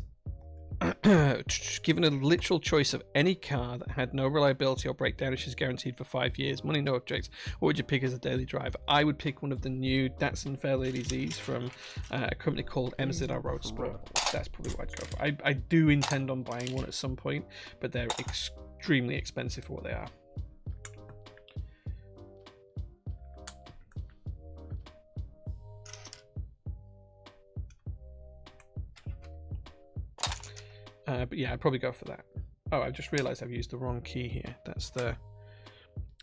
given a literal choice of any car that had no reliability or breakdown issues guaranteed for 5 years, money no objects, what would you pick as a daily drive? I would pick one of the new Datsun Fairlady Z's from a company called MZR Road Sport. That's probably what I'd go for. I do intend on buying one at some point, but they're extremely expensive for what they are. But yeah, I'd probably go for that. Oh, I've just realized I've used the wrong key here. That's the...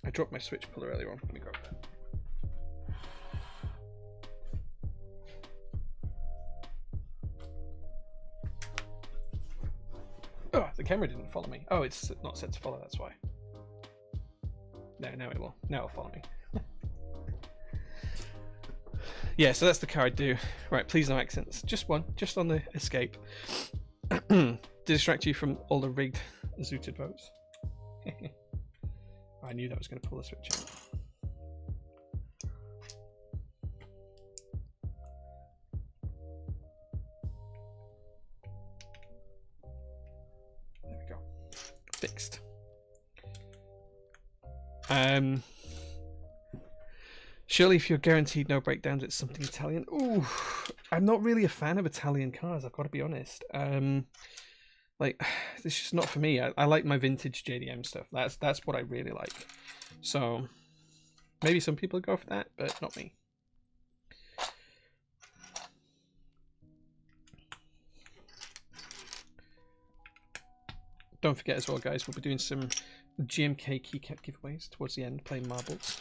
I dropped my switch puller earlier on. Let me go for that. Oh, the camera didn't follow me. Oh, it's not set to follow, that's why. No, now it will. Now it'll follow me. Yeah, so that's the car I'd do. Right, please no accents. Just one, just on the escape. To distract you from all the rigged zooted votes. I knew that was going to pull the switch out. There we go. Fixed. Surely if you're guaranteed no breakdowns, it's something Italian. Ooh, I'm not really a fan of Italian cars, I've got to be honest. Like, it's just not for me. I like my vintage JDM stuff. That's what I really like. So maybe some people go for that, but not me. Don't forget as well, guys, we'll be doing some GMK keycap giveaways towards the end, playing marbles.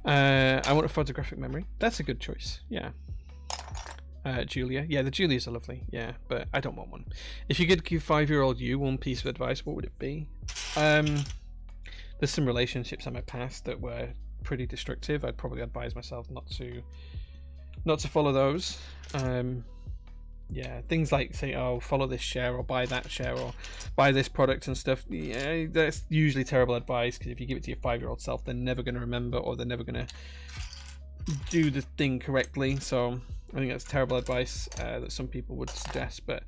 I want a photographic memory. That's a good choice. Yeah. Julia. Yeah, the Julias are lovely. Yeah, but I don't want one. If you could give 5-year-old you one piece of advice, what would it be? There's some relationships in my past that were pretty destructive. I'd probably advise myself not to follow those. Yeah, things like say, oh, follow this share or buy that share or buy this product and stuff. Yeah, that's usually terrible advice, because if you give it to your 5-year-old self, they're never going to remember, or they're never going to do the thing correctly. So I think that's terrible advice that some people would suggest. But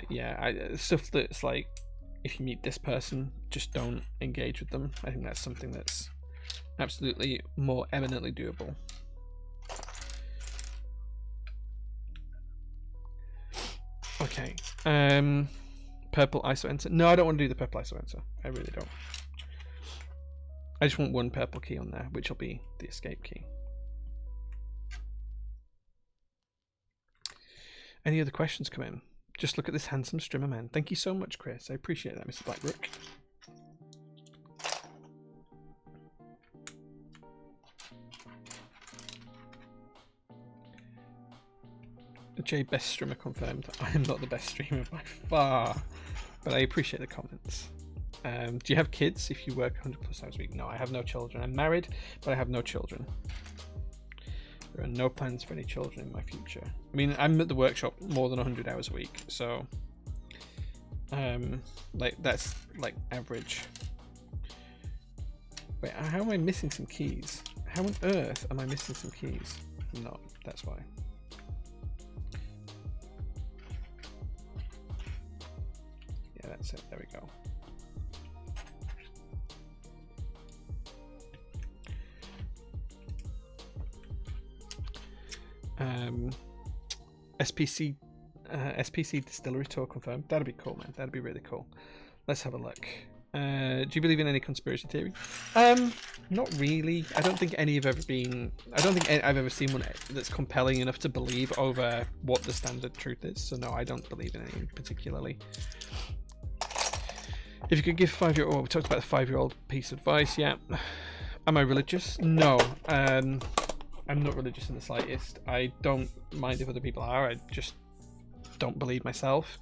yeah, stuff that's like, if you meet this person, just don't engage with them. I think that's something that's absolutely more eminently doable. Okay, purple ISO enter. No, I don't want to do the purple ISO enter. I really don't. I just want one purple key on there, which will be the escape key. Any other questions come in? Just look at this handsome streamer man. Thank you so much, Chris. I appreciate that, Mr. Blackbrook. Jae, best streamer confirmed. I am not the best streamer by far, but I appreciate the comments. Do you have kids if you work 100+ hours a week? No, I have no children. I'm married, but I have no children. There are no plans for any children in my future. I mean, I'm at the workshop more than 100 hours a week, so like that's like average. Wait, how am I missing some keys? How on earth am I missing some keys? No, that's why. Yeah, that's it. There we go. SPC distillery tour confirmed. That'd be cool, man. That'd be really cool. Let's have a look. Do you believe in any conspiracy theory? Not really. I don't think any have ever been. I don't think I've ever seen one that's compelling enough to believe over what the standard truth is. So no, I don't believe in any particularly. If you could give 5-year-old, we talked about the 5-year-old piece of advice. Yeah. Am I religious? No. I'm not religious in the slightest. I don't mind if other people are. I just don't believe myself.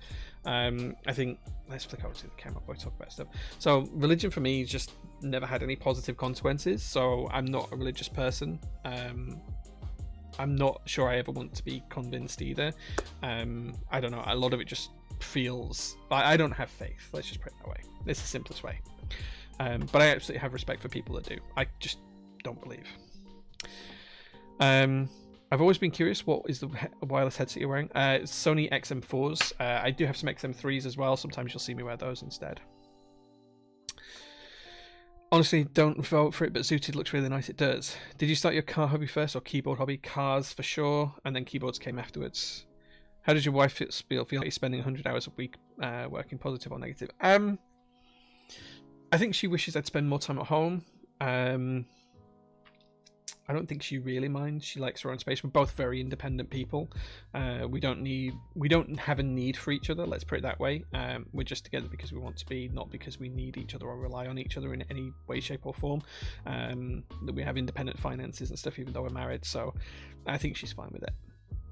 I think, let's flick over to the camera while we talk about stuff. So religion for me just never had any positive consequences. So I'm not a religious person. I'm not sure I ever want to be convinced either. I don't know. A lot of it just feels like I don't have faith. Let's just put it that way. It's the simplest way. But I absolutely have respect for people that do. I just don't believe. I've always been curious, what is the wireless headset you're wearing? Sony XM4s. I do have some XM3s as well. Sometimes you'll see me wear those instead. Honestly, don't vote for it, but Zooted looks really nice. It does. Did you start your car hobby first or keyboard hobby? Cars for sure, and then keyboards came afterwards. How does your wife feel like you're spending 100 hours a week working, positive or negative? I think she wishes I'd spend more time at home. I don't think she really minds. She likes her own space. We're both very independent people. We don't have a need for each other. Let's put it that way. We're just together because we want to be, not because we need each other or rely on each other in any way, shape, or form. That we have independent finances and stuff, even though we're married. So I think she's fine with it.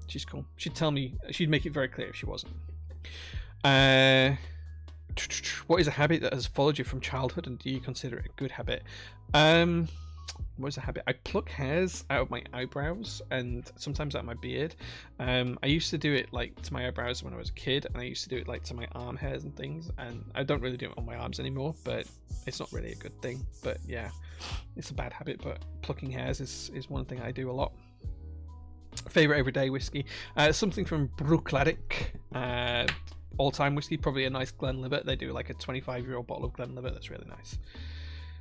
She's cool. She'd tell me. She'd make it very clear if she wasn't. What is a habit that has followed you from childhood, and do you consider it a good habit? What is a habit? I pluck hairs out of my eyebrows and sometimes out of my beard. I used to do it like to my eyebrows when I was a kid, and I used to do it like to my arm hairs and things, and I don't really do it on my arms anymore, but it's not really a good thing. But yeah, it's a bad habit, but plucking hairs is one thing I do a lot. Favorite everyday whiskey? Something from Bruichladdich. All-time whiskey, probably a nice Glenlivet. They do like a 25-year-old bottle of Glenlivet that's really nice.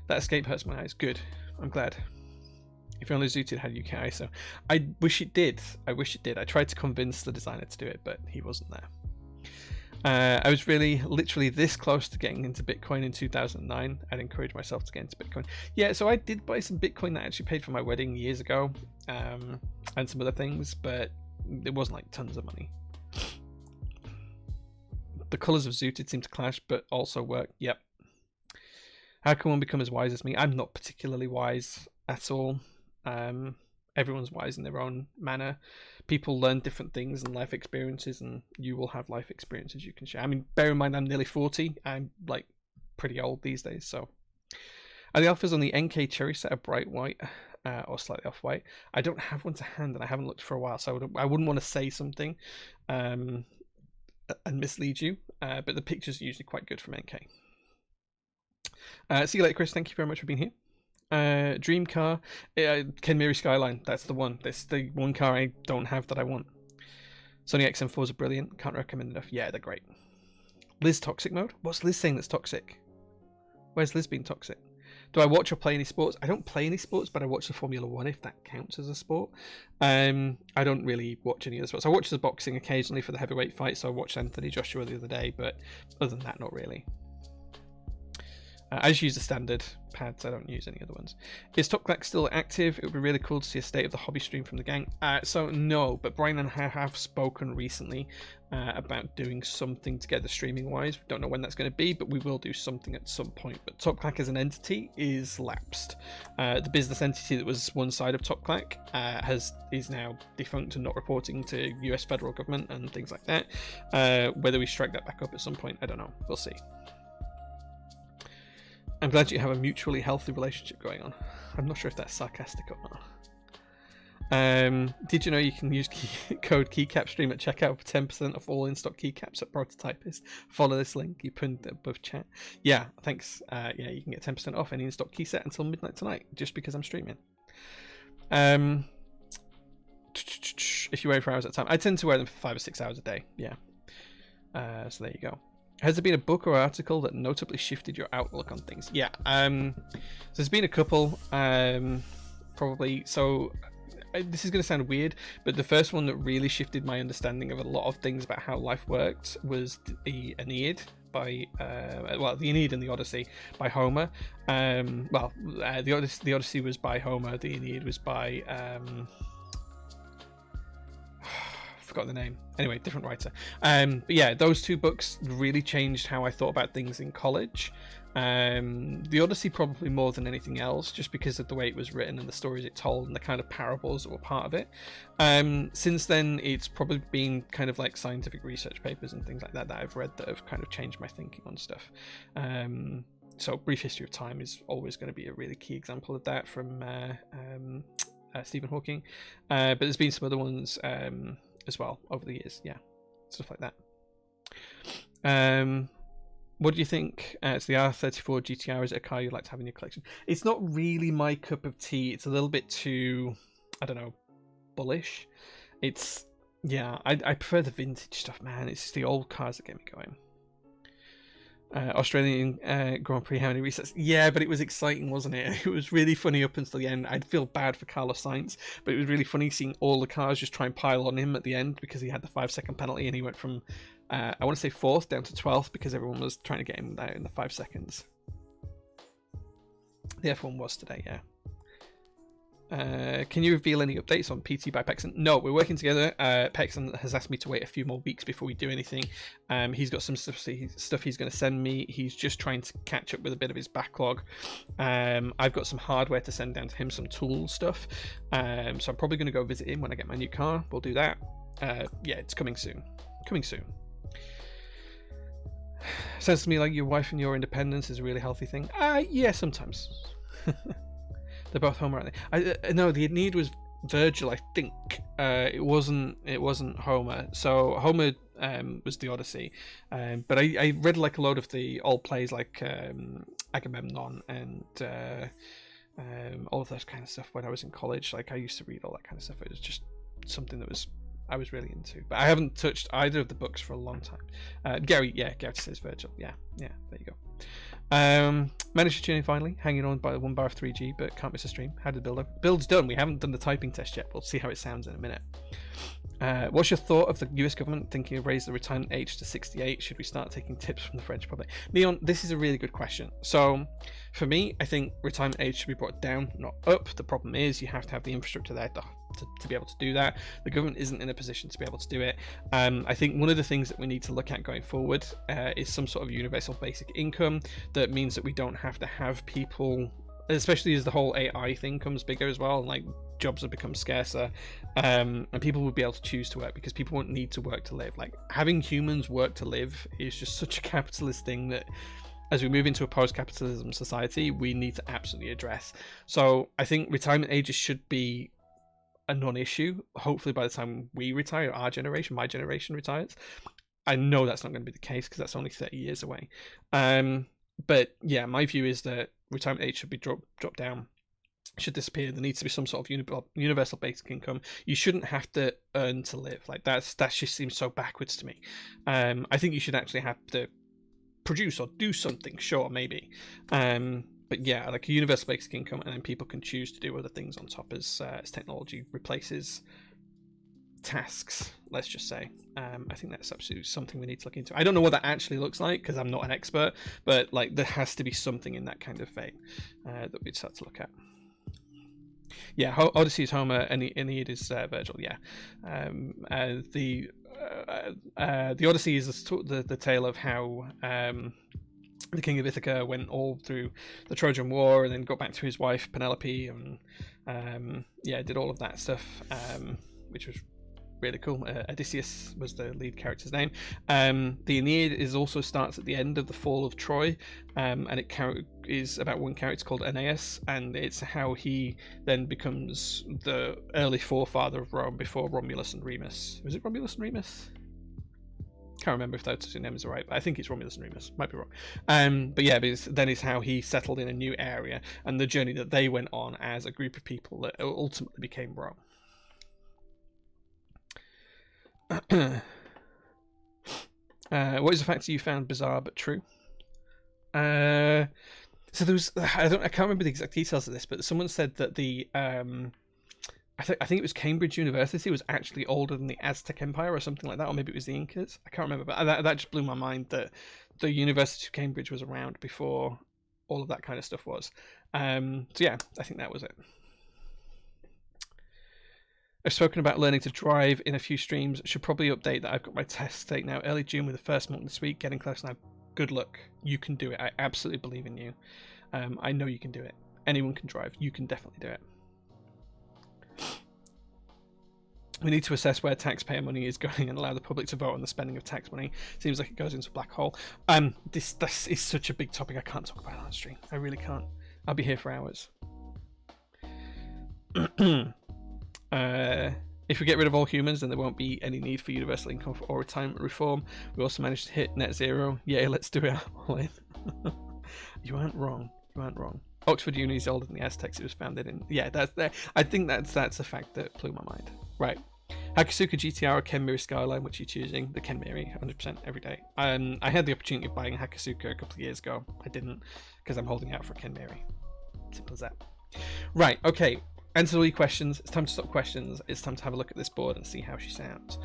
That escape hurts my eyes. Good. I'm glad. If only Zooted had UK ISO. I wish it did. I tried to convince the designer to do it, but he wasn't there. I was literally this close to getting into Bitcoin in 2009. I'd encouraged myself to get into Bitcoin. Yeah, so I did buy some Bitcoin that I actually paid for my wedding years ago, and some other things, but it wasn't like tons of money. The colours of Zooted seem to clash, but also work. Yep. How can one become as wise as me? I'm not particularly wise at all. Everyone's wise in their own manner. People learn different things and life experiences, and you will have life experiences you can share. I mean, bear in mind, I'm nearly 40. I'm like pretty old these days, so. Are the alphas on the NK cherry set a bright white or slightly off white? I don't have one to hand, and I haven't looked for a while, so I wouldn't want to say something and mislead you. But the pictures are usually quite good from NK. See you later, Chris. Thank you very much for being here. Dream car, Kenmiri Skyline. That's the one. That's the one car I don't have that I want. Sony XM4s are brilliant. Can't recommend enough. Yeah, they're great. Liz toxic mode. What's Liz saying that's toxic? Where's Liz being toxic? Do I watch or play any sports? I don't play any sports, but I watch the Formula 1 if that counts as a sport. I don't really watch any other sports. I watch the boxing occasionally for the heavyweight fight, so I watched Anthony Joshua the other day, but other than that, not really. I just use the standard pads. I don't use any other ones. Is Top Clack still active? It would be really cool to see a state of the hobby stream from the gang. So no, but Brian and I have spoken recently about doing something together streaming wise. We don't know when that's going to be, but we will do something at some point. But Top Clack as an entity is lapsed. The business entity that was one side of Top Clack is now defunct and not reporting to US federal government and things like that. Whether we strike that back up at some point, I don't know. We'll see. I'm glad you have a mutually healthy relationship going on. I'm not sure if that's sarcastic or not. Did you know you can use code KeyCapStream at checkout for 10% off all in-stock keycaps at Prototypist? Follow this link you pinned above chat. Yeah, thanks. Yeah, you can get 10% off any in-stock key set until midnight tonight, just because I'm streaming. If you wear it for hours at a time, I tend to wear them for 5 or 6 hours a day. Yeah. So there you go. Has there been a book or article that notably shifted your outlook on things? Yeah, so there's been a couple, probably. So this is going to sound weird, but the first one that really shifted my understanding of a lot of things about how life worked was the Aeneid by, the Aeneid and the Odyssey by Homer. The Odyssey was by Homer. The Aeneid was by forgot the name. Anyway, different writer. But yeah, those two books really changed how I thought about things in college. The Odyssey probably more than anything else, just because of the way it was written and the stories it told and the kind of parables that were part of it. Since then, it's probably been kind of like scientific research papers and things like that I've read that have kind of changed my thinking on stuff. So Brief History of Time is always going to be a really key example of that from Stephen Hawking. But there's been some other ones as well over the years. Yeah, stuff like that. What do you think? It's the R34 GTR. Is it a car you'd like to have in your collection? It's not really my cup of tea. It's a little bit too, I don't know, bullish. It's, yeah, I prefer the vintage stuff, man. It's just the old cars that get me going. Australian Grand Prix, how many resets? Yeah, but it was exciting, wasn't it? It was really funny up until the end. I'd feel bad for Carlos Sainz, but it was really funny seeing all the cars just try and pile on him at the end because he had the 5-second penalty and he went from, I want to say 4th down to 12th because everyone was trying to get him out in the 5 seconds. The F1 was today, yeah. Can you reveal any updates on PT by Pexon? No, we're working together. Pexon has asked me to wait a few more weeks before we do anything. He's got some stuff he's going to send me. He's just trying to catch up with a bit of his backlog. I've got some hardware to send down to him, some tool stuff. So I'm probably going to go visit him when I get my new car. We'll do that. Yeah, it's coming soon. Coming soon. Sounds to me like your wife and your independence is a really healthy thing. Yeah, sometimes. They're both Homer, aren't they? No, the Aeneid was Virgil, I think. It wasn't Homer. So Homer was the Odyssey. But I read like a load of the old plays like Agamemnon and all of that kind of stuff when I was in college. Like I used to read all that kind of stuff. It was just something that I was really into. But I haven't touched either of the books for a long time. Gary says Virgil. Yeah, there you go. Managed to tune in finally, hanging on by 1 bar of 3G, but can't miss a stream. How did the build? Build's done. We haven't done the typing test yet. We'll see how it sounds in a minute. What's your thought of the US government thinking of raising the retirement age to 68? Should we start taking tips from the French Republic? Leon, this is a really good question. So, for me, I think retirement age should be brought down, not up. The problem is you have to have the infrastructure there to be able to do that. The government isn't in a position to be able to do it. I think one of the things that we need to look at going forward is some sort of universal basic income that means that we don't have to have people, especially as the whole AI thing comes bigger as well, and like jobs have become scarcer, and people will be able to choose to work because people won't need to work to live. Like having humans work to live is just such a capitalist thing that as we move into a post-capitalism society, we need to absolutely address. So I think retirement ages should be a non-issue. Hopefully by the time we retire, our generation, my generation retires. I know that's not going to be the case because that's only 30 years away. But yeah, my view is that retirement age should be dropped down, should disappear. There needs to be some sort of universal basic income. You shouldn't have to earn to live. Like that just seems so backwards to me. I think you should actually have to produce or do something, sure, maybe. But yeah, like a universal basic income, and then people can choose to do other things on top as technology replaces tasks, let's just say. I think that's absolutely something we need to look into. I don't know what that actually looks like because I'm not an expert, but like there has to be something in that kind of vein that we'd start to look at. Yeah, Odyssey is Homer, Aeneid is Virgil. Yeah, the Odyssey is the tale of how the king of Ithaca went all through the Trojan War and then got back to his wife Penelope, and yeah, did all of that stuff, which was really cool. Odysseus was the lead character's name. The Aeneid also starts at the end of the fall of Troy, and it is about one character called Aeneas, and it's how he then becomes the early forefather of Rome before Romulus and Remus. Was it Romulus and Remus? Can't remember if those two names are right, but I think it's Romulus and Remus. Might be wrong. But yeah, then is how he settled in a new area and the journey that they went on as a group of people that ultimately became Rome. What is the factor you found bizarre but true? So there was, I can't remember the exact details of this, but someone said that the I think it was Cambridge University was actually older than the Aztec Empire or something like that, or maybe it was the Incas. I can't remember, but that just blew my mind that the University of Cambridge was around before all of that kind of stuff was. So yeah, I think that was it. I've spoken about learning to drive in a few streams. Should probably update that I've got my test date now, early June with the first month this week, getting close now. Good luck. You can do it. I absolutely believe in you. I know you can do it. Anyone can drive. You can definitely do it. We need to assess where taxpayer money is going and allow the public to vote on the spending of tax money. Seems like it goes into a black hole. This is such a big topic. I can't talk about it on stream. I really can't. I'll be here for hours. If we get rid of all humans, then there won't be any need for universal income or retirement reform. We also managed to hit net zero. Yeah, let's do it all in. You aren't wrong. You aren't wrong. Oxford Uni is older than the Aztecs. It was founded in. Yeah, I think that's a fact that blew my mind. Right. Hakusuka GTR or Kenmiri Skyline, which you're choosing? The Kenmiri, 100% every day. I had the opportunity of buying a Hakusuka a couple of years ago. I didn't because I'm holding out for a Kenmiri. Simple as that. Right. Okay. Answer all your questions. It's time to stop questions. It's time to have a look at this board and see how she sounds.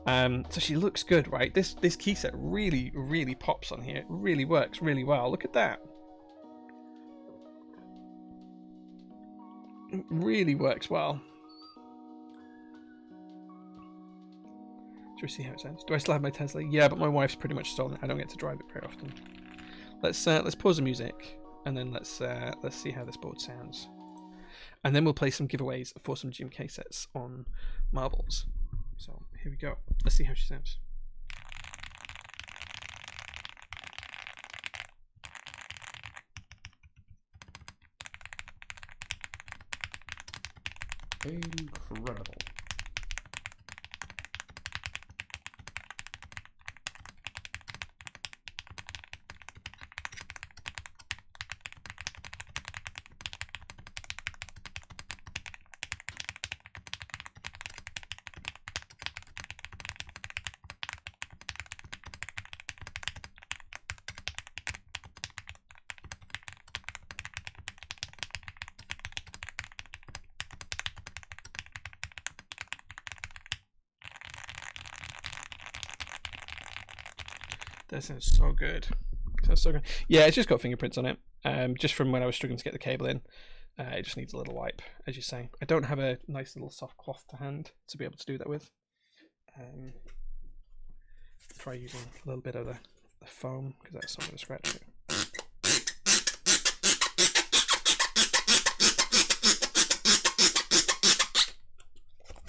So she looks good, right? This key set really, really pops on here. It really works really well. Look at that. It really works well. Do we see how it sounds? Do I still have my Tesla? Yeah, but my wife's pretty much stolen it. I don't get to drive it very often. Let's pause the music and then let's see how this board sounds. And then we'll play some giveaways for some GMK sets on marbles. So here we go. Let's see how she sounds. Incredible. That sounds so good. Sounds so good. Yeah, it's just got fingerprints on it. Just from when I was struggling to get the cable in. It just needs a little wipe, as you say. I don't have a nice little soft cloth to hand to be able to do that with. Try using a little bit of the foam, because that's something to scratch it.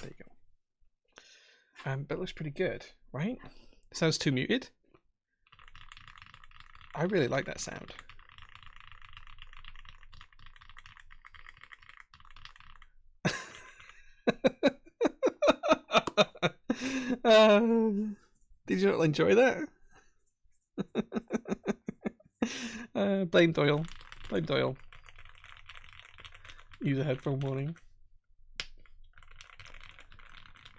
There you go. But it looks pretty good, right? It sounds too muted. I really like that sound. Did you not enjoy that? Blame Doyle. Blame Doyle. Use a headphone warning.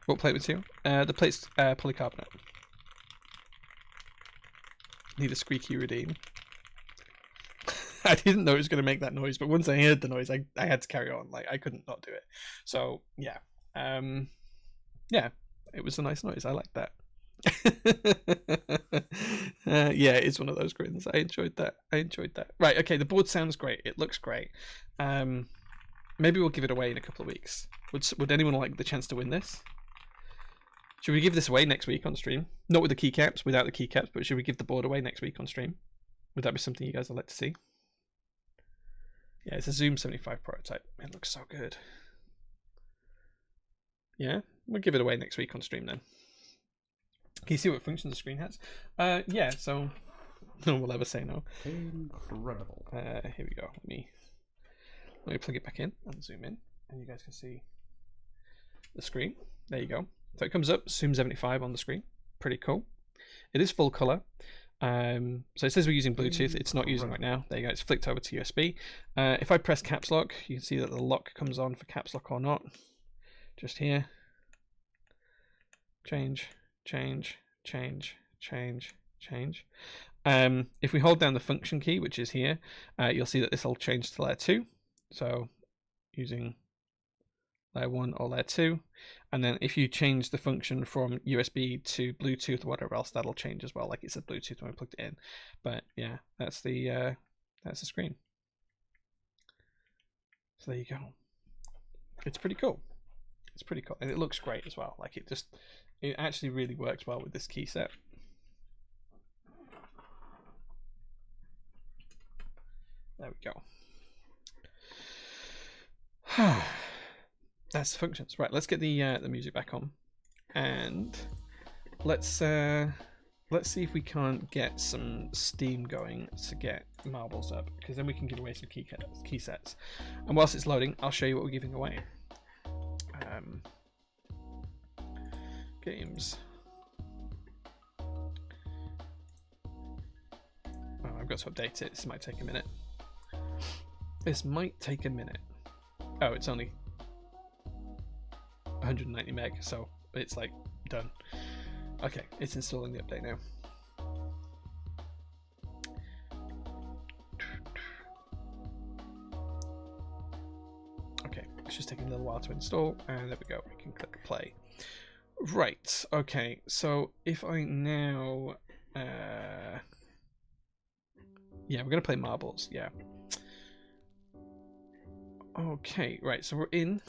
What plate material? The plate's polycarbonate. Need a squeaky redeem. I didn't know it was going to make that noise, but once I heard the noise, I had to carry on. Like, I couldn't not do it. So yeah, yeah, it was a nice noise. I like that. Yeah, it's one of those grins. I enjoyed that. Right, okay, the board sounds great. It looks great. Maybe we'll give it away in a couple of weeks. Would anyone like the chance to win this? Should we give this away next week on stream? Not with the keycaps, without the keycaps, but should we give the board away next week on stream? Would that be something you guys would like to see? Yeah, it's a Zoom75 Prototype. It looks so good. Yeah, we'll give it away next week on stream then. Can you see what function the screen has? Yeah, so no one will ever say no. Incredible. Here we go. Let me plug it back in and zoom in, and you guys can see the screen. There you go. So it comes up Zoom75 on the screen. Pretty cool. It is full color. So it says we're using Bluetooth. It's not using right now. There you go. It's flicked over to USB. If I press caps lock, you can see that the lock comes on for caps lock or not. Just here. Change. If we hold down the function key, which is here, you'll see that this will change to layer 2. So using layer 1 or layer 2, and then if you change the function from USB to Bluetooth or whatever else, that'll change as well, like it said Bluetooth when we plugged it in. But yeah, that's the screen. So there you go. It's pretty cool. It's pretty cool, and it looks great as well. Like it actually really works well with this key set. There we go. That's the functions. Right, let's get the music back on, and let's see if we can't get some steam going to get marbles up, because then we can give away some key sets. And whilst it's loading, I'll show you what we're giving away. Games. Oh, I've got to update it. This might take a minute. Oh, it's only 190 meg, so it's like done. Okay, it's installing the update now. Okay, it's just taking a little while to install, and there we go. We can click play. Right, okay, so if I now yeah, we're gonna play marbles. Yeah, okay, right, so we're in.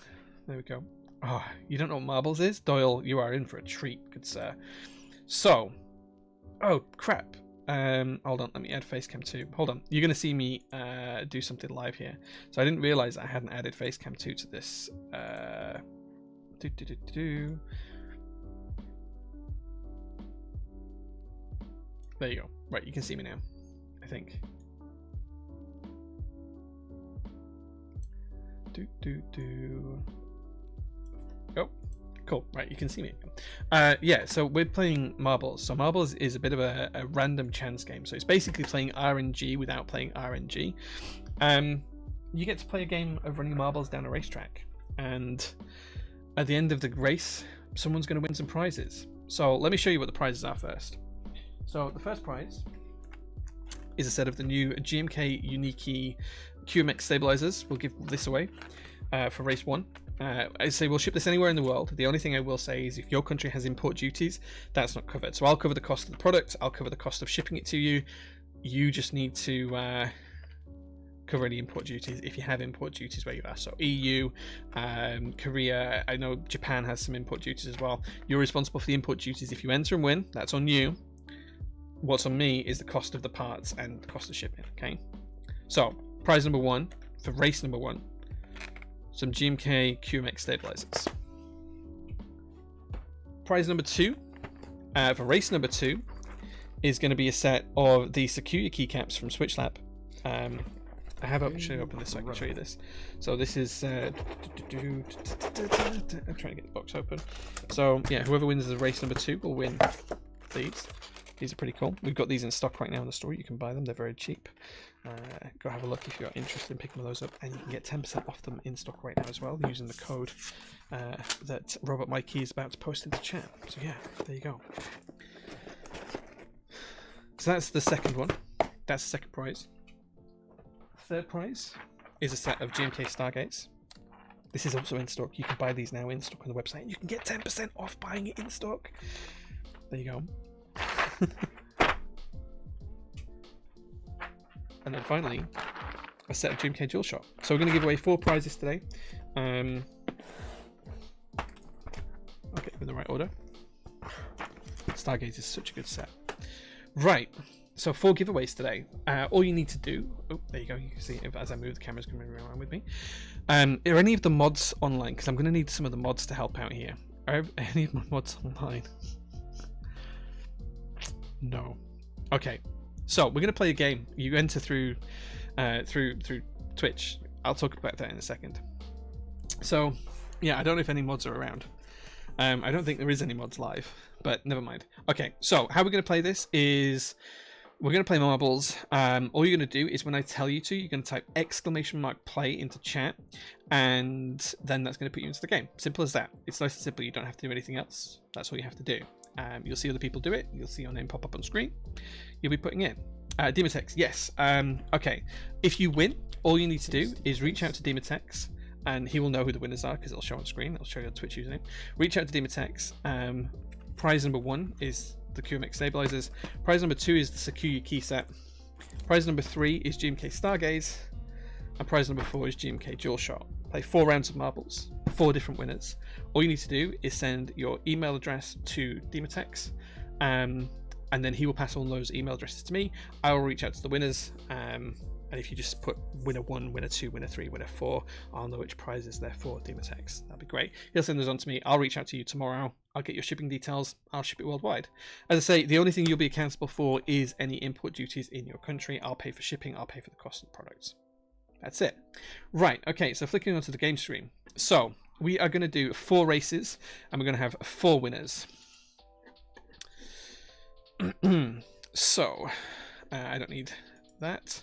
There we go. Oh, you don't know what marbles is? Doyle, you are in for a treat, good sir. So, oh crap. Hold on, let me add Facecam 2. Hold on, you're gonna see me do something live here. So I didn't realize I hadn't added Facecam 2 to this. There you go. Right, you can see me now, I think. Oh, cool. Right, you can see me. Yeah, so we're playing marbles. So marbles is a bit of a random chance game. So it's basically playing RNG without playing RNG. You get to play a game of running marbles down a racetrack, and at the end of the race, someone's going to win some prizes. So let me show you what the prizes are first. So the first prize is a set of the new GMK Unique QMX stabilizers. We'll give this away for race 1. I say we'll ship this anywhere in the world. The only thing I will say is if your country has import duties, that's not covered. So I'll cover the cost of the product. I'll cover the cost of shipping it to you. You just need to cover any import duties if you have import duties where you are. So EU, Korea, I know Japan has some import duties as well. You're responsible for the import duties if you enter and win. That's on you. What's on me is the cost of the parts and the cost of shipping. Okay. So prize number 1 for race number 1. Some GMK QMX stabilizers. Prize number 2 for race number 2 is going to be a set of the security keycaps from SwitchLab. I have actually opened this so I can show you this. So this is I'm trying to get the box open. So yeah, whoever wins the race number 2 will win these. These are pretty cool. We've got these in stock right now in the store. You can buy them. They're very cheap. Go have a look if you're interested in picking those up, and you can get 10% off them in stock right now as well using the code that Robert Mikey is about to post into chat. So yeah, there you go. So that's the second one. That's the second prize. Third prize is a set of GMK Stargates. This is also in stock. You can buy these now in stock on the website. You can get 10% off buying it in stock. There you go. And then finally, a set of GMK Dual Shot. So we're going to give away 4 prizes today. I'll get them in the right order. Stargaze is such a good set. Right, so 4 giveaways today. All you need to do... Oh, there you go. You can see as I move, the camera's going to move around with me. Are any of the mods online? Because I'm going to need some of the mods to help out here. Are any of my mods online? No. Okay. So we're going to play a game. You enter through Twitch. I'll talk about that in a second. So yeah, I don't know if any mods are around. I don't think there is any mods live, but never mind. Okay, so how we're going to play this is we're going to play marbles. All you're going to do is when I tell you to, you're going to type !play into chat, and then that's going to put you into the game. Simple as that. It's nice and simple. You don't have to do anything else. That's all you have to do. You'll see other people do it. You'll see your name pop up on screen. You'll be putting in. Demotex, yes. Okay. If you win, all you need to do is reach out to Demotex, and he will know who the winners are because it'll show on screen. It'll show your Twitch username. Reach out to Demotex. Prize number 1 is the QMX stabilizers. Prize number 2 is the Secure Key set. Prize number 3 is GMK Stargaze. And prize number 4 is GMK Dual Shot. Play 4 rounds of marbles, 4 different winners. All you need to do is send your email address to Demotex, and then he will pass all those email addresses to me. I will reach out to the winners, and if you just put winner 1, winner 2, winner 3, winner 4, I'll know which prizes they're for Demotex. That'd be great. He'll send those on to me. I'll reach out to you tomorrow. I'll get your shipping details. I'll ship it worldwide. As I say, the only thing you'll be accountable for is any import duties in your country. I'll pay for shipping. I'll pay for the cost of the products. That's it. Right, okay, so flicking onto the game stream. So we are going to do 4 races, and we're going to have 4 winners. So I don't need that.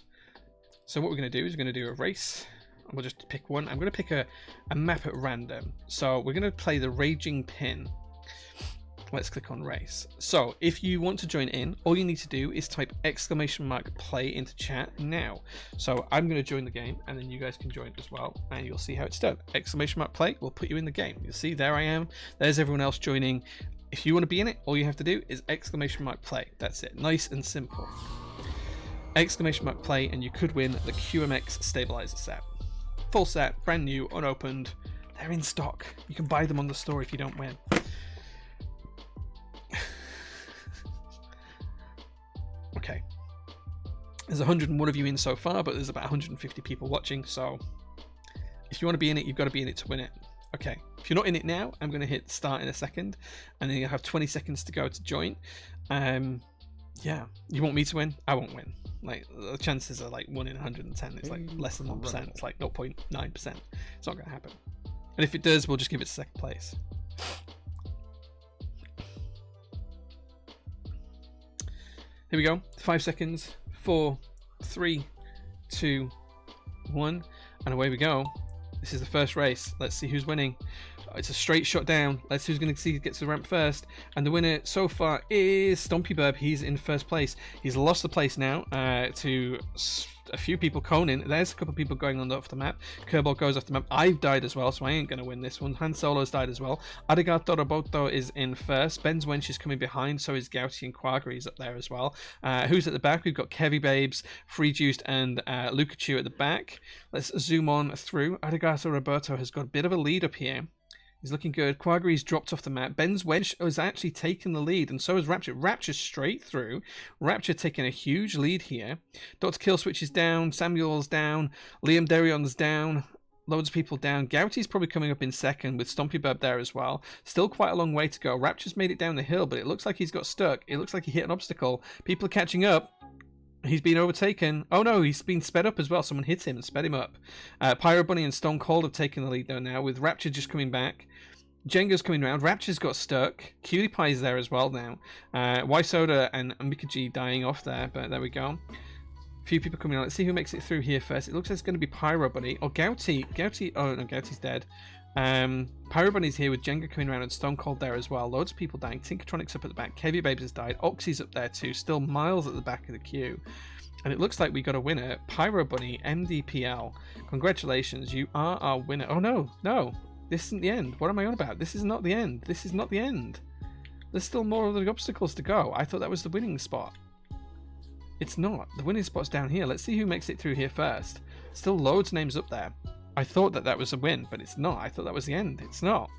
So what we're going to do is we're going to do a race, and we'll just pick one. I'm going to pick a map at random. So we're going to play the Raging Pin. Let's click on race. So if you want to join in, all you need to do is type !play into chat now. So I'm going to join the game, and then you guys can join as well, and you'll see how it's done. !play will put you in the game. You'll see there I am. There's everyone else joining. If you want to be in it, all you have to do is !play. That's it. Nice and simple. !play, and you could win the QMX stabilizer set. Full set, brand new, unopened. They're in stock. You can buy them on the store if you don't win. Okay, there's 101 of you in so far, but there's about 150 people watching, so if you want to be in it, you've got to be in it to win it. Okay, if you're not in it now, I'm going to hit start in a second, and then you'll have 20 seconds to go to join. Yeah, you want me to win? I won't win. Like, the chances are like 1 in 110. It's like less than 1%. It's like 0.9%. It's not going to happen. And if it does, we'll just give it second place. Here we go. 5 seconds. 4, 3, 2, 1, and away we go. This is the first race. Let's see who's winning. It's a straight shot down. Let's see who's going to get to the ramp first. And the winner so far is Stompy Burb. He's in first place. He's lost the place now to a few people. Conan. There's a couple of people going off the map. Kerbal goes off the map. I've died as well, so I ain't going to win this one. Han Solo's died as well. Arigato Roboto is in first. Ben's Wench is coming behind, so is Gouty and Quagri's up there as well. Who's at the back? We've got Kevy Babes, Free Juiced, and Lukachu at the back. Let's zoom on through. Arigato Roberto has got a bit of a lead up here. He's looking good. Quagri's dropped off the map. Ben's Wench has actually taken the lead, and so has Rapture. Rapture straight through. Rapture taking a huge lead here. Dr. Killswitch is down. Samuel's down. Liam Derion's down. Loads of people down. Gouty's probably coming up in second with Stompy Burb there as well. Still quite a long way to go. Rapture's made it down the hill, but it looks like he's got stuck. It looks like he hit an obstacle. People are catching up. He's been overtaken. Oh no, he's been sped up as well. Someone hit him and sped him up. Pyro Bunny and Stone Cold have taken the lead though now, with Rapture just coming back. Jenga's coming around. Rapture's got stuck. Cutie Pie's there as well now. Y-Soda and Mikaji dying off there, but there we go. A few people coming on. Let's see who makes it through here first. It looks like it's going to be Pyro Bunny. Or Gouty. Oh no, Gouty's dead. Pyro Bunny's here with Jenga coming around and Stone Cold there as well. Loads of people dying. Tinkertronic's up at the back. Kevy Babes has died. Oxy's up there too. Still miles at the back of the queue. And it looks like we got a winner. Pyro Bunny, MDPL. Congratulations, you are our winner. Oh no, no. This isn't the end. What am I on about? This is not the end. This is not the end. There's still more of the obstacles to go. I thought that was the winning spot. It's not. The winning spot's down here. Let's see who makes it through here first. Still loads of names up there. I thought that was a win, but it's not. I thought that was the end. It's not.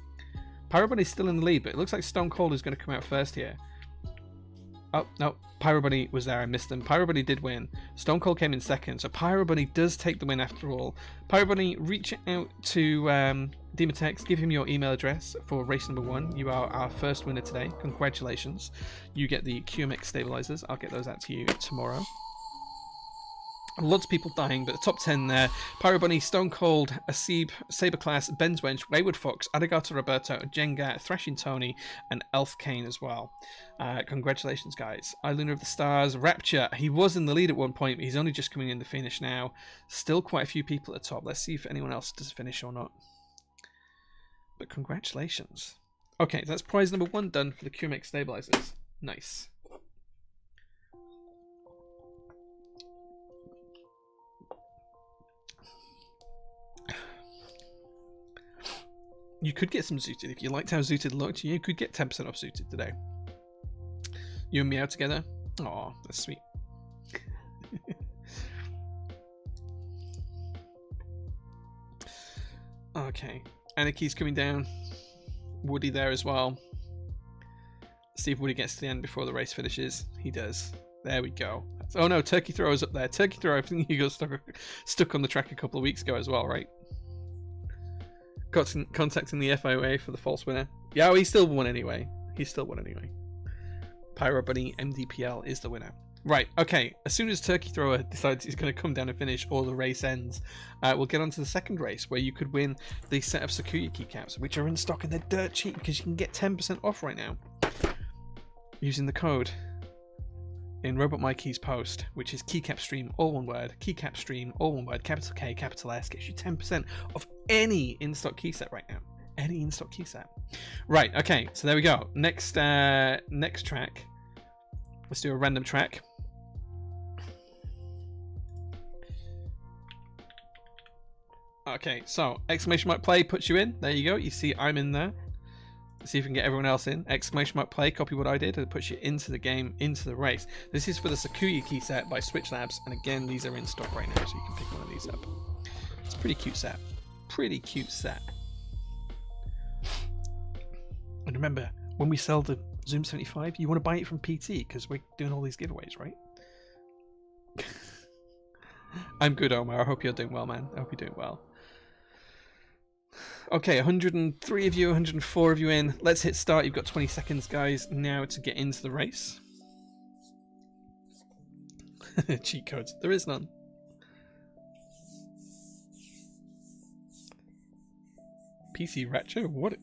Pyro Bunny's still in the lead, but it looks like Stone Cold is going to come out first here. Oh, no. Pyro Bunny was there. I missed them. Pyro Bunny did win. Stone Cold came in second, so Pyro Bunny does take the win after all. Pyro Bunny, reach out to Demotex. Give him your email address for race number 1. You are our first winner today. Congratulations. You get the QMX stabilizers. I'll get those out to you tomorrow. Lots of people dying, but the top 10 there. Pyro Bunny, Stone Cold, Asib, Saberclass, Ben's Wench, Wayward Fox, Arigato Roberto, Jenga, Thrashing Tony, and Elf Kane as well. Congratulations, guys. Lunar of the Stars, Rapture. He was in the lead at one point, but he's only just coming in the finish now. Still quite a few people at the top. Let's see if anyone else does finish or not. But congratulations. Okay, that's prize number 1 done for the QMX stabilizers. Nice. You could get some Zooted. If you liked how Zooted looked, you could get 10% off Zooted today. You and me out together? Aw, that's sweet. Okay. Anaki's coming down. Woody there as well. See if Woody gets to the end before the race finishes. He does. There we go. Oh no, Turkey Thrower's up there. Turkey Thrower, I think he got stuck on the track a couple of weeks ago as well, right? Contacting the FIA for the false winner. Yeah, he still won anyway. Pyro Bunny MDPL is the winner. Right, okay. As soon as Turkey Thrower decides he's going to come down and finish or the race ends, we'll get on to the second race where you could win the set of Sakuya keycaps, which are in stock and they're dirt cheap because you can get 10% off right now using the code in Robot Mikey's post, which is keycapstream, all one word, keycapstream, all one word, capital K, capital S, gets you 10% off any in-stock key set right now. Any in-stock key set. Right, okay, so there we go. Next track. Let's do a random track. Okay, so exclamation mark play puts you in. There you go. You see I'm in there. Let's see if we can get everyone else in. Exclamation mark play, copy what I did, and it puts you into the game, into the race. This is for the Sakuya key set by Switch Labs, and again, these are in stock right now, so you can pick one of these up. It's a pretty cute set. Pretty cute set. And remember, when we sell the Zoom75, you want to buy it from PT, because we're doing all these giveaways, right? I'm good, Omar. I hope you're doing well, man. I hope you're doing well. Okay, 103 of you, 104 of you in. Let's hit start. You've got 20 seconds, guys, now to get into the race. Cheat codes. There is none. PC Retro? What?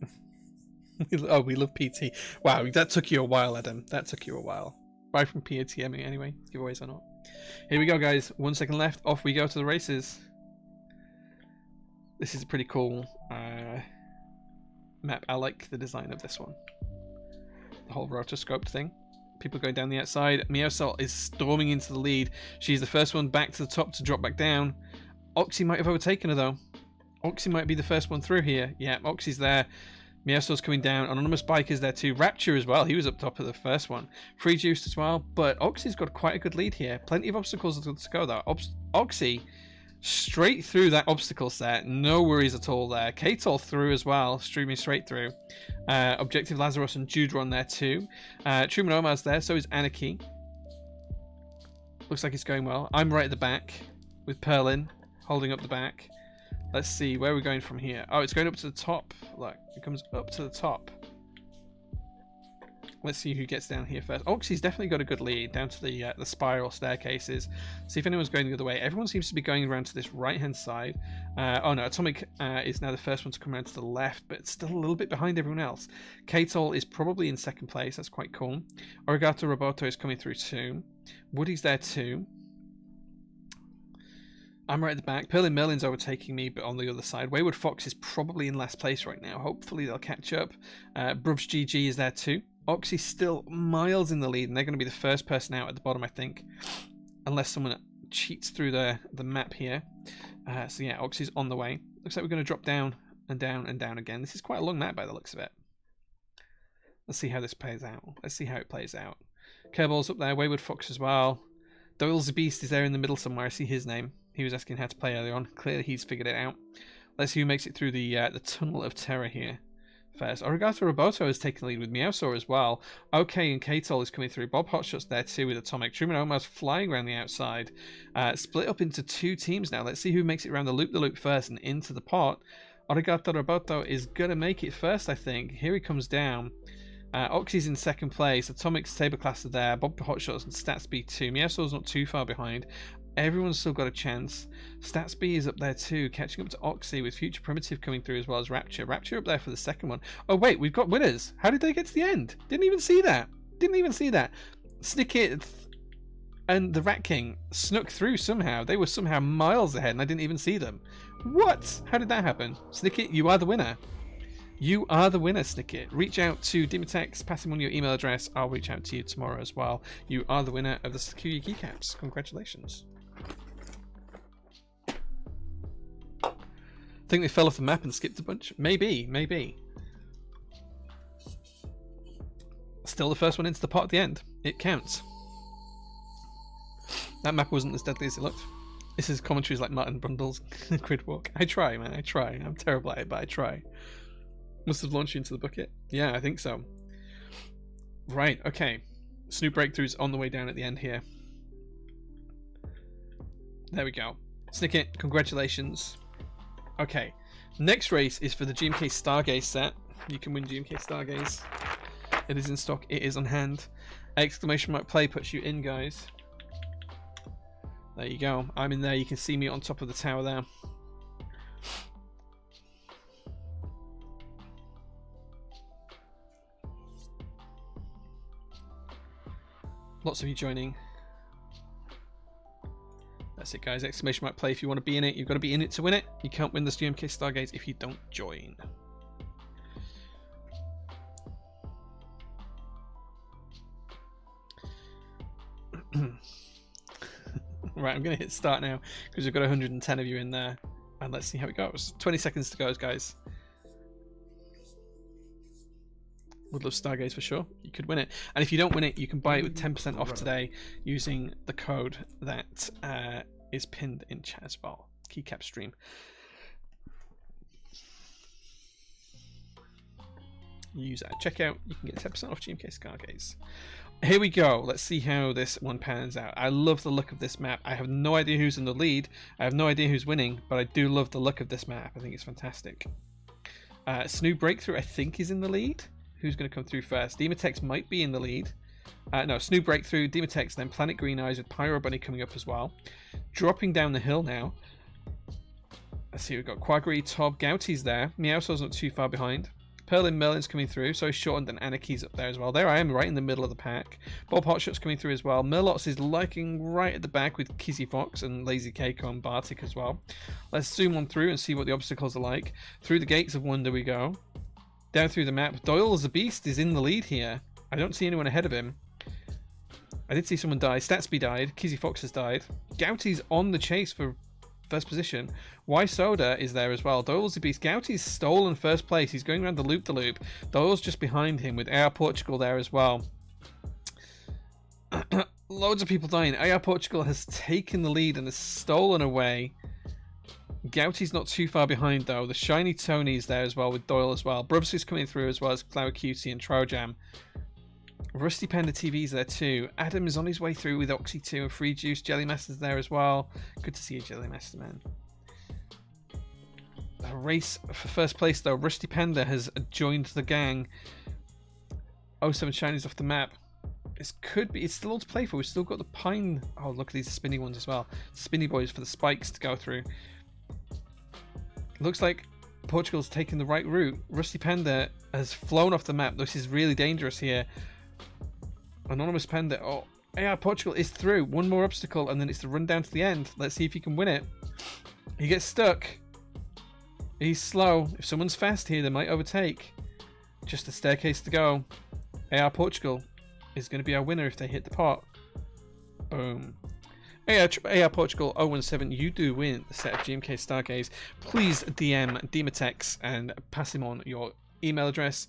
Oh, we love PT. Wow, that took you a while, Adam. That took you a while. Right from PATM anyway, giveaways or not. Here we go, guys. 1 second left. Off we go to the races. This is a pretty cool map. I like the design of this one. The whole rotoscope thing. People going down the outside. Meowsalt is storming into the lead. She's the first one back to the top to drop back down. Oxy might have overtaken her though. Oxy might be the first one through here. Yeah, Oxy's there. Meowsalt's coming down. Anonymous Bike is there too. Rapture as well. He was up top of the first one. Free Juiced as well. But Oxy's got quite a good lead here. Plenty of obstacles to go though. Oxy straight through that obstacle set. No worries at all there. Katel through as well. Streaming straight through. Objective Lazarus and Judron there too. Truman Omar's there. So is Anarchy. Looks like it's going well. I'm right at the back with Perlin holding up the back. Let's see, where are we going from here? Oh, it's going up to the top. Look, it comes up to the top. Let's see who gets down here first. Oxy's definitely got a good lead down to the spiral staircases. See if anyone's going the other way. Everyone seems to be going around to this right-hand side. Oh no, Atomic is now the first one to come around to the left, but it's still a little bit behind everyone else. Katel is probably in second place. That's quite cool. Origato Roboto is coming through too. Woody's there too. I'm right at the back. Perlin Merlin's overtaking me, but on the other side. Wayward Fox is probably in last place right now. Hopefully they'll catch up. Bruvs GG is there too. Oxy's still miles in the lead, and they're going to be the first person out at the bottom, I think. Unless someone cheats through the map here. So yeah, Oxy's on the way. Looks like we're going to drop down and down and down again. This is quite a long map by the looks of it. Let's see how this plays out. Let's see how it plays out. Kerball's up there. Wayward Fox as well. Doyle's the Beast is there in the middle somewhere. I see his name. He was asking how to play earlier on. Clearly he's figured it out. Let's see who makes it through the Tunnel of Terror here first. Origato Roboto is taking the lead with Meowsaur as well. OK and Katel is coming through. Bob Hotshot's there too with Atomic. Truman Omar's flying around the outside. Split up into two teams now. Let's see who makes it around the loop first and into the pot. Origato Roboto is going to make it first, I think. Here he comes down. Oxy's in second place. Atomic's Saber Class are there. Bob Hotshot's and Statsby too. Meowsaur's not too far behind. Everyone's still got a chance. Statsby is up there too, catching up to Oxy with Future Primitive coming through as well as Rapture. Rapture up there for the second one. Oh wait, we've got winners. How did they get to the end? Didn't even see that. Didn't even see that. Snicket and the Rat King snuck through somehow. They were somehow miles ahead and I didn't even see them. What? How did that happen? Snicket, you are the winner. You are the winner, Snicket. Reach out to Dimitex, pass him on your email address. I'll reach out to you tomorrow as well. You are the winner of the Security Keycaps. Congratulations. Think they fell off the map and skipped a bunch? Maybe, maybe. Still the first one into the pot at the end. It counts. That map wasn't as deadly as it looked. This is commentaries like Martin Brundle's Grid Walk. I try, man, I try. I'm terrible at it, but I try. Must have launched you into the bucket. Yeah, I think so. Right, okay. Snoop Breakthrough's on the way down at the end here. There we go. Snicket, congratulations. Okay, next race is for the GMK Stargaze set. You can win GMK Stargaze. It is in stock, it is on hand. Exclamation mark play puts you in, guys. There you go. I'm in there. You can see me on top of the tower there. Lots of you joining. That's it, guys. Exclamation mark play if you want to be in it. You've got to be in it to win it. You can't win this GMK Stargaze if you don't join. Right, I'm going to hit start now because we've got 110 of you in there. And let's see how it goes. 20 seconds to go, guys. Would love Stargaze for sure. You could win it. And if you don't win it, you can buy it with 10% off today using the code that is pinned in chat as well. Keycap stream. Use at checkout. You can get 10% off GMK Stargaze. Here we go. Let's see how this one pans out. I love the look of this map. I have no idea who's in the lead. I have no idea who's winning, but I do love the look of this map. I think it's fantastic. Snoo Breakthrough, I think, is in the lead. Who's going to come through first? Demotex might be in the lead. No, Snoo Breakthrough, Demotex, then Planet Green Eyes with Pyro Bunny coming up as well. Dropping down the hill now. Let's see, we've got Quagri, Tob, Gouty's there. Meowsaw's not too far behind. Perlin Merlin's coming through, so is Shortened and Anarchy's up there as well. There I am, right in the middle of the pack. Bob Hotshot's coming through as well. Merlots is liking right at the back with Kizzy Fox and Lazy Keiko and Bartik as well. Let's zoom on through and see what the obstacles are like. Through the Gates of Wonder we go. down through the map. Doyle the Beast is in the lead here. I don't see anyone ahead of him. I did see someone die. Statsby died. Kizzy Fox has died. Gouty's on the chase for first position. Y Soda is there as well. Doyle's the Beast. Gouty's stolen first place. He's going around the loop-the-loop. Doyle's just behind him with AR Portugal there as well. Loads of people dying. AR Portugal has taken the lead and has stolen away. Gouty's not too far behind though. The Shiny Tony's there as well with Doyle as well. Brubsu's coming through as well as Flower Cutie and Trojam. Rusty Panda TV's there too. Adam is on his way through with Oxy 2 and Free Juice. Jelly Master's there as well. Good to see you, Jelly Master, man. A race for first place though. Rusty Panda has joined the gang. 07 Shiny's off the map. It's still all to play for. We've still got the Pine. Oh, look at these spinny ones as well. Spinny boys for the spikes to go through. Looks like Portugal's taken the right route. Rusty Panda has flown off the map. This is really dangerous here. Anonymous Panda. Oh, AR Portugal is through. One more obstacle and then it's the run down to the end. Let's see if he can win it. He gets stuck. He's slow. If someone's fast here, they might overtake. Just a staircase to go. AR Portugal is going to be our winner if they hit the pot. Boom. AR Portugal 017, you do win the set of GMK Stargaze. Please DM Demotex and pass him on your email address.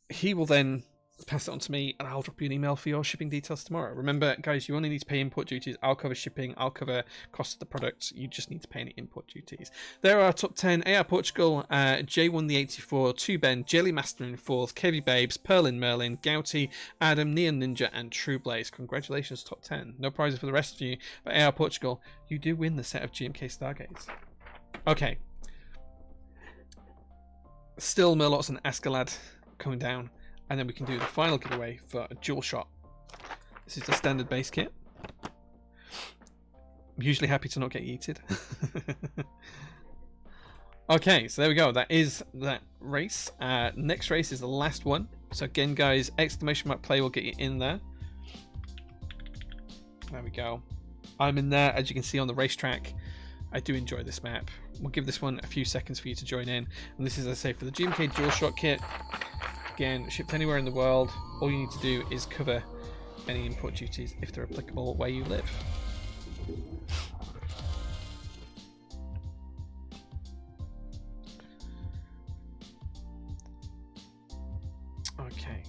He will then pass it on to me and I'll drop you an email for your shipping details tomorrow. Remember, guys, you only need to pay import duties. I'll cover shipping. I'll cover cost of the product. You just need to pay any import duties. There are top 10. AR Portugal, J1 the 84, 2 Ben, Jelly Master in 4th, Kevy Babes, Perlin Merlin, Gouty, Adam, Neon Ninja, and True Blaze. Congratulations, top 10. No prizes for the rest of you, but AR Portugal, you do win the set of GMK Stargates. Okay. Still Murlocs and Ascalad coming down. And then we can do the final giveaway for a dual shot. This is the standard base kit. I'm usually happy to not get yeeted. Okay, so there we go. That is that race. Next race is the last one. So again, guys, exclamation mark play will get you in there. There we go. I'm in there, as you can see on the racetrack. I do enjoy this map. We'll give this one a few seconds for you to join in. And this is, as I say, for the GMK dual shot kit. Again, shipped anywhere in the world. All you need to do is cover any import duties if they're applicable where you live. Okay.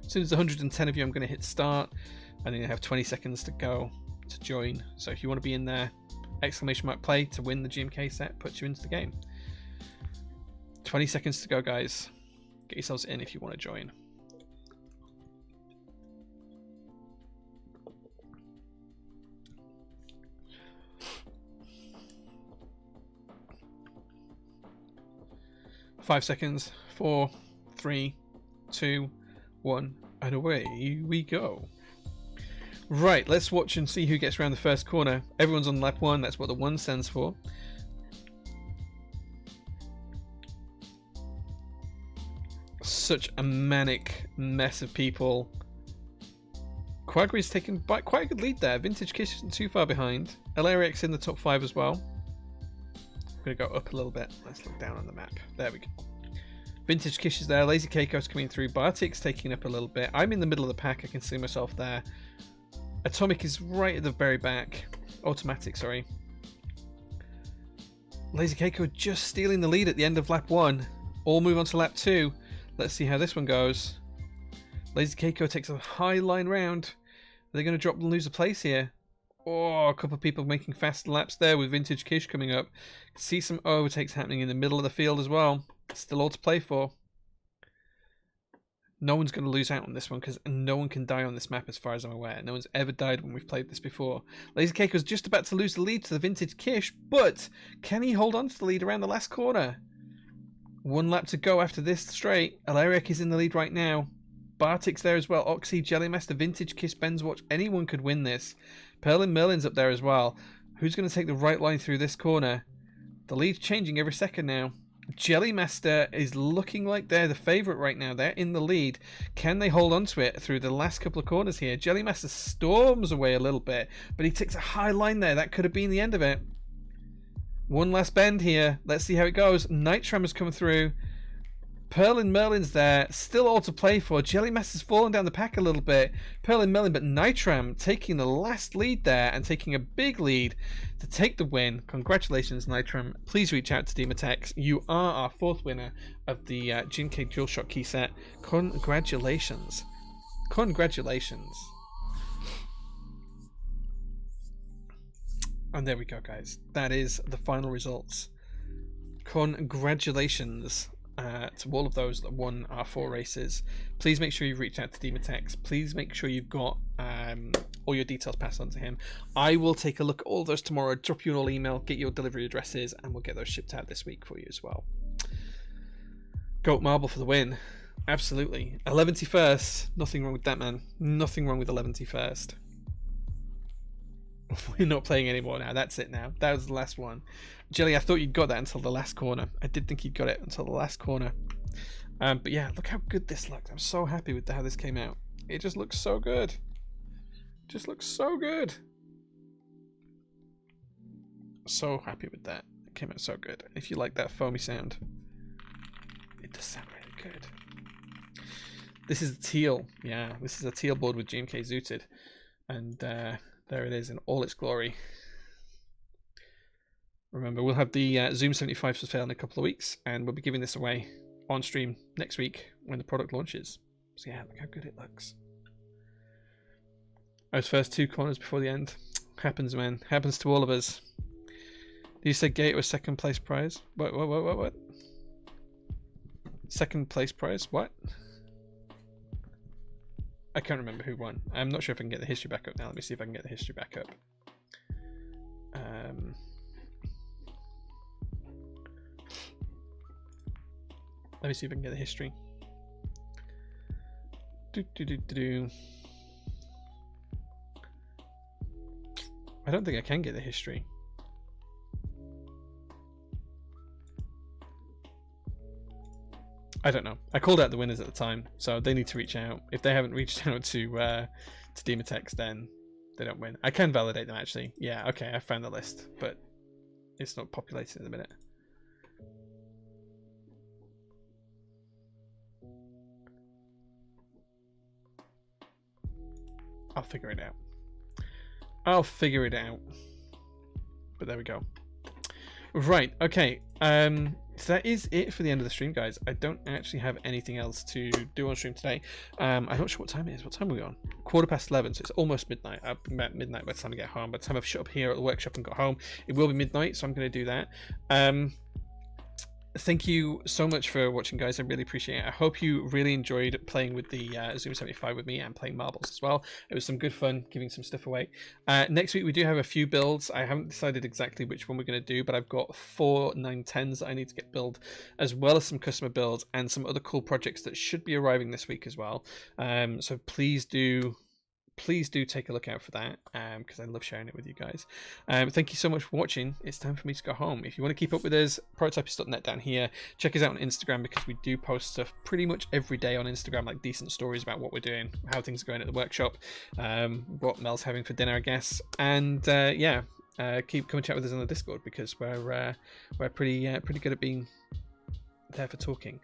As soon as 110 of you, I'm going to hit start, and then you have 20 seconds to go to join. So if you want to be in there, exclamation mark play to win the GMK set puts you into the game. 20 seconds to go, guys. Get yourselves in if you want to join. Five seconds. 4, 3, 2, 1, and away we go. Right, let's watch and see who gets around the first corner. Everyone's on lap 1. That's what the 1 stands for. Such a manic mess of people. Quagri's taking quite a good lead there. Vintage Kish isn't too far behind. LRX in the top 5 as well. I'm going to go up a little bit. Let's look down on the map. There we go. Vintage Kish is there. Lazy Keiko's coming through. Bartik's taking up a little bit. I'm in the middle of the pack. I can see myself there. Atomic is right at the very back. Automatic, sorry. Lazy Keiko just stealing the lead at the end of lap 1. All move on to lap 2. Let's see how this one goes. Lazy Keiko takes a high line round. Are they going to drop and lose a place here? Oh, a couple of people making fast laps there with Vintage Kish coming up. See some overtakes happening in the middle of the field as well. Still all to play for. No one's going to lose out on this one because no one can die on this map as far as I'm aware. No one's ever died when we've played this before. Lazy Keiko's just about to lose the lead to the Vintage Kish, but can he hold on to the lead around the last corner? 1 lap to go after this straight. Alaric is in the lead right now. Bartik's there as well. Oxy, Jellymaster, Vintage Kiss, Ben's Watch. Anyone could win this. Perlin Merlin's up there as well. Who's going to take the right line through this corner? The lead's changing every second now. Jellymaster is looking like they're the favourite right now. They're in the lead. Can they hold on to it through the last couple of corners here? Jellymaster storms away a little bit, but he takes a high line there. That could have been the end of it. 1 last bend here. Let's see how it goes. Nitram is coming through. Pearl and Merlin's there, still all to play for. Jelly Master's fallen down the pack a little bit. Pearl and Merlin, but Nitram taking the last lead there and taking a big lead to take the win. Congratulations, Nitram. Please reach out to Demotex. You are our 4th winner of the GMK DualShock key set. Congratulations. Congratulations. And there we go, guys. That is the final results. Congratulations to all of those that won our 4 races. Please make sure you reach out to Demotex. Please make sure you've got all your details passed on to him. I will take a look at all those tomorrow, drop you an all email, get your delivery addresses, and we'll get those shipped out this week for you as well. Goat Marble for the win. Absolutely. 11th, nothing wrong with that, man. Nothing wrong with 11th. We're not playing anymore now. That's it now. That was the last one. Jelly, I thought you'd got that until the last corner. I did think you'd got it until the last corner. But yeah, look how good this looks. I'm so happy with how this came out. It just looks so good. Just looks so good. So happy with that. It came out so good. If you like that foamy sound, it does sound really good. This is a teal. Yeah, this is a teal board with GMK zooted. And there it is in all its glory. Remember, we'll have the Zoom75 for sale in a couple of weeks, and we'll be giving this away on stream next week when the product launches. So yeah, look how good it looks. Those first 2 corners before the end. Happens, man. Happens to all of us. You said Gate was 2nd place prize? What? 2nd place prize? What? I can't remember who won. I'm not sure if I can get the history back up now. Let me see if I can get the history back up. Let me see if I can get the history. I don't think I can get the history. I don't know. I called out the winners at the time, so they need to reach out. If they haven't reached out to Demotex, then they don't win. I can validate them actually. Yeah, okay, I found the list, but it's not populated in the minute. I'll figure it out. I'll figure it out. But there we go. Right, okay. So that is it for the end of the stream, guys. I don't actually have anything else to do on stream today. I'm not sure what time it is. What time are we on? 11:15, so it's almost midnight. I'll be about midnight by the time I get home. By the time I've shut up here at the workshop and got home, it will be midnight, so I'm going to do that. Thank you so much for watching, guys. I really appreciate it. I hope you really enjoyed playing with the Zoom75 with me and playing marbles as well. It was some good fun giving some stuff away. Next week we do have a few builds. I haven't decided exactly which one we're going to do, but I've got 4 910s that I need to get built, as well as some customer builds and some other cool projects that should be arriving this week as well. So please do take a look out for that, because I love sharing it with you guys. Thank you so much for watching. It's time for me to go home. If you want to keep up with us, prototypist.net down here. Check us out on Instagram, because we do post stuff pretty much every day on Instagram, like decent stories about what we're doing, how things are going at the workshop, what Mel's having for dinner, I guess. And yeah, keep coming chat with us on the Discord, because we're pretty good at being there for talking.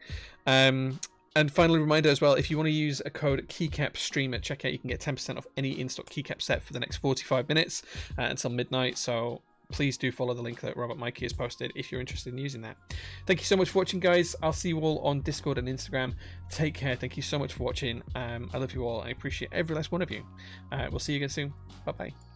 And finally, reminder as well, if you want to use a code KeyCapStream at checkout, you can get 10% off any in-stock keycap set for the next 45 minutes until midnight. So please do follow the link that Robert Mikey has posted if you're interested in using that. Thank you so much for watching, guys. I'll see you all on Discord and Instagram. Take care. Thank you so much for watching. I love you all. I appreciate every last one of you. We'll see you again soon. Bye-bye.